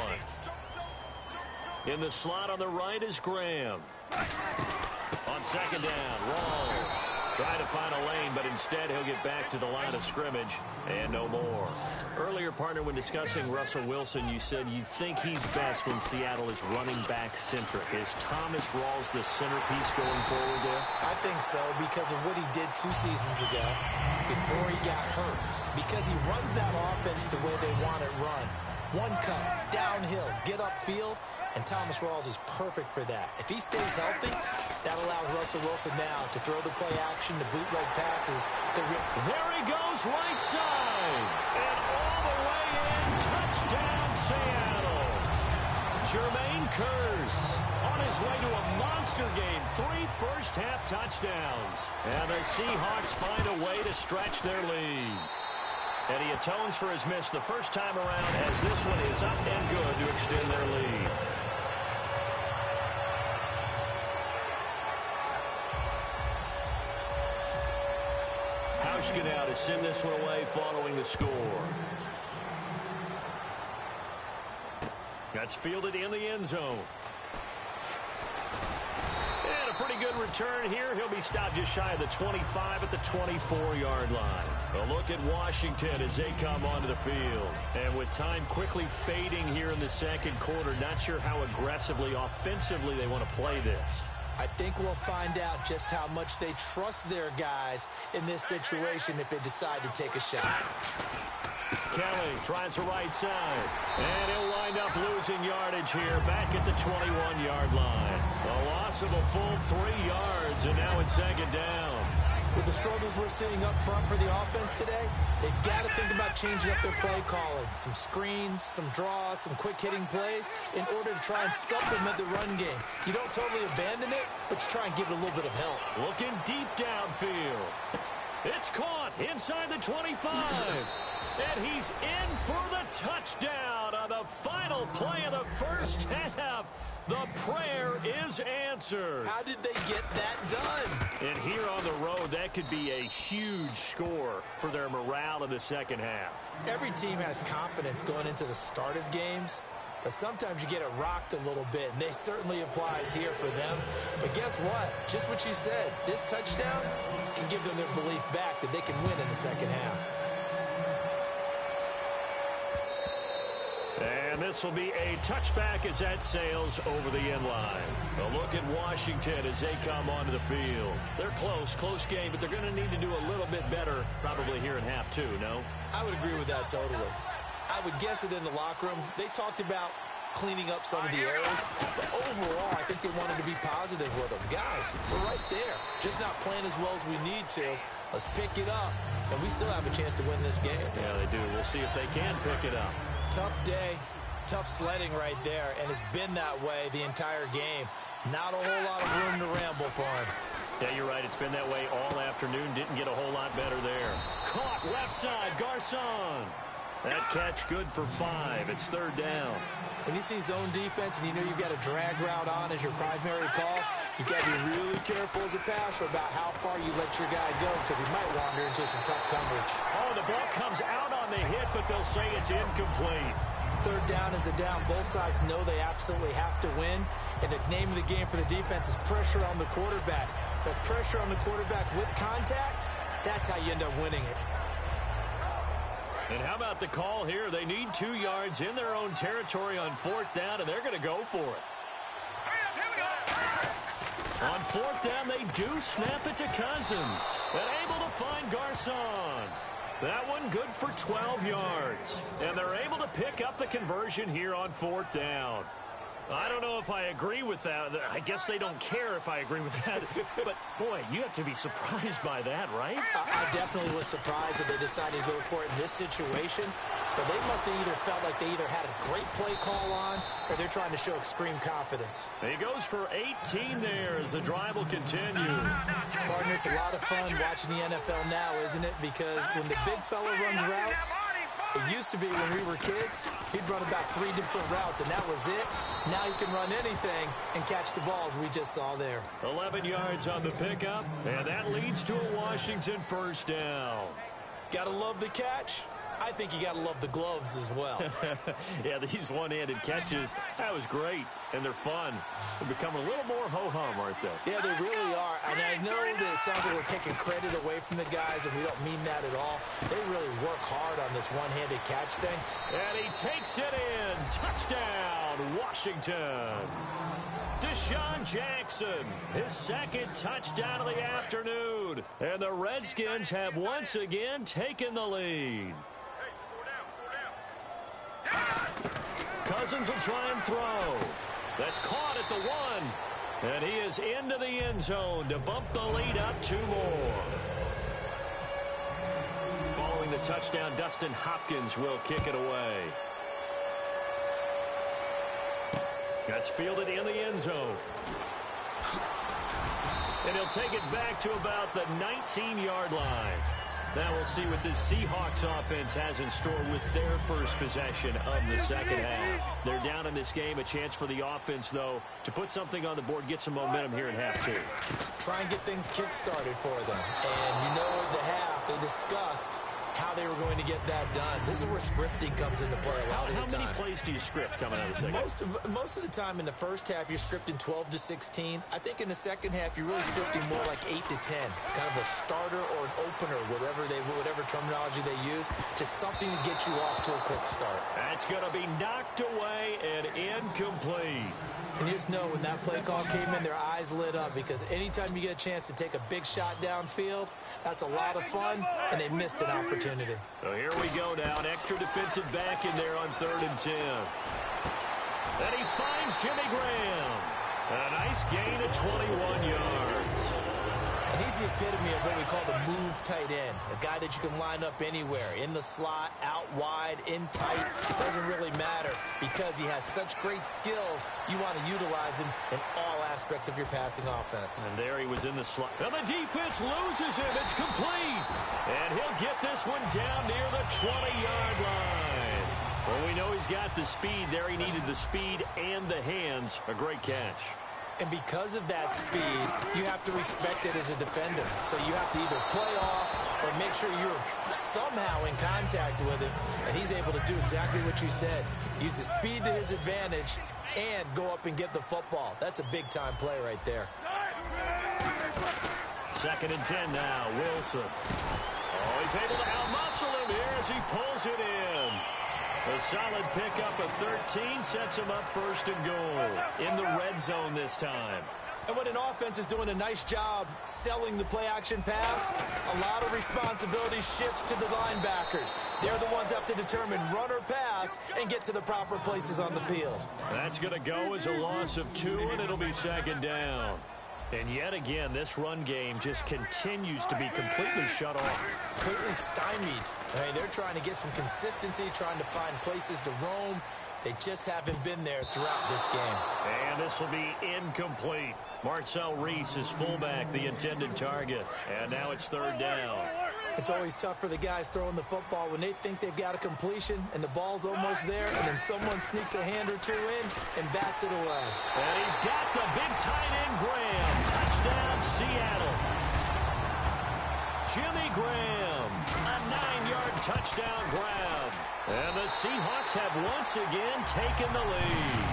Speaker 3: In the slot on the right is Graham. On 2nd down, Rawls trying to find a lane, but instead he'll get back to the line of scrimmage and no more. Earlier, partner, when discussing Russell Wilson, you said you think he's best when Seattle is running back centric. Is Thomas Rawls the centerpiece going forward there?
Speaker 1: I think so, because of what he did 2 seasons ago before he got hurt. Because he runs that offense the way they want it run. One cut, downhill, get upfield, and Thomas Rawls is perfect for that. If he stays healthy, that allows Russell Wilson now to throw the play action, the bootleg passes.
Speaker 3: There he goes, right side. And all the way in, touchdown Seattle. Jermaine Kearse on his way to a monster game. 3 first-half touchdowns. And the Seahawks find a way to stretch their lead. And he atones for his miss the first time around, as this one is up and good to extend their lead. Hauschka now to send this one away following the score. That's fielded in the end zone. And a pretty good return here. He'll be stopped just shy of the 25 at the 24-yard line. A look at Washington as they come onto the field. And with time quickly fading here in the second quarter, not sure how aggressively, offensively they want to play this.
Speaker 1: I think we'll find out just how much they trust their guys in this situation if they decide to take a shot.
Speaker 3: Kelly tries the right side. And he'll wind up losing yardage here back at the 21-yard line. A loss of a full 3 yards, and now it's 2nd down.
Speaker 1: With the struggles we're seeing up front for the offense today, they've got to think about changing up their play calling. Some screens, some draws, some quick-hitting plays in order to try and supplement the run game. You don't totally abandon it, but you try and give it a little bit of help.
Speaker 3: Looking deep downfield. It's caught inside the 25. And he's in for the touchdown on the final play of the first half. The prayer is answered.
Speaker 1: How did they get that done?
Speaker 3: And here on the road, that could be a huge score for their morale in the second half.
Speaker 1: Every team has confidence going into the start of games, but sometimes you get it rocked a little bit, and this certainly applies here for them. But guess what? Just what you said, this touchdown can give them their belief back that they can win in the second half.
Speaker 3: And this will be a touchback as that sails over the end line. A look at Washington as they come onto the field. They're close game, but they're going to need to do a little bit better probably here in half 2, no?
Speaker 1: I would agree with that totally. I would guess it in the locker room. They talked about cleaning up some of the errors, but overall, I think they wanted to be positive with them. Guys, we're right there. Just not playing as well as we need to. Let's pick it up, and we still have a chance to win this game.
Speaker 3: Yeah, they do. We'll see if they can pick it up.
Speaker 1: Tough day, tough sledding right there, and it's been that way the entire game. Not a whole lot of room to ramble for him.
Speaker 3: Yeah, you're right. It's been that way all afternoon. Didn't get a whole lot better there. Caught left side, Garcon. That catch good for 5. It's 3rd down.
Speaker 1: When you see zone defense and you know you've got a drag route on as your primary call, you've got to be really careful as a passer about how far you let your guy go because he might wander into some tough coverage.
Speaker 3: Oh, the ball comes out on the hit, but they'll say it's incomplete.
Speaker 1: 3rd down is a down. Both sides know they absolutely have to win, and the name of the game for the defense is pressure on the quarterback. But pressure on the quarterback with contact, that's how you end up winning it.
Speaker 3: And how about the call here? They need 2 yards in their own territory on 4th down, and they're going to go for it. On 4th down, they do snap it to Cousins. And able to find Garcon. That one good for 12 yards. And they're able to pick up the conversion here on 4th down. I don't know if I agree with that. I guess they don't care if I agree with that. But, boy, you have to be surprised by that, right?
Speaker 1: I definitely was surprised that they decided to go for it in this situation. But they must have either felt like they either had a great play call on or they're trying to show extreme confidence.
Speaker 3: He goes for 18 there as the drive will continue.
Speaker 1: Partner, it's a lot of fun watching the NFL now, isn't it? Because when the big fella runs routes, it used to be when we were kids, he'd run about 3 different routes, and that was it. Now he can run anything and catch the balls we just saw there.
Speaker 3: 11 yards on the pickup, and that leads to a Washington first down.
Speaker 1: Gotta love the catch. I think you got to love the gloves as well.
Speaker 3: Yeah, these one-handed catches, that was great, and they're fun. They're becoming a little more ho-hum, aren't they?
Speaker 1: Yeah, they really are. And I know that it sounds like we're taking credit away from the guys, and we don't mean that at all. They really work hard on this one-handed catch thing.
Speaker 3: And he takes it in. Touchdown, Washington. Deshaun Jackson, his second touchdown of the afternoon. And the Redskins have once again taken the lead. Cousins will try and throw. That's caught at the 1. And he is into the end zone to bump the lead up 2 more. Following the touchdown, Dustin Hopkins will kick it away. That's fielded in the end zone. And he'll take it back to about the 19-yard line. Now we'll see what this Seahawks offense has in store with their first possession of the second half. They're down in this game. A chance for the offense, though, to put something on the board, get some momentum here in half 2.
Speaker 1: Try and get things kick-started for them. And you know at the half, they discussed how they were going to get that done. This is where scripting comes into play a lot of the time.
Speaker 3: How many plays do you script coming out of the second?
Speaker 1: Most of the time in the first half, you're scripting 12 to 16. I think in the second half, you're really scripting more like 8 to 10. Kind of a starter or an opener, whatever terminology they use. Just something to get you off to a quick start.
Speaker 3: That's going to be knocked away and incomplete.
Speaker 1: And you just know when that play call came in, their eyes lit up because anytime you get a chance to take a big shot downfield, that's a lot of fun, and they missed an opportunity.
Speaker 3: So here we go now, an extra defensive back in there on 3rd and 10. Then he finds Jimmy Graham. A nice gain of 21 yards.
Speaker 1: And he's the epitome of what we call the move tight end, a guy that you can line up anywhere, in the slot, out wide, in tight. It doesn't really matter because he has such great skills. You want to utilize him in all aspects of your passing offense.
Speaker 3: And there he was in the slot. And the defense loses him. It's complete. And he'll get this one down near the 20-yard line. Well, we know he's got the speed. There he needed the speed and the hands. A great catch.
Speaker 1: And because of that speed, you have to respect it as a defender. So you have to either play off or make sure you're somehow in contact with him. And he's able to do exactly what you said. Use the speed to his advantage and go up and get the football. That's a big-time play right there.
Speaker 3: 2nd and 10 now. Wilson. Oh, he's able to outmuscle him here as he pulls it in. A solid pickup of 13 sets him up 1st and goal in the red zone this time.
Speaker 1: And when an offense is doing a nice job selling the play-action pass, a lot of responsibility shifts to the linebackers. They're the ones have to determine run or pass and get to the proper places on the field.
Speaker 3: That's going to go as a loss of 2, and it'll be 2nd down. And yet again, this run game just continues to be completely shut off.
Speaker 1: Completely stymied. I mean, they're trying to get some consistency, trying to find places to roam. They just haven't been there throughout this game.
Speaker 3: And this will be incomplete. Marcel Reese is fullback, the intended target. And now it's 3rd down.
Speaker 1: It's always tough for the guys throwing the football when they think they've got a completion and the ball's almost there, and then someone sneaks a hand or two in and bats it away.
Speaker 3: And he's got the big tight end Graham. Touchdown, Seattle. Jimmy Graham, a 9-yard touchdown grab. And the Seahawks have once again taken the lead.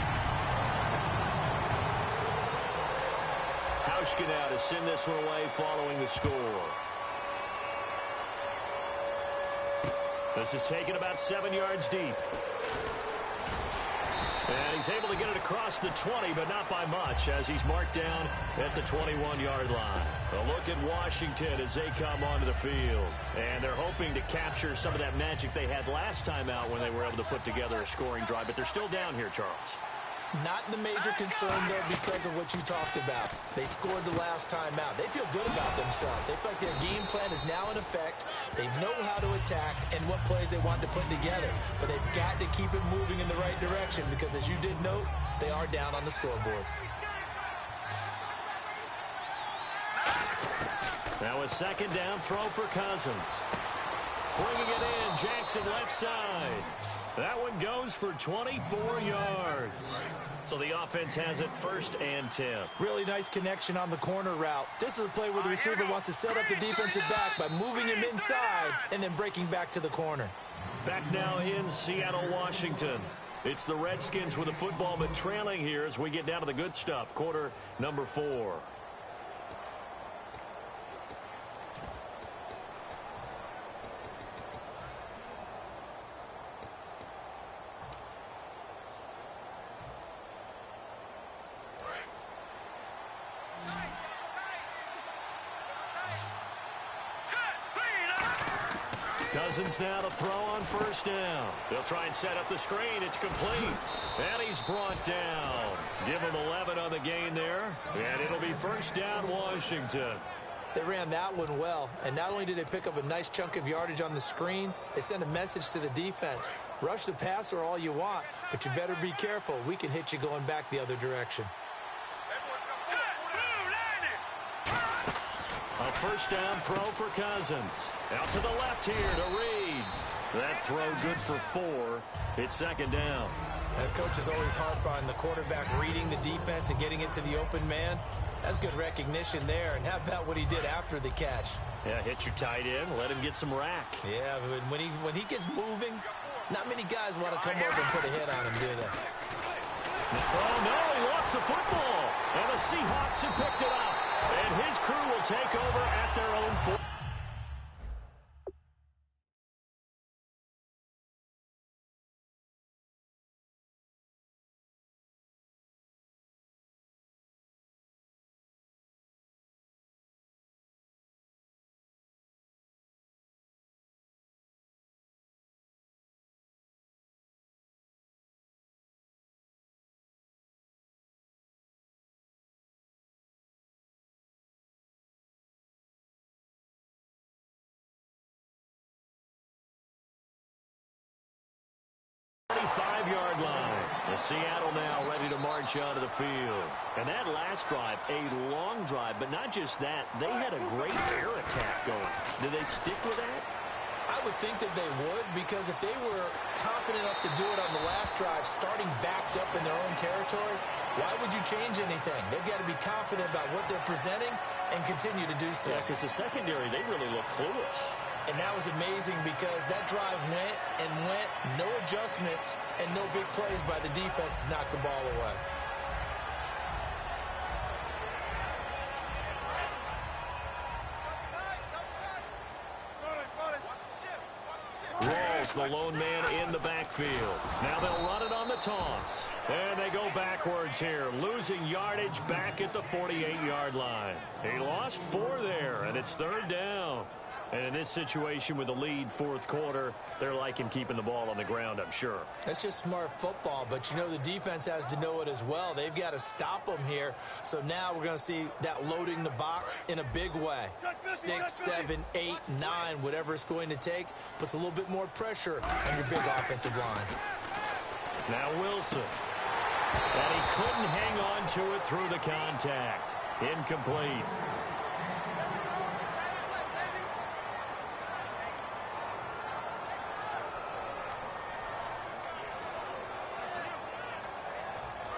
Speaker 3: Hauschka now to send this one away following the score. This is taken about 7 yards deep. And he's able to get it across the 20, but not by much, as he's marked down at the 21-yard line. A look at Washington as they come onto the field. And they're hoping to capture some of that magic they had last time out when they were able to put together a scoring drive. But they're still down here, Charles.
Speaker 1: Not the major concern, though, because of what you talked about. They scored the last time out. They feel good about themselves. They feel like their game plan is now in effect. They know how to attack and what plays they want to put together. But they've got to keep it moving in the right direction because, as you did note, they are down on the scoreboard.
Speaker 3: Now a second down throw for Cousins. Bringing it in, Jackson left side. That one goes for 24 yards. So the offense has it 1st and 10.
Speaker 1: Really nice connection on the corner route. This is a play where the receiver wants to set up the defensive back by moving him inside and then breaking back to the corner.
Speaker 3: Back now in Seattle, Washington. It's the Redskins with the football, but trailing here as we get down to the good stuff. Quarter number 4. Cousins now to throw on 1st down. They'll try and set up the screen. It's complete. And he's brought down. Give him 11 on the gain there. And it'll be 1st down, Washington.
Speaker 1: They ran that one well. And not only did they pick up a nice chunk of yardage on the screen, they sent a message to the defense. Rush the passer all you want, but you better be careful. We can hit you going back the other direction.
Speaker 3: A 1st down throw for Cousins. Out to the left here to Reed. That throw good for 4. It's 2nd down.
Speaker 1: And coach is always harp on the quarterback reading the defense and getting it to the open man. That's good recognition there. And how about what he did after the catch?
Speaker 3: Yeah, hit your tight end. Let him get some rack.
Speaker 1: Yeah, but when he gets moving, not many guys want to come over and put a hit on him, do they?
Speaker 3: Oh, no, he lost the football. And the Seahawks have picked it up. And his crew will take over at their own 4. Yard line. The Seattle now ready to march out of the field. And that last drive, a long drive, but not just that. They had a great air attack going. Did they stick with that?
Speaker 1: I would think that they would, because if they were confident enough to do it on the last drive, starting backed up in their own territory, why would you change anything? They've got to be confident about what they're presenting and continue to do so.
Speaker 3: Yeah, because the secondary, they really look clueless.
Speaker 1: And that was amazing because that drive went and went, no adjustments, and no big plays by the defense to knock the ball away.
Speaker 3: Rawls, the lone man in the backfield. Now they'll run it on the toss. And they go backwards here, losing yardage back at the 48-yard line. He lost 4 there, and it's 3rd down. And in this situation with the lead 4th quarter, they're liking keeping the ball on the ground, I'm sure.
Speaker 1: That's just smart football, but you know the defense has to know it as well. They've got to stop them here. So now we're going to see that loading the box in a big way. 6, 7, 8, 9, whatever it's going to take, puts a little bit more pressure on your big offensive line.
Speaker 3: Now Wilson. And he couldn't hang on to it through the contact. Incomplete.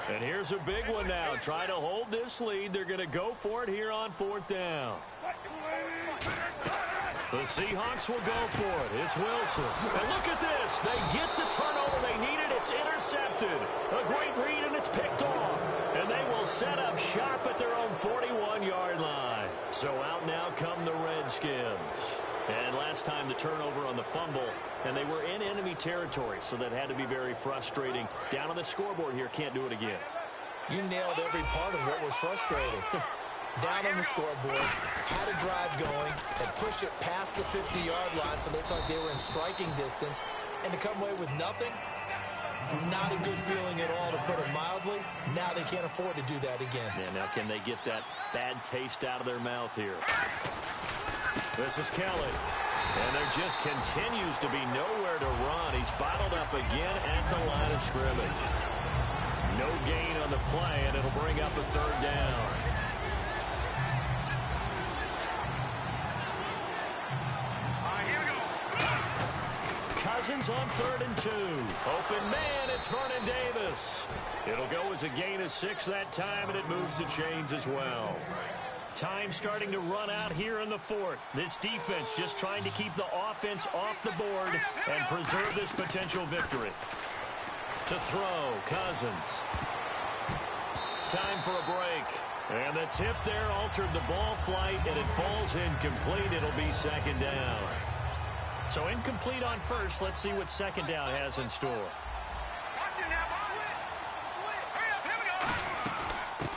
Speaker 3: And here's a big one now. Try to hold this lead. They're going to go for it here on 4th down. The Seahawks will go for it. It's Wilson. And look at this. They get the turnover they needed. It's intercepted. A great read, and it's picked off. And they will set up shop at their own 41-yard line. So out now come the Redskins. And last time the turnover on the fumble, and they were in enemy territory, so that had to be very frustrating. Down on the scoreboard here, can't do it again.
Speaker 1: You nailed every part of what was frustrating. Down on the scoreboard, had a drive going, and pushed it past the 50-yard line so they felt like they were in striking distance. And to come away with nothing, Not a good feeling at all, to put it mildly. Now they can't afford to do that again.
Speaker 3: Yeah, now can they get that bad taste out of their mouth here? This is Kelly. And there just continues to be nowhere to run. He's bottled up again at the line of scrimmage. No gain on the play, and it'll bring up a third down. Cousins on 3rd and 2. Open man, it's Vernon Davis. It'll go as a gain of 6 that time, and it moves the chains as well. Time starting to run out here in the 4th. This defense just trying to keep the offense off the board and preserve this potential victory. To throw, Cousins. Time for a break. And the tip there altered the ball flight, and it falls incomplete. It'll be 2nd down. So incomplete on first. Let's see what 2nd down has in store.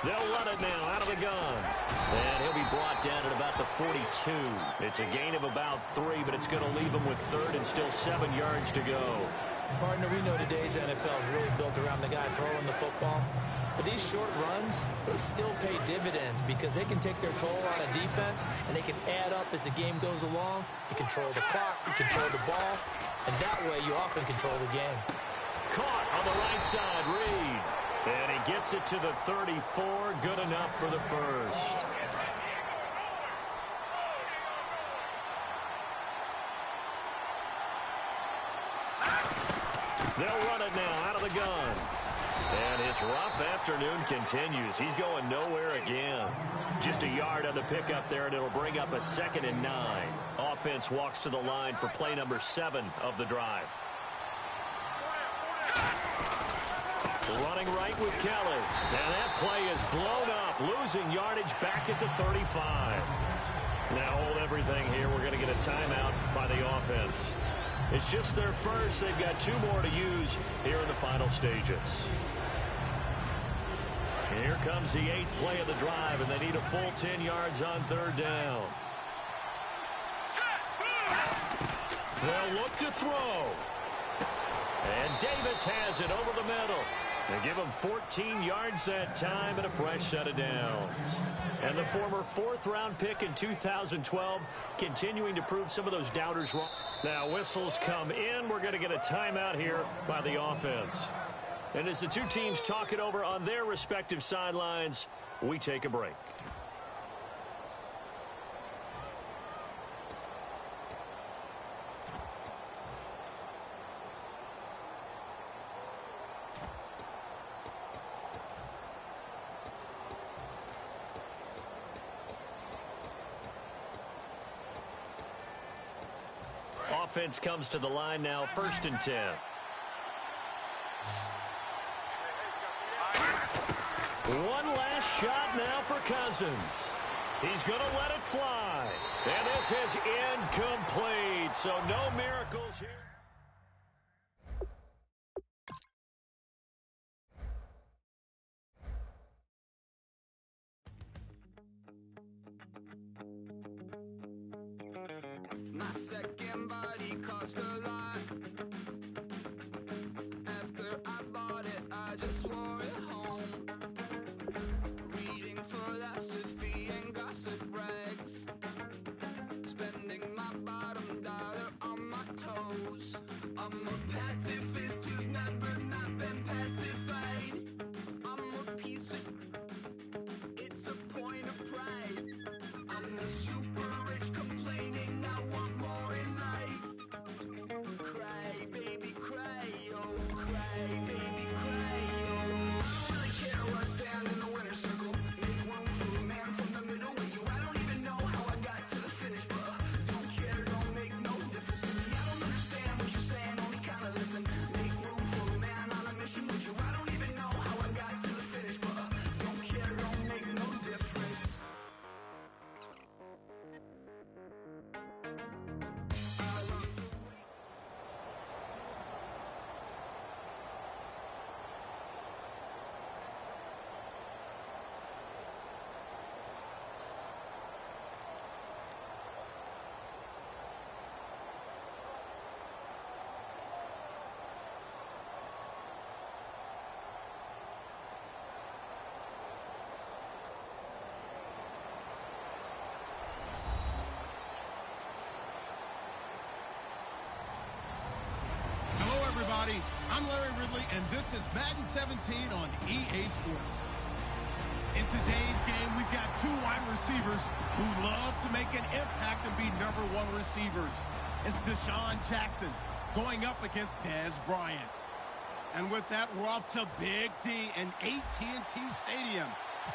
Speaker 3: They'll run it now out of the gun. And he'll be brought down at about the 42. It's a gain of about 3, but it's going to leave him with 3rd and still 7 yards to go.
Speaker 1: Partner, we know today's NFL is really built around the guy throwing the football. But these short runs, they still pay dividends because they can take their toll on a defense, and they can add up as the game goes along. You control the clock, you control the ball, and that way you often control the game.
Speaker 3: Caught on the right side, Reed. And he gets it to the 34, good enough for the first. They'll run it now out of the gun. And his rough afternoon continues. He's going nowhere again. Just a yard on the pickup there, and it'll bring up a 2nd and 9. Offense walks to the line for play number 7 of the drive. Running right with Kelly. And that play is blown up, losing yardage back at the 35. Now hold everything here. We're going to get a timeout by the offense. It's just their first. They've got 2 more to use here in the final stages. Here comes the 8th play of the drive, and they need a full 10 yards on 3rd down. They'll look to throw. And Davis has it over the middle. They give him 14 yards that time and a fresh set of downs. And the former 4th-round pick in 2012 continuing to prove some of those doubters wrong. Now whistles come in. We're going to get a timeout here by the offense. And as the 2 teams talk it over on their respective sidelines, we take a break. Offense comes to the line now, 1st and 10. One last shot now for Cousins. He's going to let it fly. And this is incomplete, so no miracles here.
Speaker 8: My second body cost a lot. After I bought it, I just wore it home. Reading philosophy and gossip rags. Spending my bottom dollar on my toes. I'm a pacifist who's never not been pacified. I'm a piece of... It's a point of pride. I'm the super rich complaining I want more in life. Cry, baby.
Speaker 6: I'm Larry Ridley, and this is Madden 17 on EA Sports. In today's game, we've got two wide receivers who love to make an impact and be #1 receivers. It's Deshaun Jackson going up against Dez Bryant. And with that, we're off to Big D and AT&T Stadium,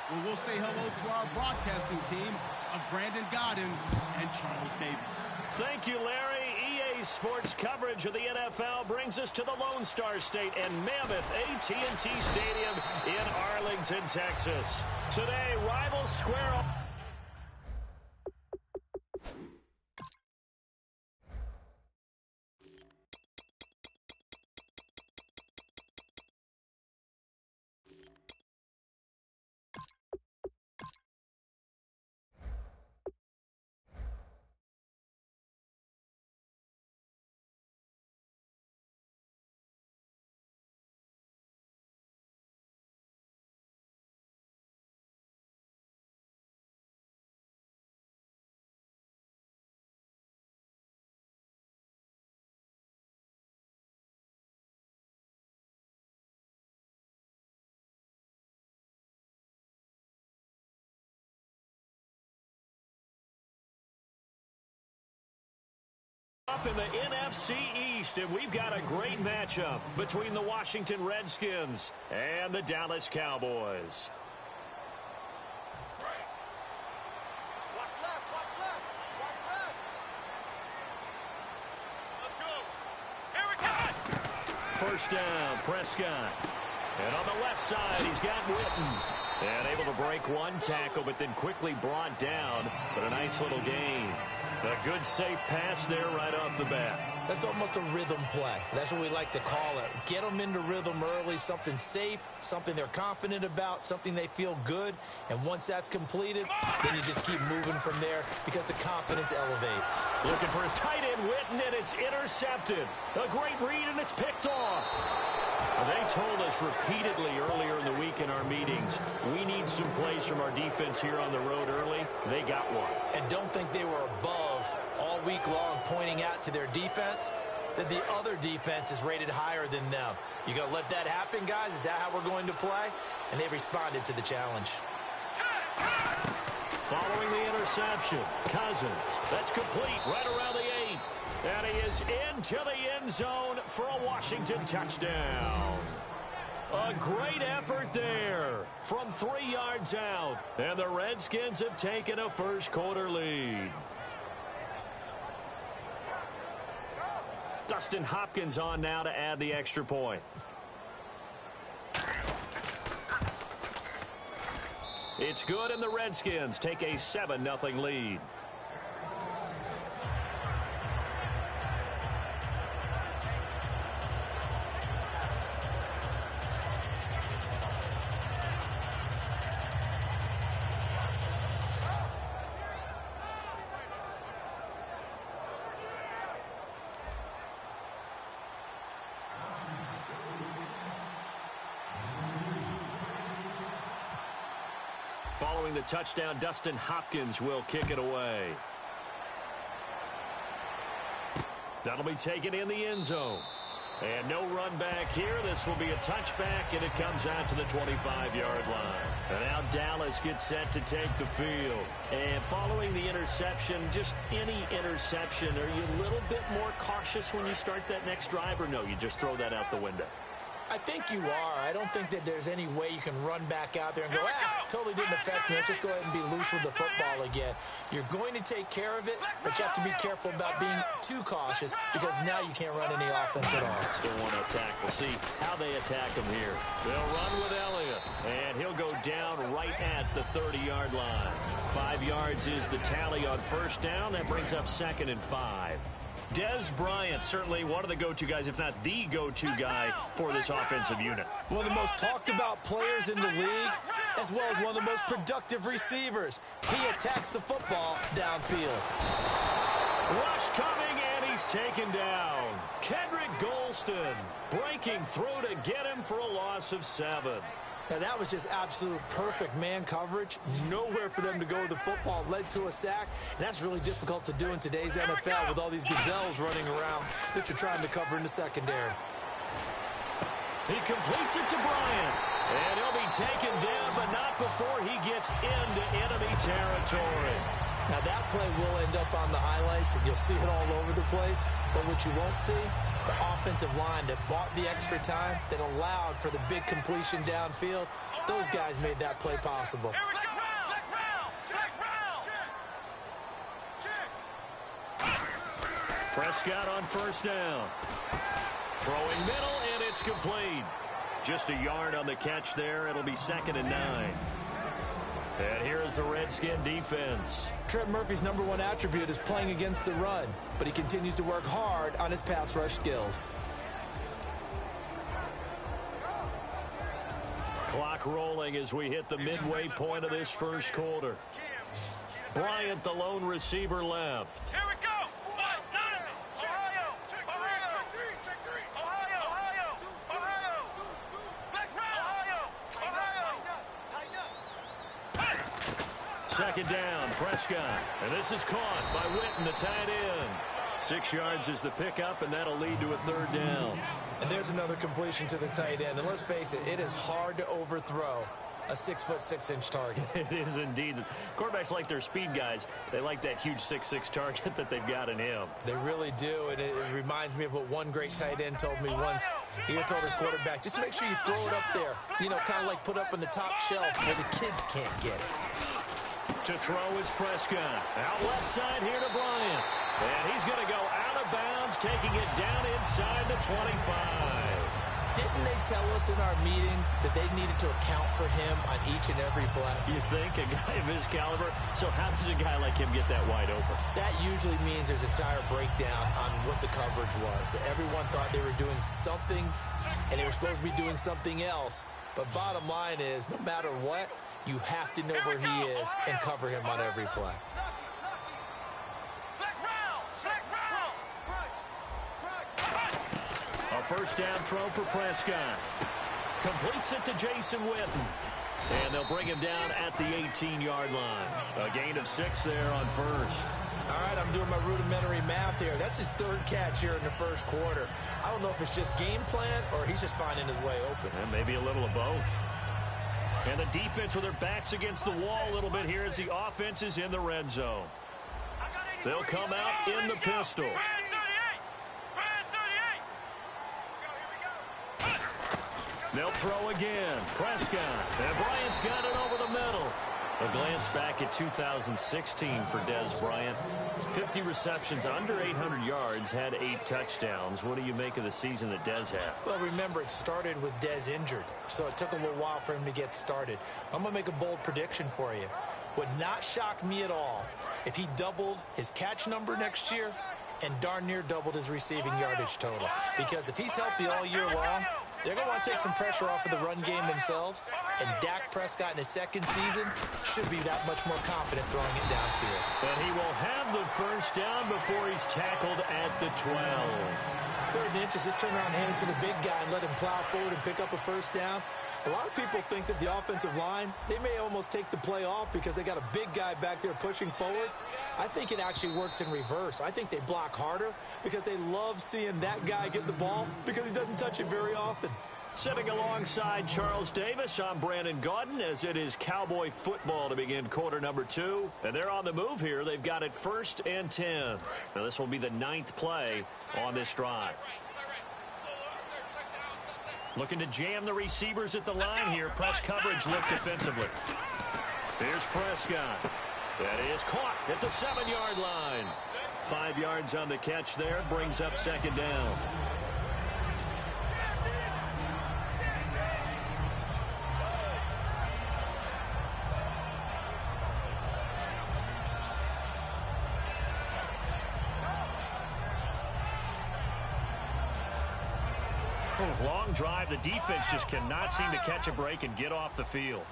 Speaker 6: where we'll say hello to our broadcasting team of Brandon Godden and Charles Davis.
Speaker 3: Thank you, Larry. EA Sports coverage of the NFL brings us to the Lone Star State and mammoth AT&T Stadium in Arlington, Texas. Today, rivals square up. In the NFC East, and we've got a great matchup between the Washington Redskins and the Dallas Cowboys.
Speaker 7: Watch left, watch left, watch left. Let's go. Here we go.
Speaker 3: First down, Prescott. And on the left side, he's got Witten. And able to break one tackle, but then quickly brought down. But a nice little gain. A good, safe pass there right off the bat.
Speaker 1: That's almost a rhythm play. That's what we like to call it. Get them into rhythm early, something safe, something they're confident about, something they feel good. And once that's completed, then you just keep moving from there because the confidence elevates.
Speaker 3: Looking for his tight end, Witten, and it's intercepted. A great read, and it's picked off. They told us repeatedly earlier in the week in our meetings, we need some plays from our defense here on the road early. They got one.
Speaker 1: And don't think they were above all week long pointing out to their defense that the other defense is rated higher than them. You going to let that happen, guys? Is that how we're going to play? And they responded to the challenge.
Speaker 3: Following the interception, Cousins. That's complete right around the 8. And he is into the end zone for a Washington touchdown. A great effort there from 3 yards out. And the Redskins have taken a first-quarter lead. Dustin Hopkins on now to add the extra point. It's good, and the Redskins take a 7-0 lead. Following the touchdown, Dustin Hopkins will kick it away. That'll be taken in the end zone. And no run back here. This will be a touchback, and it comes out to the 25-yard line. And now Dallas gets set to take the field. And following the interception, just any interception, are you a little bit more cautious when you start that next drive, or no, you just throw that out the window?
Speaker 1: I think you are. I don't think that there's any way you can run back out there and go, totally didn't affect me. Let's just go ahead and be loose with the football again. You're going to take care of it, but you have to be careful about being too cautious because now you can't run any offense at all.
Speaker 3: Still want to attack. We'll see how they attack him here. They'll run with Elliott, and he'll go down right at the 30-yard line. 5 yards is the tally on first down. That brings up 2nd and 5. Dez Bryant, certainly one of the go-to guys, if not the go-to guy for this offensive unit.
Speaker 1: One of the most talked about players in the league, as well as one of the most productive receivers. He attacks the football downfield.
Speaker 3: Rush coming, and he's taken down. Kendrick Golston breaking through to get him for a loss of 7.
Speaker 1: Now, that was just absolute perfect man coverage. Nowhere for them to go with the football. Led to a sack. And that's really difficult to do in today's NFL with all these gazelles running around that you're trying to cover in the secondary.
Speaker 3: He completes it to Bryant. And he'll be taken down, but not before he gets into enemy territory.
Speaker 1: Now, that play will end up on the highlights, and you'll see it all over the place. But what you won't see, the offensive line that bought the extra time, that allowed for the big completion downfield, those guys made that play possible.
Speaker 3: Prescott on first down. Throwing middle, and it's complete. Just a yard on the catch there. It'll be 2nd and 9. And here's the Redskin defense.
Speaker 1: Trent Murphy's #1 attribute is playing against the run, but he continues to work hard on his pass rush skills.
Speaker 3: Clock rolling as we hit the midway point of this first quarter. Bryant, the lone receiver, left.
Speaker 7: Here we go. Ohio. Check three. Ohio. Flex round. Ohio.
Speaker 3: Second down, Prescott. And this is caught by Witten, the tight end. 6 yards is the pickup, and that'll lead to a 3rd down.
Speaker 1: And there's another completion to the tight end. And let's face it, it is hard to overthrow a 6'6" target.
Speaker 3: It is indeed. Quarterbacks like their speed guys. They like that huge 6'6" target that they've got in him.
Speaker 1: They really do, and it reminds me of what one great tight end told me once. He had told his quarterback, just make sure you throw it up there. You know, kind of like put up on the top shelf where the kids can't get it.
Speaker 3: To throw is Prescott. Out left side here to Bryant. And he's going to go out of bounds, taking it down inside the 25.
Speaker 1: Didn't they tell us in our meetings that they needed to account for him on each and every play?
Speaker 3: You think? A guy of his caliber? So how does a guy like him get that wide open?
Speaker 1: That usually means there's a entire breakdown on what the coverage was. That everyone thought they were doing something, and they were supposed to be doing something else. But bottom line is, no matter what, you have to know where he is and cover him on every play.
Speaker 3: A first down throw for Prescott. Completes it to Jason Witten. And they'll bring him down at the 18-yard line. A gain of 6 there on first.
Speaker 1: All right, I'm doing my rudimentary math here. That's his 3rd catch here in the first quarter. I don't know if it's just game plan or he's just finding his way open.
Speaker 3: And maybe a little of both. And the defense with their backs against the wall a little bit here as the offense is in the red zone. They'll come out in the pistol. They'll throw again. Prescott. And Bryant's got it over the middle. A glance back at 2016 for Dez Bryant. 50 receptions, under 800 yards, had 8 touchdowns. What do you make of the season that Dez had?
Speaker 1: Well, remember, it started with Dez injured, so it took a little while for him to get started. I'm going to make a bold prediction for you. Would not shock me at all if he doubled his catch number next year and darn near doubled his receiving yardage total. Because if he's healthy all year long, they're going to want to take some pressure off of the run game themselves, and Dak Prescott in his 2nd season should be that much more confident throwing it downfield.
Speaker 3: And he will have the first down before he's tackled at the 12.
Speaker 1: 3rd and inches, just turn around and hand it to the big guy and let him plow forward and pick up a first down. A lot of people think that the offensive line, they may almost take the play off because they got a big guy back there pushing forward. I think it actually works in reverse. I think they block harder because they love seeing that guy get the ball because he doesn't touch it very often.
Speaker 3: Sitting alongside Charles Davis, I'm Brandon Gaudin as it is Cowboy football to begin quarter number 2. And they're on the move here. They've got it 1st and 10. Now this will be the 9th play on this drive. Looking to jam the receivers at the line here. Press coverage look defensively. Here's Prescott. That is caught at the 7-yard line. 5 yards on the catch there. Brings up 2nd down. Long drive. The defense just cannot seem to catch a break and get off the field.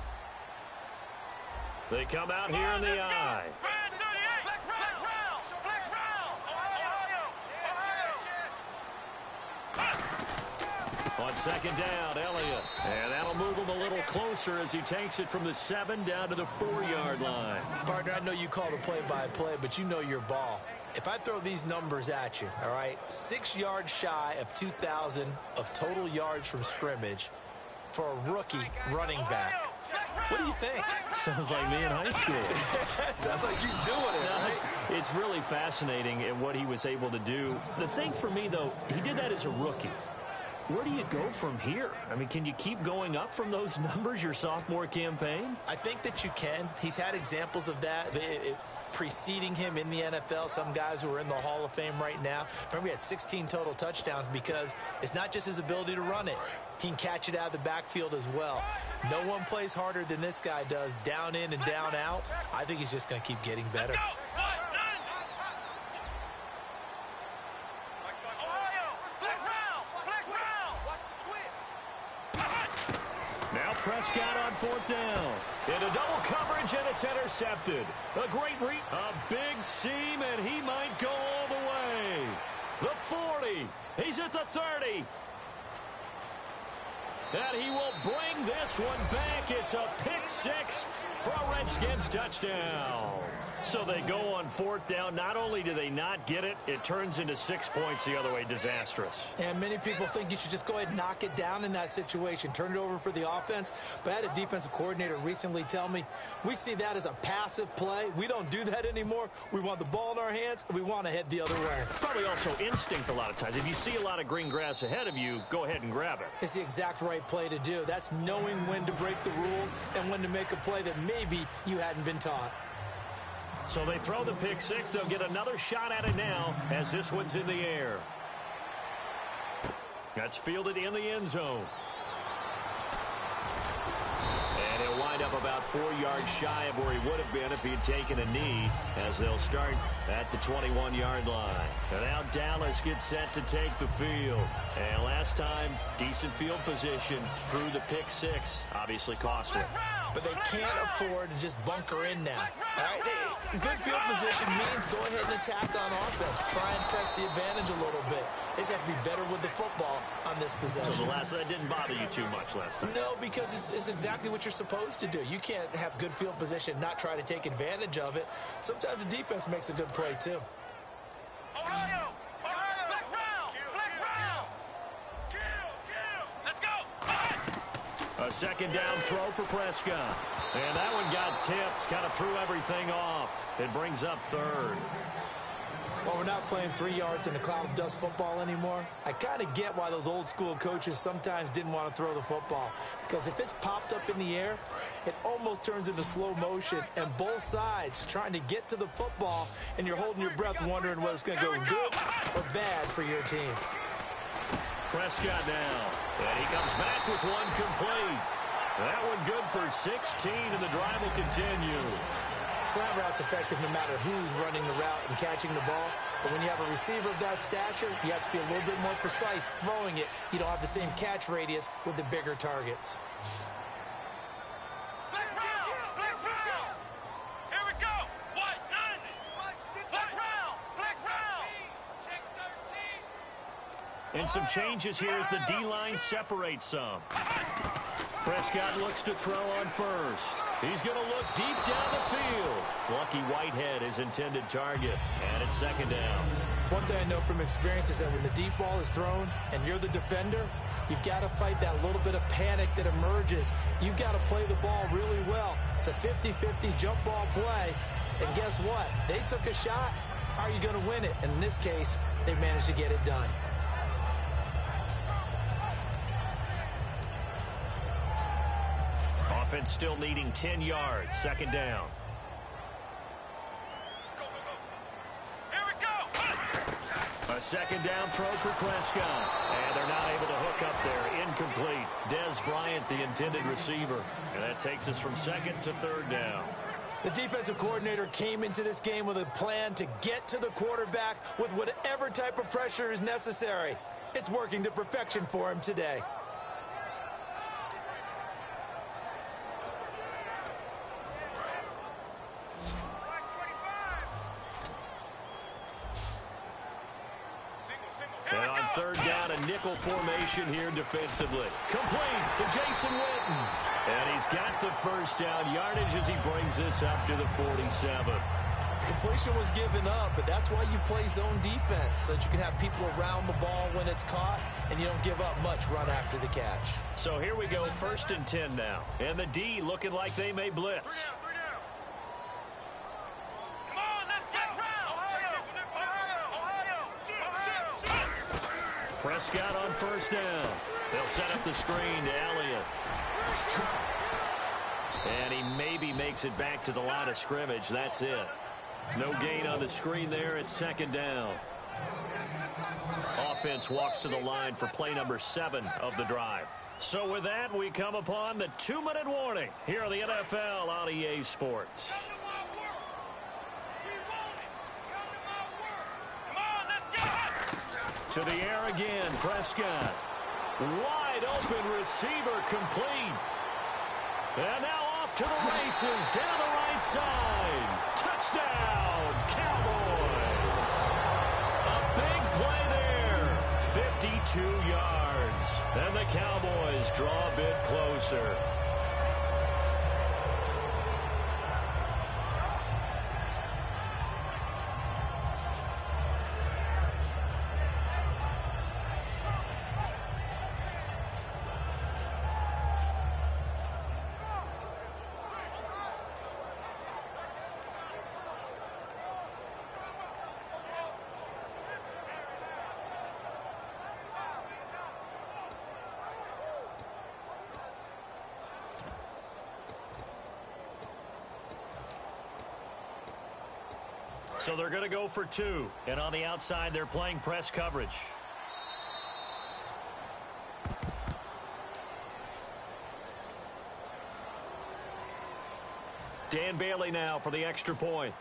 Speaker 3: They come out here in the eye. On 2nd down, Elliott. And that'll move him a little closer as he takes it from the 7 down to the 4-yard line.
Speaker 1: Partner, I know you call the play-by-play, but you know your ball. If I throw these numbers at you, all right, 6 yards shy of 2,000 of total yards from scrimmage for a rookie running back. What do you think?
Speaker 3: Sounds like me in high school.
Speaker 1: Sounds like you doing it, right?
Speaker 3: It's really fascinating in what he was able to do. The thing for me, though, he did that as a rookie. Where do you go from here? I mean, can you keep going up from those numbers your sophomore campaign?
Speaker 1: I think that you can. He's had examples of that preceding him in the NFL. Some guys who are in the Hall of Fame right now. Remember, he had 16 total touchdowns because it's not just his ability to run it. He can catch it out of the backfield as well. No one plays harder than this guy does, down in and down out. I think he's just going to keep getting better.
Speaker 3: Now Prescott on 4th down. Into double coverage, and it's intercepted. A great read. A big seam, and he might go all the way. The 40. He's at the 30. And he will bring this one back. It's a pick 6 for a Redskins touchdown. So they go on 4th down. Not only do they not get it, it turns into 6 points the other way. Disastrous.
Speaker 1: And many people think you should just go ahead and knock it down in that situation. Turn it over for the offense. But I had a defensive coordinator recently tell me, we see that as a passive play. We don't do that anymore. We want the ball in our hands, and we want to head the other way.
Speaker 3: Probably also instinct a lot of times. If you see a lot of green grass ahead of you, go ahead and grab it.
Speaker 1: It's the exact right play to do. That's knowing when to break the rules and when to make a play that maybe you hadn't been taught.
Speaker 3: So they throw the pick 6. They'll get another shot at it now as this one's in the air. That's fielded in the end zone. And he'll wind up about 4 yards shy of where he would have been if he had taken a knee, as they'll start at the 21-yard line. And now Dallas gets set to take the field. And last time, decent field position through the pick 6. Obviously costly.
Speaker 1: But they can't afford to just bunker in now. All right? Good field position means go ahead and attack on offense. Try and press the advantage a little bit. They just have to be better with the football on this possession.
Speaker 3: So that didn't bother you too much last time?
Speaker 1: No, because it's exactly what you're supposed to do. You can't have good field position and not try to take advantage of it. Sometimes the defense makes a good play, too.
Speaker 7: Ohio! Flex round! Flex round! Let's go!
Speaker 3: A second down throw for Prescott. And that one got tipped, kind of threw everything off. It brings up 3rd.
Speaker 1: Well, we're not playing 3 yards in a cloud of dust football anymore. I kind of get why those old school coaches sometimes didn't want to throw the football. Because if it's popped up in the air, it almost turns into slow motion. And both sides trying to get to the football, and you're holding your breath wondering whether it's going to go good or bad for your team.
Speaker 3: Prescott now. And he comes back with one complete. That one good for 16, and the drive will continue.
Speaker 1: Slant route's effective no matter who's running the route and catching the ball. But when you have a receiver of that stature, you have to be a little bit more precise throwing it. You don't have the same catch radius with the bigger targets.
Speaker 7: Flex round! Here we go! What? 90! Flex round! Check 13!
Speaker 3: And some changes here as the D-line separates some. Prescott looks to throw on first. He's going to look deep down the field. Lucky Whitehead, his intended target. And it's second down.
Speaker 1: One thing I know from experience is that when the deep ball is thrown and you're the defender, you've got to fight that little bit of panic that emerges. You've got to play the ball really well. It's a 50-50 jump ball play. And guess what? They took a shot. How are you going to win it? And in this case, they managed to get it done.
Speaker 3: Offense still needing 10 yards. Second down.
Speaker 7: Here we go!
Speaker 3: A second down throw for Prescott. And they're not able to hook up there. Incomplete. Dez Bryant, the intended receiver. And that takes us from second to third down.
Speaker 1: The defensive coordinator came into this game with a plan to get to the quarterback with whatever type of pressure is necessary. It's working to perfection for him today.
Speaker 3: And on third down, a nickel formation here defensively. Complete to Jason Witten. And he's got the first down yardage as he brings this up to the 47.
Speaker 1: Completion was given up, but that's why you play zone defense, so that you can have people around the ball when it's caught, and you don't give up much run after the catch.
Speaker 3: So here we go, 1st and 10 now. And the D looking like they may blitz. Prescott on 1st down. They'll set up the screen to Elliott. And he maybe makes it back to the line of scrimmage. That's it. No gain on the screen there. It's 2nd down. Offense walks to the line for play number 7 of the drive. So with that, we come upon the 2-minute warning here on the NFL on EA Sports. To the air again, Prescott. Wide open receiver complete. And now off to the races down the right side. Touchdown, Cowboys. A big play there. 52 yards. And the Cowboys draw a bit closer. So they're going to go for 2. And on the outside, they're playing press coverage. Dan Bailey now for the extra point.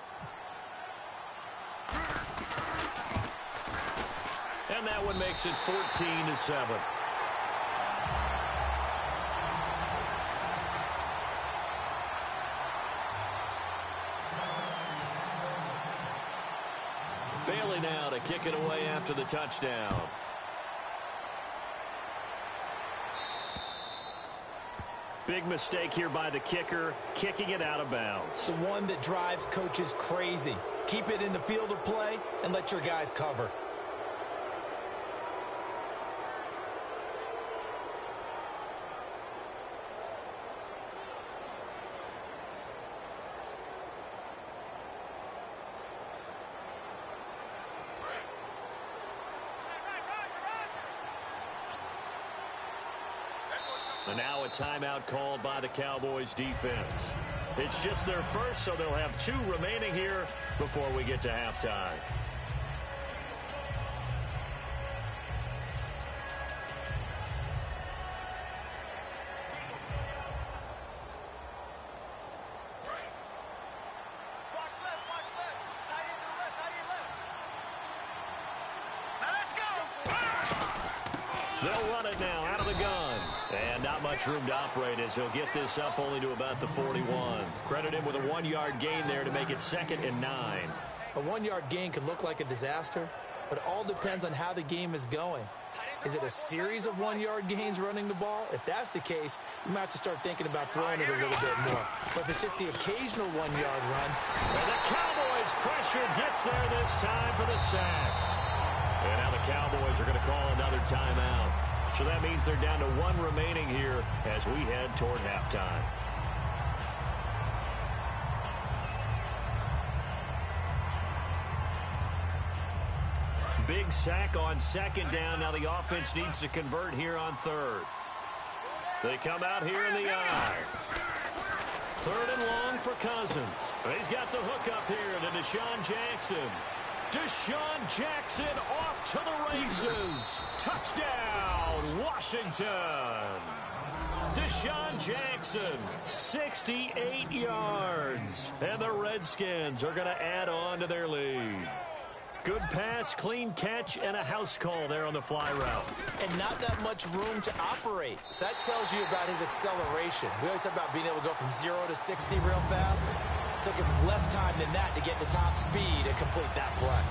Speaker 3: And that one makes it 14-7. Bailey now to kick it away after the touchdown. Big mistake here by the kicker, kicking it out of bounds.
Speaker 1: The one that drives coaches crazy. Keep it in the field of play and let your guys cover.
Speaker 3: And now a timeout called by the Cowboys defense. It's just their first, so they'll have 2 remaining here before we get to halftime. They'll run it now out of the gun. And not much room to operate as he'll get this up only to about the 41. Credit him with a 1-yard gain there to make it 2nd and 9.
Speaker 1: A 1-yard gain could look like a disaster, but it all depends on how the game is going. Is it a series of 1-yard gains running the ball? If that's the case, you might have to start thinking about throwing it a little bit more. But if it's just the occasional 1-yard run.
Speaker 3: And the Cowboys pressure gets there this time for the sack. And now the Cowboys are going to call another timeout. So that means they're down to 1 remaining here as we head toward halftime. Big sack on 2nd down. Now the offense needs to convert here on 3rd. They come out here in the eye. 3rd and long for Cousins. He's got the hook up here to Deshaun Jackson. Deshaun Jackson off to the races. Touchdown, Washington. Deshaun Jackson, 68 yards. And the Redskins are going to add on to their lead. Good pass, clean catch, and a house call there on the fly route.
Speaker 1: And not that much room to operate. So that tells you about his acceleration. We always talk about being able to go from 0 to 60 real fast. It took him less time than that to get to top speed and complete that play.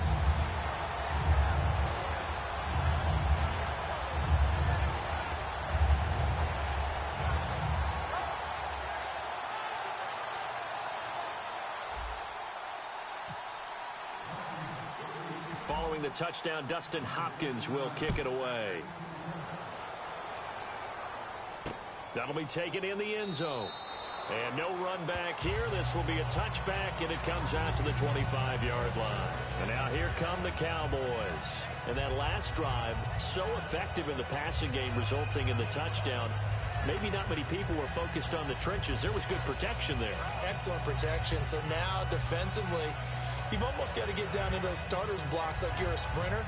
Speaker 3: Following the touchdown, Dustin Hopkins will kick it away. That'll be taken in the end zone. And no run back here. This will be a touchback, and it comes out to the 25-yard line. And now here come the Cowboys. And that last drive, so effective in the passing game, resulting in the touchdown. Maybe not many people were focused on the trenches. There was good protection there.
Speaker 1: Excellent protection. So now defensively, you've almost got to get down into those starters blocks like you're a sprinter.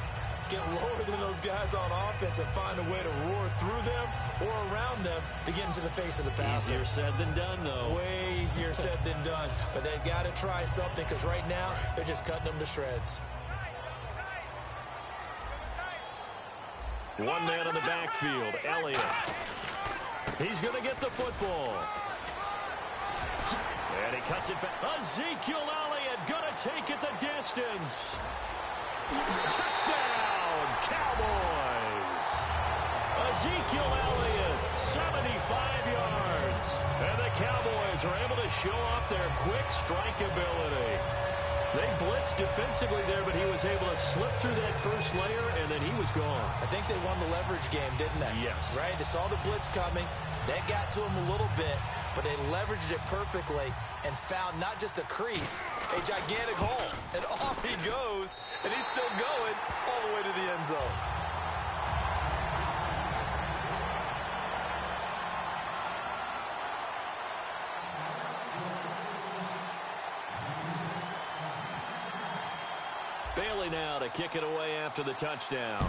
Speaker 1: Get lower than those guys on offense and find a way to roar through them or around them to get into the face of the passer.
Speaker 3: Easier said than done, though.
Speaker 1: Way easier said than done. But they've got to try something because right now they're just cutting them to shreds.
Speaker 3: One man in the backfield, Elliott. He's going to get the football. And he cuts it back. Ezekiel Elliott going to take it the distance. Touchdown, Cowboys. Ezekiel Elliott, 75 yards. And the Cowboys are able to show off their quick strike ability. They blitzed defensively there, but he was able to slip through that first layer, and then he was gone.
Speaker 1: I think they won the leverage game, didn't they?
Speaker 3: Yes.
Speaker 1: Right? They saw the blitz coming. That got to him a little bit, but they leveraged it perfectly and found not just a crease, a gigantic hole. And off he goes, and he's still going all the way to the end zone.
Speaker 3: Bailey now to kick it away after the touchdown.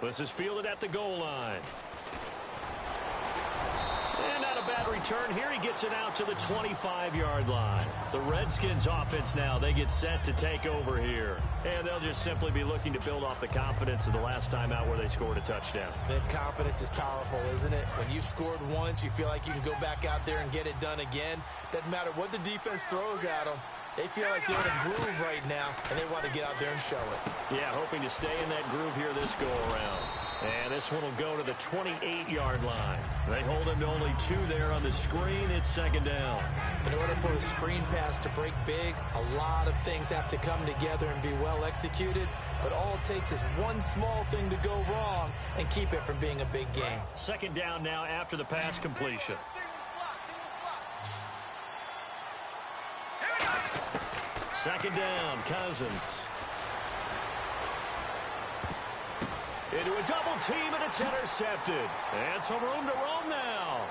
Speaker 3: This is fielded at the goal line. And not a bad return here. He gets it out to the 25-yard line. The Redskins offense now, they get set to take over here. And they'll just simply be looking to build off the confidence of the last time out where they scored a touchdown.
Speaker 1: That confidence is powerful, isn't it? When you've scored once, you feel like you can go back out there and get it done again. Doesn't matter what the defense throws at them. They feel like they're in a groove right now, and they want to get out there and show it.
Speaker 3: Yeah, hoping to stay in that groove here this go-around. And this one will go to the 28-yard line. They hold him to only 2 there on the screen. It's second down.
Speaker 1: In order for a screen pass to break big, a lot of things have to come together and be well executed. But all it takes is one small thing to go wrong and keep it from being a big game.
Speaker 3: Second down now after the pass completion. Second down, Cousins. Into a double team, and it's intercepted. And some room to roam now.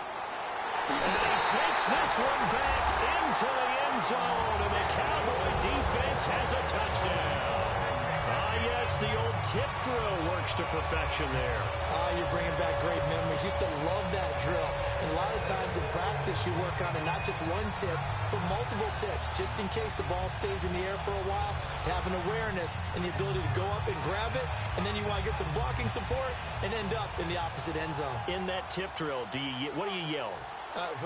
Speaker 3: And he takes this one back into the end zone, and the Cowboy defense has a touchdown. Yes, the old tip drill works to perfection there.
Speaker 1: You're bringing back great memories. Used to love that drill. And a lot of times in practice, you work on it, not just one tip, but multiple tips, just in case the ball stays in the air for a while. Have an awareness and the ability to go up and grab it, and then you want to get some blocking support and end up in the opposite end zone.
Speaker 3: In that tip drill, what do you yell?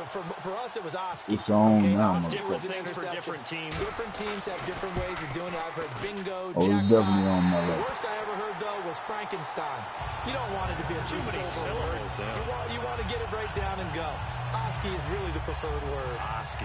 Speaker 1: For us, it was Oski.
Speaker 2: It's on now,
Speaker 3: different things for different teams.
Speaker 1: Different teams have different ways of doing it. I've heard bingo,
Speaker 2: it's definitely on my
Speaker 1: The
Speaker 2: list.
Speaker 1: worst I ever heard, though, was Frankenstein. You don't want it to be a
Speaker 3: too many
Speaker 1: three-syllable word.
Speaker 3: syllables,
Speaker 1: You want to get it right down and go. Oski is really the preferred word.
Speaker 3: Oski.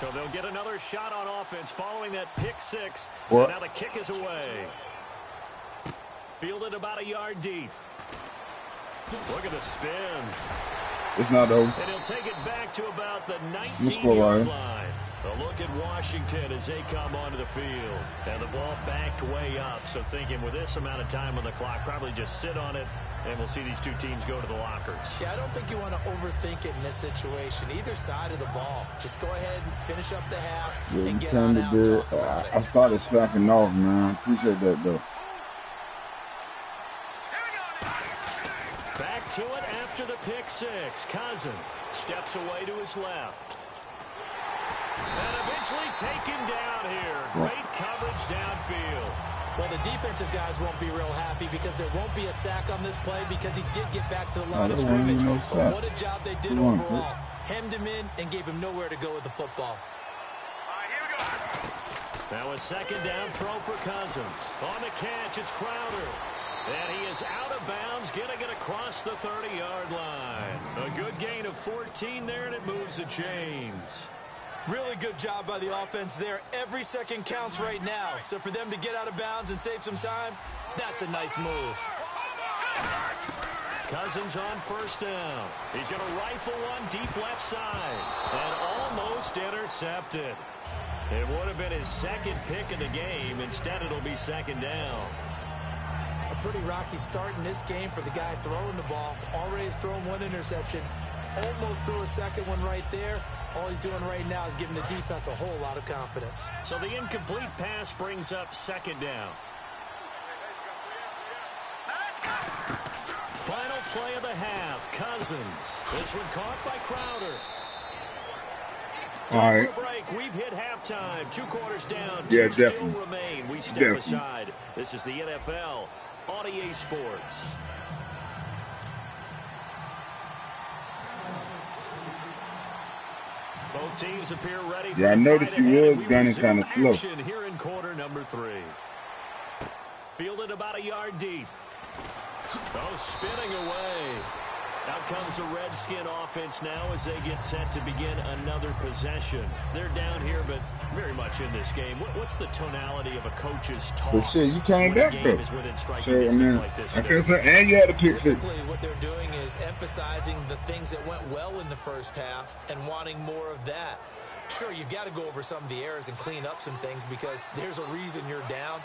Speaker 3: So they'll get another shot on offense following that pick six.
Speaker 2: What?
Speaker 3: And now the kick is away. Fielded about a yard deep. Look at the spin.
Speaker 2: It's not over.
Speaker 3: And he'll take it back to about the 19-yard line. A look at Washington as they come onto the field. And the ball backed way up. So thinking with this amount of time on the clock, probably just sit on it, and we'll see these two teams go to the lockers.
Speaker 1: Yeah, I don't think you want to overthink it in this situation. Either side of the ball. Just go ahead and finish up the half and get on out and talk about it.
Speaker 2: I started slacking off, man. Appreciate that, though.
Speaker 3: Back to it after the pick six. Cousins steps away to his left. And eventually taken down here. Great coverage downfield.
Speaker 1: Well, the defensive guys won't be real happy because there won't be a sack on this play because he did get back to the line of scrimmage. But what a job they did overall. Hemmed him in and gave him nowhere to go with the football.
Speaker 3: Now a second down throw for Cousins. On the catch, it's Crowder. And he is out of bounds, getting it across the 30-yard line. A good gain of 14 there, and it moves the chains.
Speaker 1: Really good job by the offense there. Every second counts right now. So for them to get out of bounds and save some time, that's a nice move.
Speaker 3: Cousins on first down. He's going to rifle one deep left side. And almost intercepted. It would have been his second pick of the game. Instead, it'll be second down.
Speaker 1: A pretty rocky start in this game for the guy throwing the ball. Already has thrown one interception. Almost threw a second one right there. All he's doing right now is giving the defense a whole lot of confidence.
Speaker 3: So the incomplete pass brings up second down. Final play of the half. Cousins. This one caught by Crowder.
Speaker 2: All right.
Speaker 3: Break. We've hit halftime. 2 quarters down.
Speaker 2: Yeah,
Speaker 3: Two
Speaker 2: definitely.
Speaker 3: still remain. We step aside. This is the NFL on EA Sports. Both teams appear ready for
Speaker 2: Yeah, I noticed he was gunning kind of slow.
Speaker 3: Here in quarter number 3. Fielded about a yard deep. Oh, spinning away. Out comes the Redskin offense now as they get set to begin another possession. They're down here, but very much in this game. What's the tonality of a coach's talk?
Speaker 2: But shit, you came back though. So, I mean, I can't say, and you had a pick six.
Speaker 1: Typically, what they're doing is emphasizing the things that went well in the first half and wanting more of that. Sure, you've got to go over some of the errors and clean up some things because there's a reason you're down.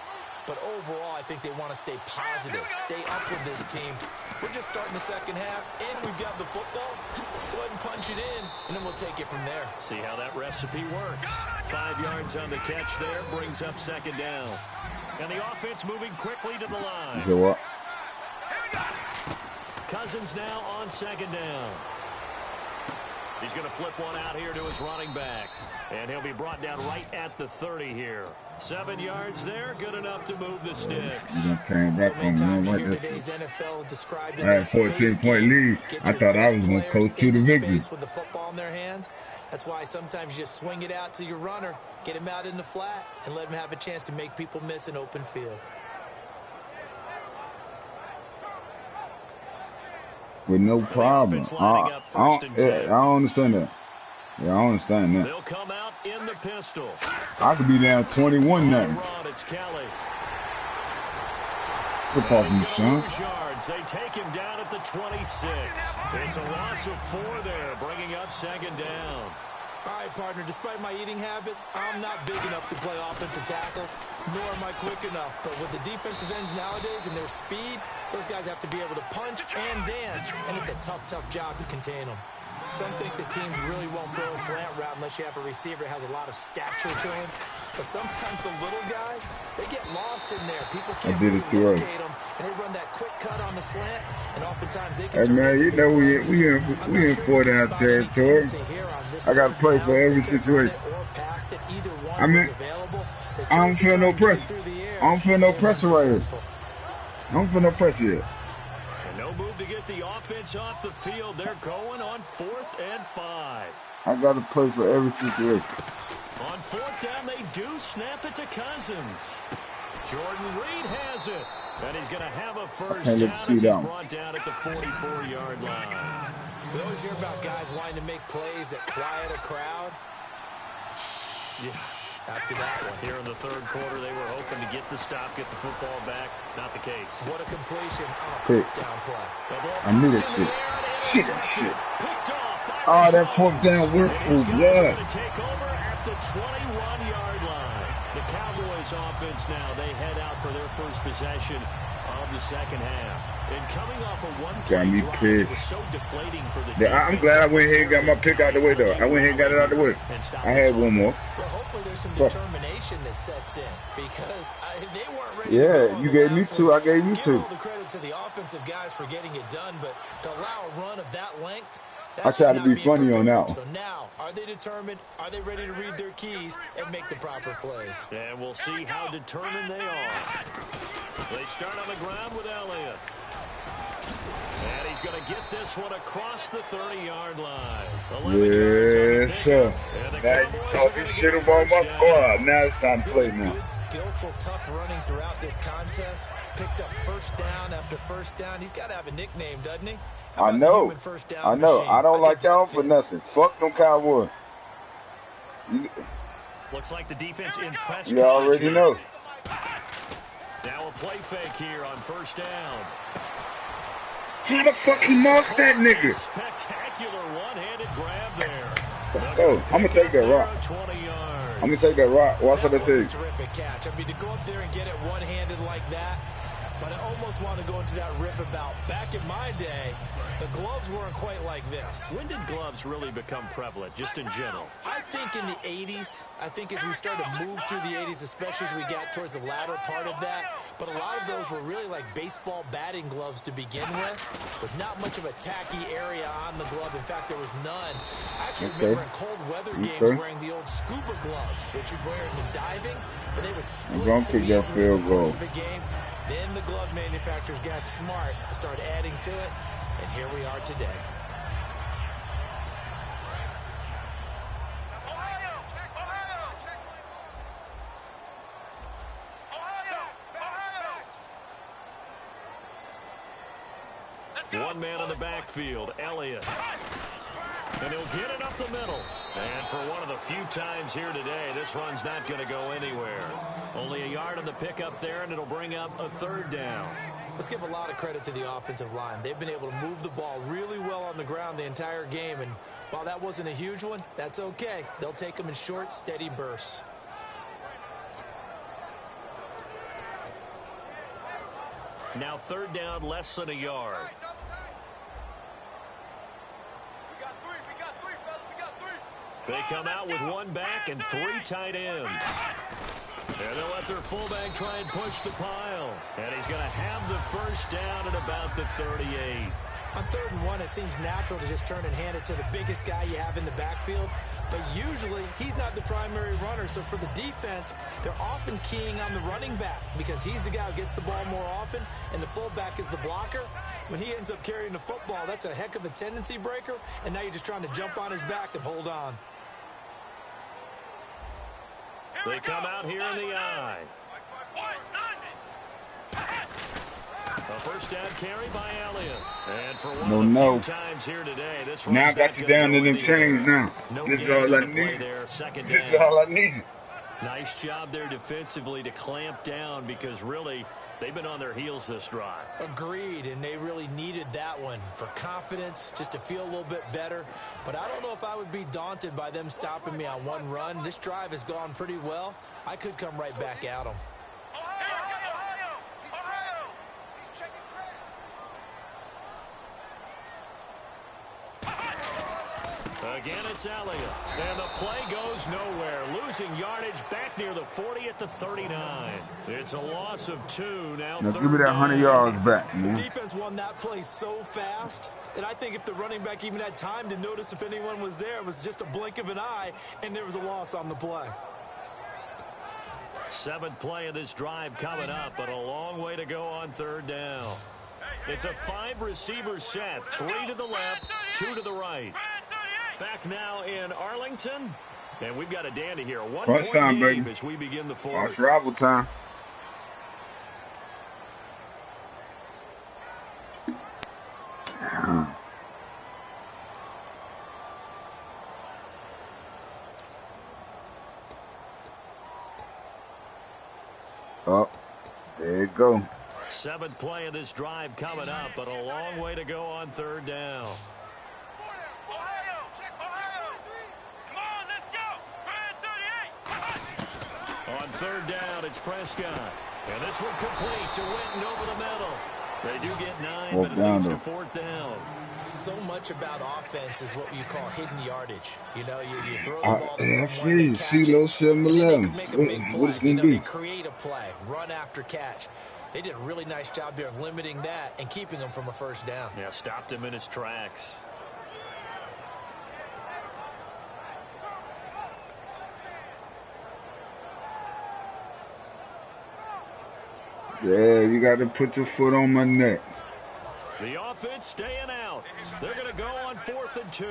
Speaker 1: But overall, I think they want to stay positive, stay up with this team. We're just starting the second half, and we've got the football. Let's go ahead and punch it in, and then we'll take it from there.
Speaker 3: See how that recipe works. 5 yards on the catch there, brings up second down. And the offense moving quickly to the line.
Speaker 2: So what?
Speaker 3: Cousins now on second down. He's going to flip one out here to his running back. And he'll be brought down right at the 30 here. 7 yards there, good enough to move the sticks.
Speaker 2: You done came back on me like that.
Speaker 1: Today's NFL described
Speaker 2: I had a
Speaker 1: as a
Speaker 2: 14-point lead. I thought I was going to coast to the victory.
Speaker 1: With the football in their hands. That's why sometimes you just swing it out to your runner, get him out in the flat, and let him have a chance to make people miss an open field.
Speaker 2: With no problem. I don't understand that. Yeah, I understand that.
Speaker 3: They'll come out in the pistol.
Speaker 2: I could be down 21-0.
Speaker 3: It's Kelly.
Speaker 2: Football from the son.
Speaker 3: They take him down at the 26. It's a loss of 4 there, bringing up second down.
Speaker 1: All right, partner, despite my eating habits, I'm not big enough to play offensive tackle, nor am I quick enough. But with the defensive ends nowadays and their speed, those guys have to be able to punch and dance, and it's a tough, tough job to contain them. Some think that teams really won't throw a slant route unless you have a receiver that has a lot of stature to him. But sometimes the little guys, they get lost in there. People can't really locate them, and they run that quick cut on the slant, and oftentimes they can
Speaker 2: Hey, man, you know we in 4-down territory. I got to play for every situation. I mean, I don't feel no pressure. I don't feel no pressure right here. I don't feel no pressure yet.
Speaker 3: No move to get the offense off the field. They're going on 4th and 5.
Speaker 2: I got to play for every situation.
Speaker 3: On 4th down, they do snap it to Cousins. Jordan Reed has it. And he's going to have a first down as he's brought down at the 44-yard line.
Speaker 1: We always hear about guys wanting to make plays that quiet a crowd.
Speaker 3: Yeah.
Speaker 1: After that one.
Speaker 3: Here in the 3rd quarter, they were hoping to get the stop, get the football back. Not the case.
Speaker 1: What a completion on a quick down play.
Speaker 2: I knew that shit. Shit. Oh, that 4th down worked for blood.
Speaker 3: Going to take over at the 21-yard line. The Cowboys offense now, they head out for their first possession of the second half. And coming off a one-play drive, it was so deflating for the defense.
Speaker 2: I'm glad I went ahead and got my pick out the way, though. I went ahead and got it out the way. I had one more.
Speaker 1: Well, hopefully there's some determination that sets in because they weren't ready
Speaker 2: to go. You gave me 2. I gave you 2.
Speaker 1: Give all the credit to the offensive guys for getting it done, but to allow a run of that length,
Speaker 2: I tried to be funny on that one.
Speaker 1: So now, are they determined? Are they ready to read their keys and make the proper plays?
Speaker 3: And we'll see how determined they are. They start on the ground with Elliott. And he's going to get this one across the 30-yard line.
Speaker 2: Yes, sir. Now you talking shit about my squad. Now it's time to play now.
Speaker 1: Good, skillful, tough running throughout this contest. Picked up first down after first down. He's got to have a nickname, doesn't he?
Speaker 2: I know. I know. I don't like that one for nothing. Fuck them Cowboys.
Speaker 3: Looks like the defense impressed.
Speaker 2: You already know.
Speaker 3: Now a play fake here on first down.
Speaker 2: How the fuck he lost that nigga?
Speaker 3: Spectacular one-handed grab there.
Speaker 2: Oh, I'm gonna take that rock.
Speaker 3: 20 yards.
Speaker 2: I'm gonna take that rock. Watch what I take.
Speaker 1: Terrific catch. I mean, to go up there and get it one-handed like that. But I almost want to go into that riff about back in my day, the gloves weren't quite like this.
Speaker 3: When did gloves really become prevalent, just in general?
Speaker 1: I think in the 80s. I think as we started to move through the 80s, especially as we got towards the latter part of that. But a lot of those were really like baseball batting gloves to begin with not much of a tacky area on the glove. In fact, there was none. I actually remember in cold weather games wearing the old scuba gloves, which you'd wear in diving, but they would split some easily in the course of a game. Then the glove manufacturers got smart, started adding to it, and here we are today.
Speaker 3: One man in the backfield, Elliott. And he'll get it up the middle. And for one of the few times here today, this run's not going to go anywhere. Only a yard on the pickup there, and it'll bring up a third down.
Speaker 1: Let's give a lot of credit to the offensive line. They've been able to move the ball really well on the ground the entire game. And while that wasn't a huge one, that's okay. They'll take them in short, steady bursts.
Speaker 3: Now third down, less than a yard. They come out with one back and three tight ends. And they'll let their fullback try and push the pile. And he's going to have the first down at about the 38.
Speaker 1: On 3rd and 1, it seems natural to just turn and hand it to the biggest guy you have in the backfield. But usually, he's not the primary runner. So for the defense, they're often keying on the running back because he's the guy who gets the ball more often, and the fullback is the blocker. When he ends up carrying the football, that's a heck of a tendency breaker, and now you're just trying to jump on his back and hold on.
Speaker 3: They come out here in the eye. A first down carry by Elliott. And for one of the few times here today, this
Speaker 2: now I got you down to them chains now. This is all I need. This is all I needed.
Speaker 3: Nice job there defensively to clamp down because really they've been on their heels this drive.
Speaker 1: Agreed, and they really needed that one for confidence, just to feel a little bit better. But I don't know if I would be daunted by them stopping me on one run. This drive has gone pretty well. I could come right back at them.
Speaker 3: Again, it's Elliott. And the play goes nowhere. Losing yardage back near the 40 at the 39. It's a loss of 2 now.
Speaker 2: Now give me that 100 yards back, man.
Speaker 1: The defense won that play so fast that I think if the running back even had time to notice if anyone was there, it was just a blink of an eye, and there was a loss on the play.
Speaker 3: 7th play of this drive coming up, but a long way to go on 3rd down. It's a 5-receiver set. 3 to the left, 2 to the right. Back now in Arlington, and we've got a dandy here. 1 point
Speaker 2: time,
Speaker 3: game
Speaker 2: baby.
Speaker 3: as we begin the 4th.
Speaker 2: It's rival time. Oh, there you go.
Speaker 3: 7th play of this drive coming up, but a long way to go on 3rd down. On 3rd down, it's Prescott. And this one complete to Winton over the middle. They do get 9, but it leads to 4th down.
Speaker 1: So much about offense is what you call hidden yardage. You know, you throw the ball to someone, they catch it, and then they can make a big play. You know, they create a play, run after catch. They did a really nice job there of limiting that and keeping him from a first down.
Speaker 3: Yeah, stopped him in his tracks.
Speaker 2: Yeah, you got to put your foot on my neck.
Speaker 3: The offense staying out. They're going to go on 4th and 2.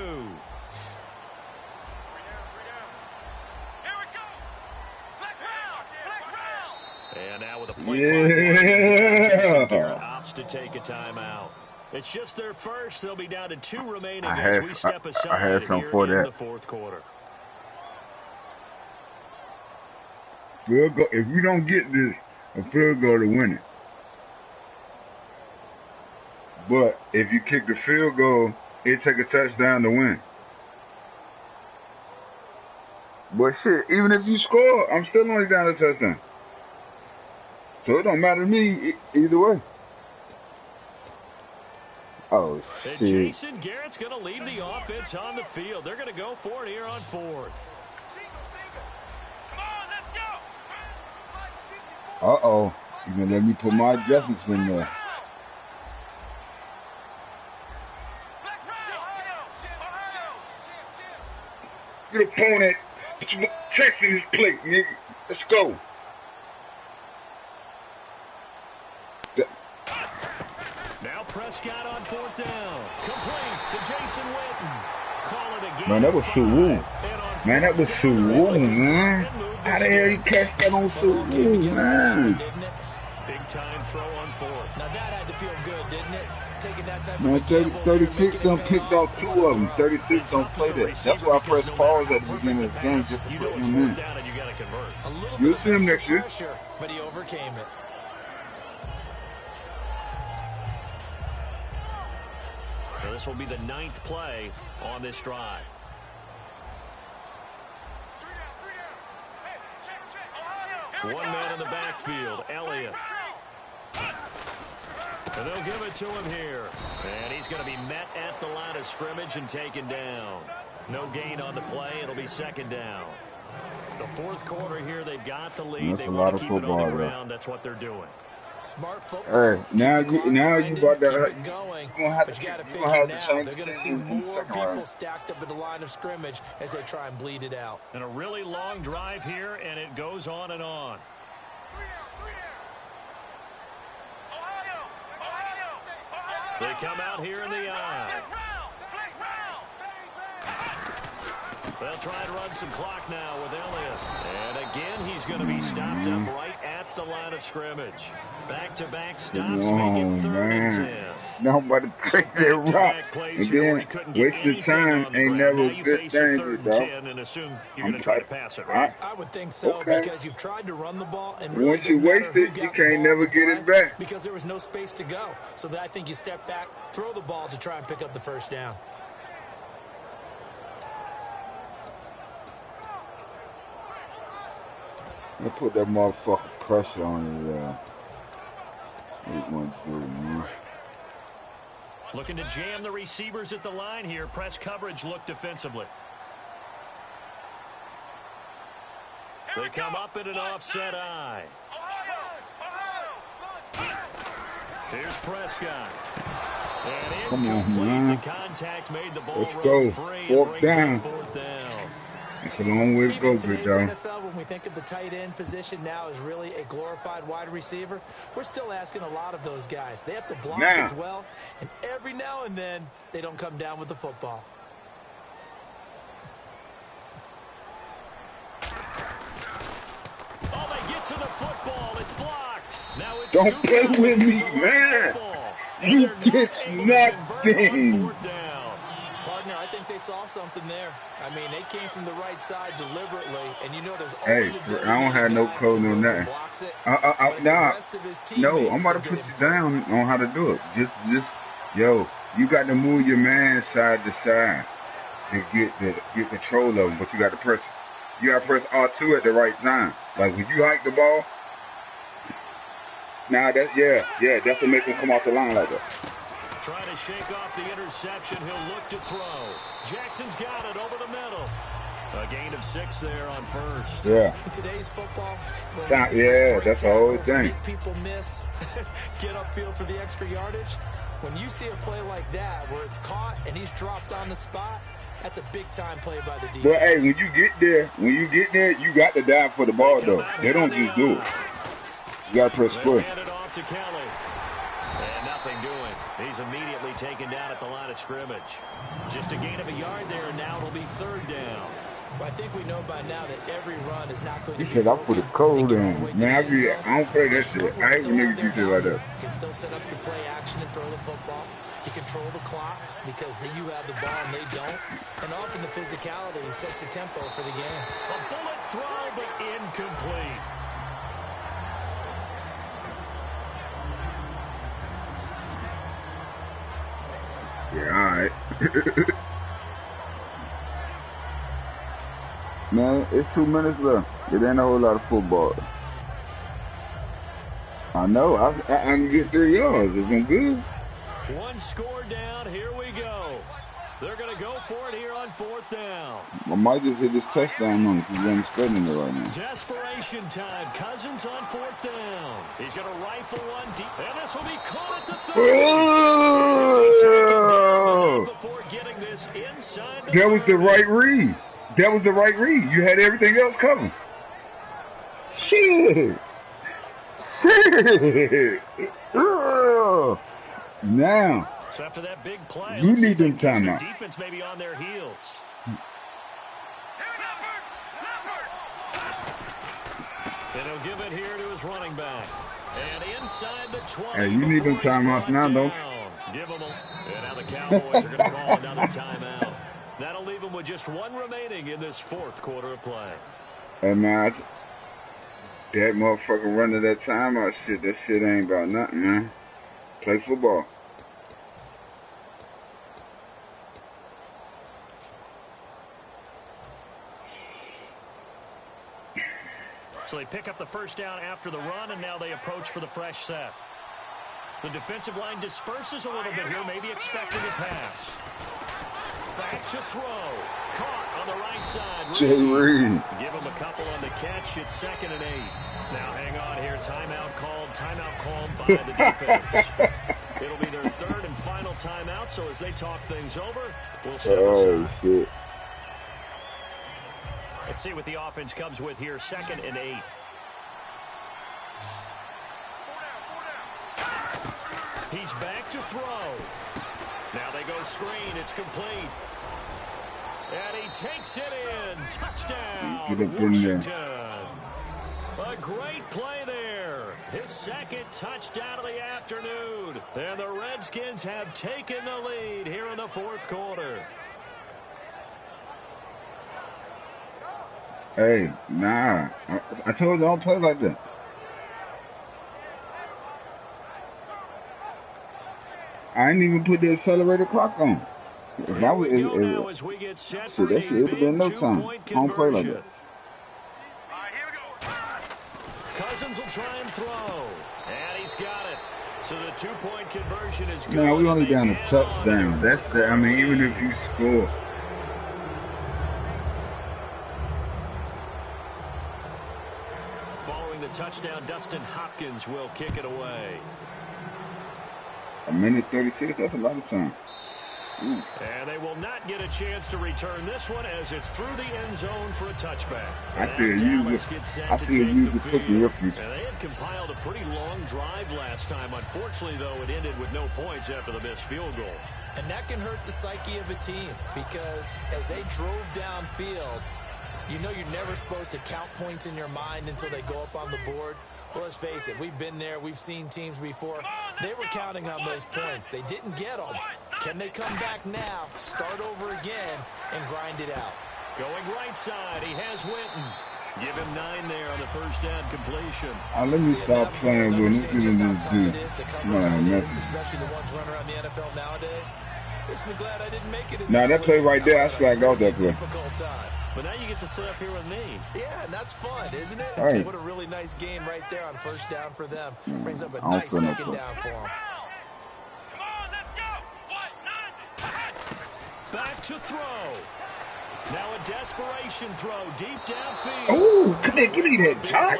Speaker 3: And now with a play clock, Garrett opts to take a timeout. It's just their first. They'll be down to 2 remaining as we step aside here in the 4th quarter.
Speaker 2: Field goal. If you don't get this, a field goal to win it. But if you kick the field goal, it take a touchdown to win. But shit, even if you score, I'm still only down a touchdown. So it don't matter to me either way. Oh, shit.
Speaker 3: And Jason Garrett's going to lead the offense on the field. They're going to go for it here on 4th.
Speaker 2: Uh-oh. You're going to let me put my adjustments in there. Get a phone at texting this plate, nigga. Let's go.
Speaker 3: Now Prescott on 4th down. Complete to Jason Witten. Call it a game.
Speaker 2: Man, that was Suwoo. Man, that was Suwoo, man. How the hell you catch that on Suwoo, man?
Speaker 3: Big time throw on 4th.
Speaker 1: Now that had to feel good, didn't it? Taking that type
Speaker 2: Man,
Speaker 1: of
Speaker 2: 36 done picked off 2 of them. 36 don't play that. That's why I pressed pause at the beginning of the game just to put him in. You'll see him next year.
Speaker 1: But he overcame it.
Speaker 3: Now this will be the 9th play on this drive. One man in the backfield, Elliott. And they'll give it to him here. And he's going to be met at the line of scrimmage and taken down. No gain on the play. It'll be 2nd down. The 4th quarter here, they've got the lead. They want to keep it on the ground. That's what they're doing.
Speaker 1: Smart football.
Speaker 2: Hey, now you about to
Speaker 1: going.
Speaker 2: You have
Speaker 1: But you got to
Speaker 2: to
Speaker 1: figure now
Speaker 2: change
Speaker 1: they're going to see more people stacked up at the line of scrimmage as they try and bleed it out.
Speaker 3: And a really long drive here, and it goes on and on. They come out here in the eye. They'll try and run some clock now with Elliott. And again, he's going to be stopped up right at the line of scrimmage. Back-to-back stops make it 3rd and 10.
Speaker 2: Now I'm about to take that rock. And then wasting time ain't never a good thing, dog.
Speaker 3: And assume you're going to try to pass it, right?
Speaker 1: I would think so, because you've tried to run the ball. And really
Speaker 2: once you waste it, you can't never get it back.
Speaker 1: Because there was no space to go. So I think you step back, throw the ball to try and pick up the 1st down.
Speaker 2: I put that motherfucking pressure on his
Speaker 3: Looking to jam the receivers at the line here. Press coverage look defensively. They come up in an offset eye. Here's Prescott. And incomplete. The contact made the ball run free.
Speaker 2: 4th down.
Speaker 3: 4th down.
Speaker 2: It's a long way to go, good dog.
Speaker 1: NFL, when we think of the tight end position now as really a glorified wide receiver, we're still asking a lot of those guys. They have to block as well, and every now and then they don't come down with the football.
Speaker 3: Oh, they get to the football. It's blocked. Now it's
Speaker 2: don't play with me, man. You get nothing.
Speaker 1: Partner, I think they saw something there. I mean, they came from the right side deliberately, and you know there's always
Speaker 2: I don't have no code on that. No, I'm about to put you down on how to do it. Just, yo, you got to move your man side to side to get control of him, but you got to press R2 at the right time. Like when you hike the ball, that's what makes him come off the line like that.
Speaker 3: Trying to shake off the interception. He'll look to throw. Jackson's got it over the middle. A gain of 6 there on 1st.
Speaker 2: Yeah.
Speaker 1: In today's football,
Speaker 2: that's the whole thing.
Speaker 1: People miss, get upfield for the extra yardage. When you see a play like that where it's caught and he's dropped on the spot, that's a big-time play by the defense.
Speaker 2: But, hey, when you get there, you got to dive for the ball, though. They don't just do it. You got to press square.
Speaker 3: to Kelly. And nothing doing. He's immediately taken down at the line of scrimmage. Just a gain of a yard there, and now it'll be third down.
Speaker 1: Well, I think we know by now that every run is not going to be
Speaker 2: said I put a code in. Man, I don't play that shit. I hate when niggas do shit like that.
Speaker 1: You can still set up your play action and throw the football. You control the clock because you have the ball and they don't. And often the physicality sets the tempo for the game.
Speaker 3: A bullet throw, but incomplete.
Speaker 2: Yeah, all right. Man, it's 2 minutes left. It ain't a whole lot of football. I know. I can get 3 yards. It's been good.
Speaker 3: One score down. Here we go. They're going to go for it here on fourth down.
Speaker 2: I might just hit this touchdown on if he's running spinning it right now.
Speaker 3: Desperation time. Cousins on fourth down. He's going to rifle one deep. And this will be caught at the 30. Before getting this inside the
Speaker 2: that was the right read. That was the right read. You had everything else covered. Shit. Now.
Speaker 3: So after that big play,
Speaker 2: you need them timeouts.
Speaker 3: Defense may be on their heels. And he'll give it here to his running back. And inside the 20.
Speaker 2: Hey, you need them timeouts now, don't you?
Speaker 3: Give them. And now the Cowboys are going to call another timeout. That'll leave them with just one remaining in this fourth quarter of play.
Speaker 2: Hey, man, that motherfucker running that timeout shit, that shit ain't about nothing, man. Play football.
Speaker 3: So they pick up the first down after the run, and now they approach for the fresh set. The defensive line disperses a little bit here, maybe expecting a pass. Back to throw. Caught on the right side.
Speaker 2: Jay Reed.
Speaker 3: Give him a couple on the catch. It's 2nd and 8. Now hang on here. Timeout called by the defense. It'll be their third and final timeout, so as they talk things over, we'll step aside.
Speaker 2: Shit.
Speaker 3: Let's see what the offense comes with here. 2nd and 8. He's back to throw. Now they go screen. It's complete. And he takes it in. Touchdown, Washington. A great play there. His 2nd touchdown of the afternoon. And the Redskins have taken the lead here in the fourth quarter.
Speaker 2: Hey, nah. I told you I don't play like that. I ain't even put the accelerator clock on. If I was, shit, that shit would have been no time. I don't play like that.
Speaker 3: Cousins will try and throw. And he's got it. So the 2-point conversion is good.
Speaker 2: Now we only down a touchdown. That's the, I mean, even if you score.
Speaker 3: Following the touchdown, Dustin Hopkins will kick it away.
Speaker 2: 1:36, that's a lot of time. Ooh.
Speaker 3: And they will not get a chance to return this one as it's through the end zone for a touchback.
Speaker 2: I feel you the cookie up you.
Speaker 3: And they had compiled a pretty long drive last time. Unfortunately, though, it ended with no points after the missed field goal.
Speaker 1: And that can hurt the psyche of a team because as they drove downfield, you know you're never supposed to count points in your mind until they go up on the board. Well, let's face it, we've been there. We've seen teams before. They were counting on those points. They didn't get them. Can they come back now, start over again, and grind it out?
Speaker 3: Going right side, he has Winton. Give him 9 there on the first down completion.
Speaker 2: Let me stop playing with him. Especially the
Speaker 1: ones running around the NFL nowadays. Makes me glad I didn't make it.
Speaker 2: Nah, that play right there, I slacked out that play.
Speaker 3: But now you get to sit up here with me.
Speaker 1: Yeah, and that's fun, isn't it?
Speaker 2: Right.
Speaker 1: What a really nice game right there on first down for them. Brings up a nice second down for them.
Speaker 3: Back to throw. Now a desperation throw deep downfield.
Speaker 2: Oh, come on, give me that shot.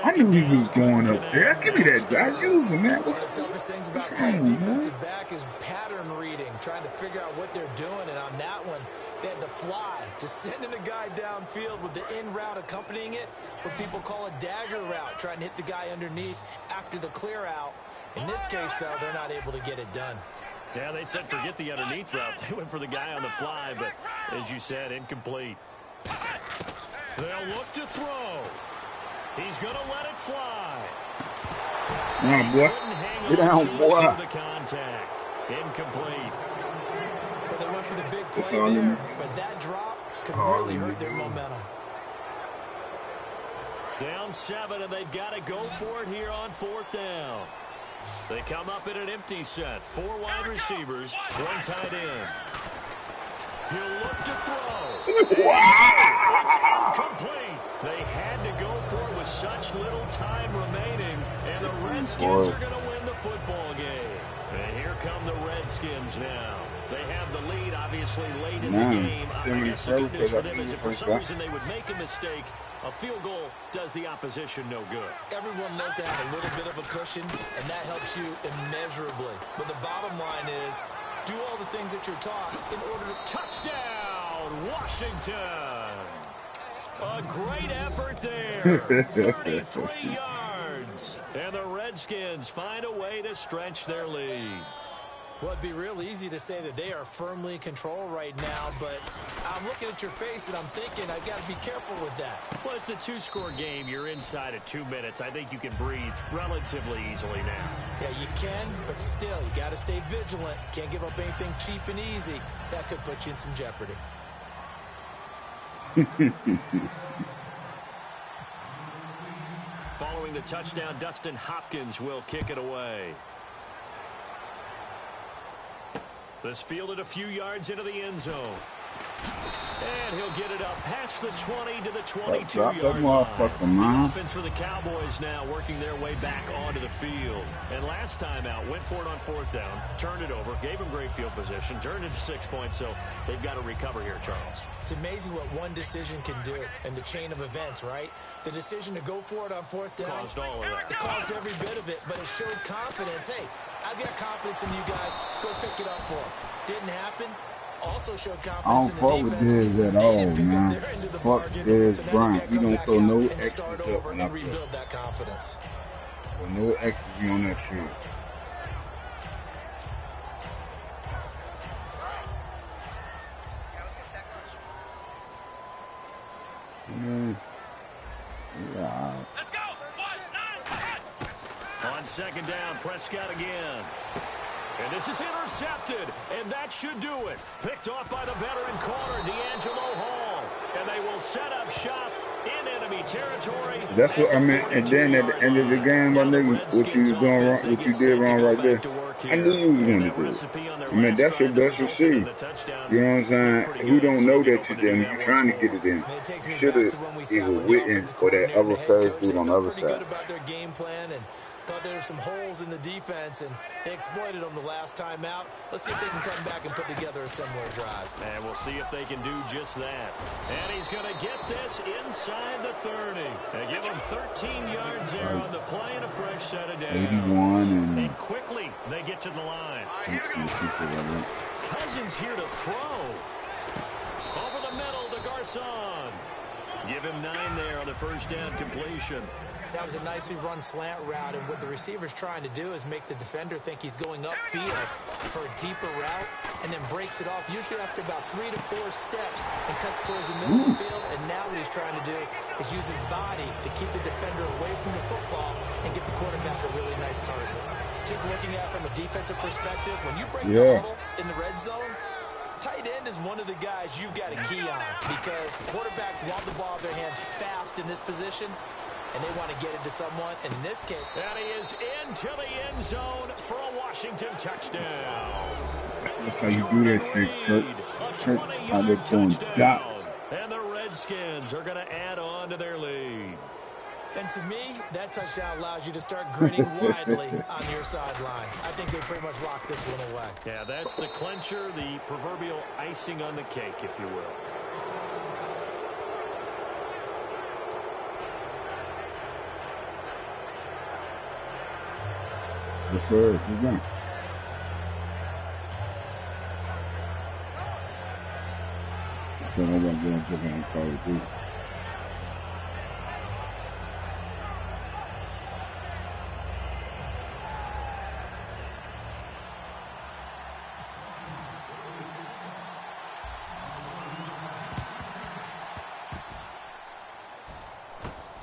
Speaker 2: I knew he was going up there. Give me that shot. Use him, man.
Speaker 1: One of the toughest things about playing defensive back is pattern reading, trying to figure out what they're doing. And on that one, They had the fly, just sending a guy downfield with the in route accompanying it, what people call a dagger route, trying to hit the guy underneath after the clear out. In this case, though, they're not able to get it done.
Speaker 3: Yeah, they said forget the underneath route. They went for the guy on the fly, but as you said, incomplete. They'll look to throw. He's going to let it fly.
Speaker 2: Come on, boy. Get down, boy.
Speaker 3: The contact. Incomplete.
Speaker 1: Well, they went for the big play there, but that drop could really hurt their momentum.
Speaker 3: Down 7, and they've got to go for it here on 4th down. They come up in an empty set. 4 wide receivers, 1 tight end. He'll look to throw.
Speaker 2: Wow!
Speaker 3: It's incomplete. They had to go for it with such little time remaining, and the Redskins are going to win the football game. And here come the Redskins now. They have the lead, obviously, late in the game. I guess the good news for them is if for some reason they would make a mistake, a field goal does the opposition no good.
Speaker 1: Everyone loves to have a little bit of a cushion, and that helps you immeasurably. But the bottom line is, do all the things that you're taught in order to...
Speaker 3: Touchdown, Washington! A great effort there. 33 yards. And the Redskins find a way to stretch their lead.
Speaker 1: Well, it'd be real easy to say that they are firmly in control right now, but I'm looking at your face and I'm thinking I've got to be careful with that.
Speaker 3: Well, it's a 2-score game. You're inside of 2 minutes. I think you can breathe relatively easily now.
Speaker 1: Yeah, you can, but still, you got to stay vigilant. Can't give up anything cheap and easy. That could put you in some jeopardy.
Speaker 3: Following the touchdown, Dustin Hopkins will kick it away. This fielded a few yards into the end zone. And he'll get it up past the 20 to the 22-yard line. The offense for the Cowboys now working their way back onto the field. And last time out, went for it on 4th down, turned it over, gave them great field position, turned it to 6 points, so they've got to recover here, Charles.
Speaker 1: It's amazing what one decision can do in the chain of events, right? The decision to go for it on 4th down.
Speaker 3: Caused all of that.
Speaker 1: It caused every bit of it, but it showed confidence. Hey, I've got confidence in you guys. Go pick it up for them. Didn't happen. Also showed confidence in the defense.
Speaker 2: I don't fuck with Dez at all, man. Fuck Dez Bryant. We don't throw no extras up on that
Speaker 1: rebuild that confidence.
Speaker 2: No extras on that shit. Yeah.
Speaker 3: On 2nd down, Prescott again. And this is intercepted, and that should do it. Picked off by the veteran corner, D'Angelo Hall. And they will set up shop in enemy territory.
Speaker 2: That's what I meant. And then at the end of the game, my nigga, what you was doing wrong, what you did wrong right there, I knew you was going to do it. I mean, that's your best receive. You know what I'm saying? Who don't know that you're there, you're trying to get it in. You should have either Witten or that other fast dude on the other side.
Speaker 1: Thought there were some holes in the defense, and they exploited them the last time out. Let's see if they can come back and put together a similar drive.
Speaker 3: And we'll see if they can do just that. And he's going to get this inside the 30. They give him 13 yards there on the play and a fresh set of downs.
Speaker 2: 81
Speaker 3: and quickly they get to the line. Cousins here to throw. Over the middle to Garcon. Give him 9 there on the first down completion.
Speaker 1: That was a nicely run slant route, and what the receiver's trying to do is make the defender think he's going upfield for a deeper route, and then breaks it off, usually after about 3 to 4 steps, and cuts towards the middle of the field. And now what he's trying to do is use his body to keep the defender away from the football and get the quarterback a really nice target. Just looking at it from a defensive perspective, when you break the huddle in the red zone, tight end is one of the guys you've got to key on, because quarterbacks want the ball in their hands fast in this position, and they want to get it to someone. And in this case,
Speaker 3: and he is into the end zone for a Washington touchdown.
Speaker 2: That's how you do that shit, Kurt. How they going down.
Speaker 3: And the Redskins are going to add on to their lead.
Speaker 1: And to me, that touchdown allows you to start grinning widely on your sideline. I think they pretty much locked this one away.
Speaker 3: Yeah, that's the clincher, the proverbial icing on the cake, if you will.
Speaker 2: Yes, sir. Keep going. think nobody doing something on Call of Duty.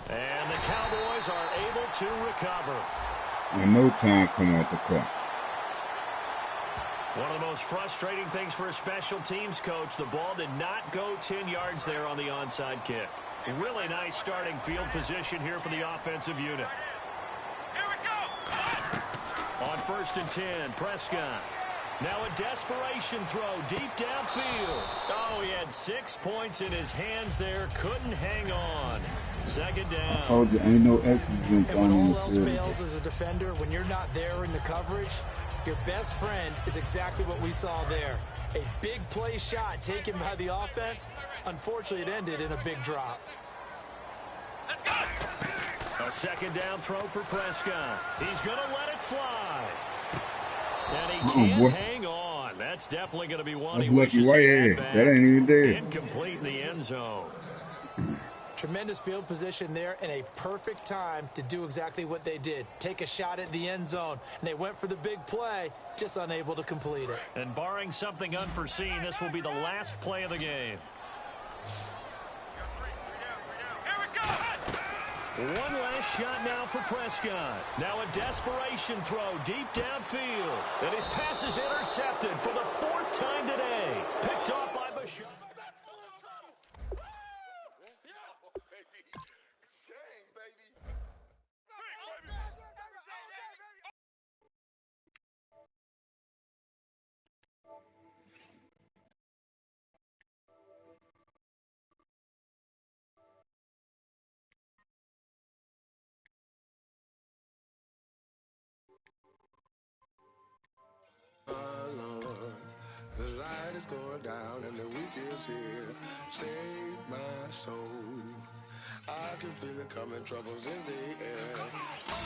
Speaker 3: And the Cowboys are able to recover.
Speaker 2: And no time come out the clock.
Speaker 3: One of the most frustrating things for a special teams coach, the ball did not go 10 yards there on the onside kick. Really nice starting field position here for the offensive unit.
Speaker 7: Here we go.
Speaker 3: On 1st and 10, Prescott. Now a desperation throw deep downfield. Oh, he had 6 points in his hands there. Couldn't hang on. 2nd down.
Speaker 2: I told you, ain't no extra.
Speaker 1: And when all else fails as a defender, when you're not there in the coverage, your best friend is exactly what we saw there. A big play shot taken by the offense. Unfortunately, it ended in a big drop.
Speaker 3: A 2nd down throw for Prescott. He's going to let it fly. And he can't hang on. That's definitely going to be one he wishes he had back.
Speaker 2: That ain't even there.
Speaker 3: Incomplete in the end zone.
Speaker 1: Tremendous field position there and a perfect time to do exactly what they did. Take a shot at the end zone. And they went for the big play, just unable to complete it.
Speaker 3: And barring something unforeseen, this will be the last play of the game. One last shot now for Prescott. Now a desperation throw deep downfield. And his pass is intercepted for the 4th time today. Picked off by Bashar.
Speaker 9: The light is going down and the weekend's here. Save my soul. I can feel it coming, troubles in the air. Oh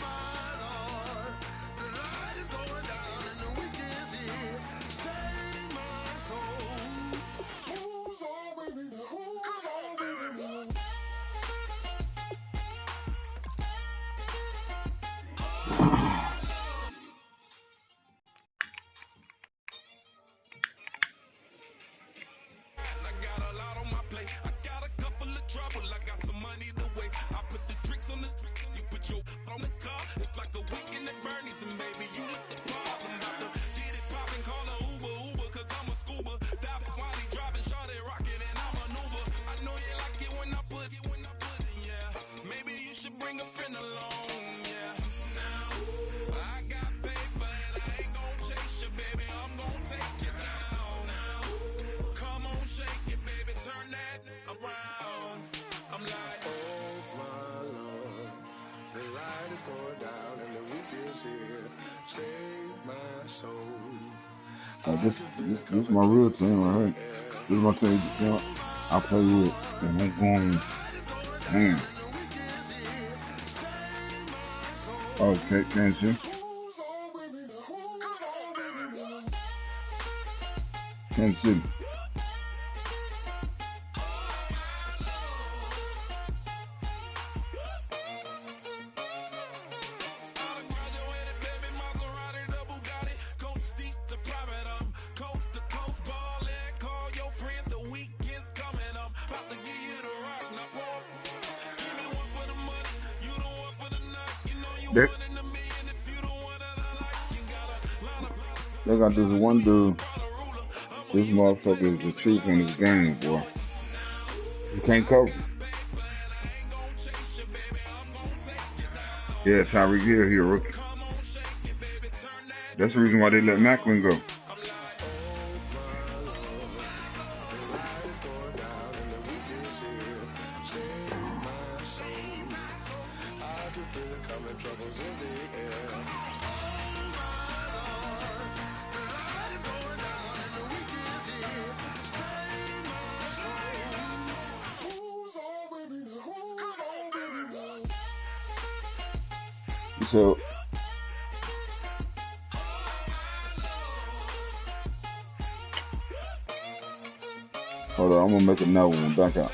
Speaker 9: my Lord, the light is going down and the weekend's here. Save my soul. Who's on with me? Who's on with me?
Speaker 2: This is my real team right here. This is my team I play with, and I'm going, man. Okay, Kansas City. Kansas City. They got this one dude. This motherfucker is the truth in this game, boy. You can't cover. Yeah, Tyreek Hill here, rookie. That's the reason why they let Macklin go. So, hold Hold on, I'm gonna make another one. Back out.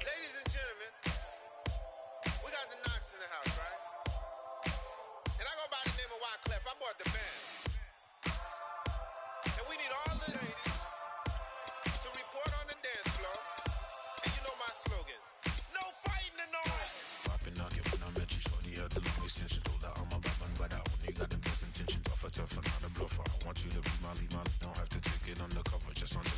Speaker 9: Ladies and gentlemen, we got the Knox in the house, right? And I go by the name of Wyclef. I bought the band. And we need all the ladies to report on the dance floor. And you know my slogan. No fighting tonight.
Speaker 10: Popping knocking when I met you, shorty had the long extension. Told her I'm a bad man, but I only got the best intentions. Tougher, not a bluffer. I want you to be my lead, don't have to take it undercover. Just on the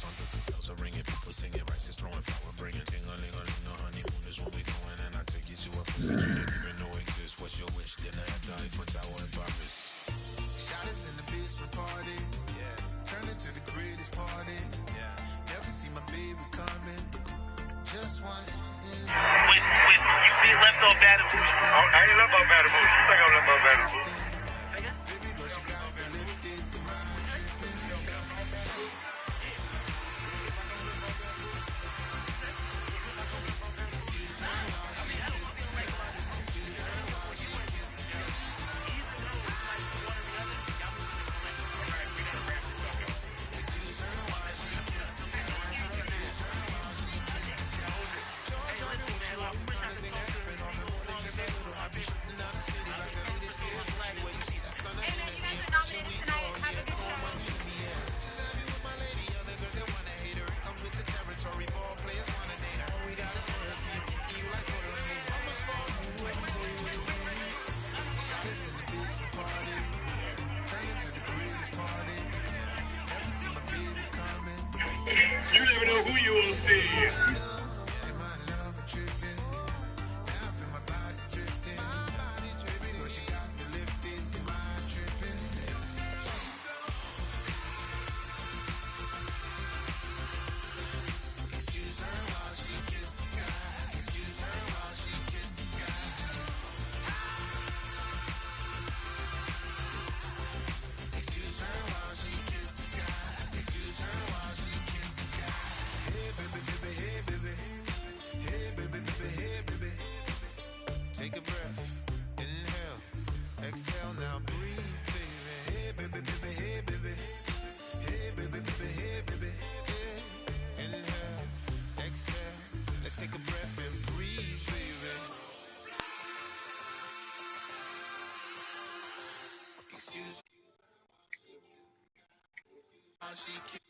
Speaker 10: bells are ringing, people singing, rice is throwing, flower bringing, ting-a-ling-a-ling. The honeymoon is when we going, and I take you to a place that you didn't even know exists. What's your wish? Dinner at the Eiffel Tower in Paris.
Speaker 9: Shot us in the basement party. Yeah. Turn into the greatest party. Yeah. Never see my baby coming. Just once.
Speaker 11: Wait, you be left on Baton Rouge? I ain't left on Baton Rouge. You think I'm left on Baton Rouge? You never know who you will see.
Speaker 9: Take a breath, inhale, exhale, now breathe, baby. Hey, baby, baby, hey, baby. Hey, baby, baby, hey, baby. Yeah. Inhale, exhale, let's take a breath and breathe, baby. Excuse me.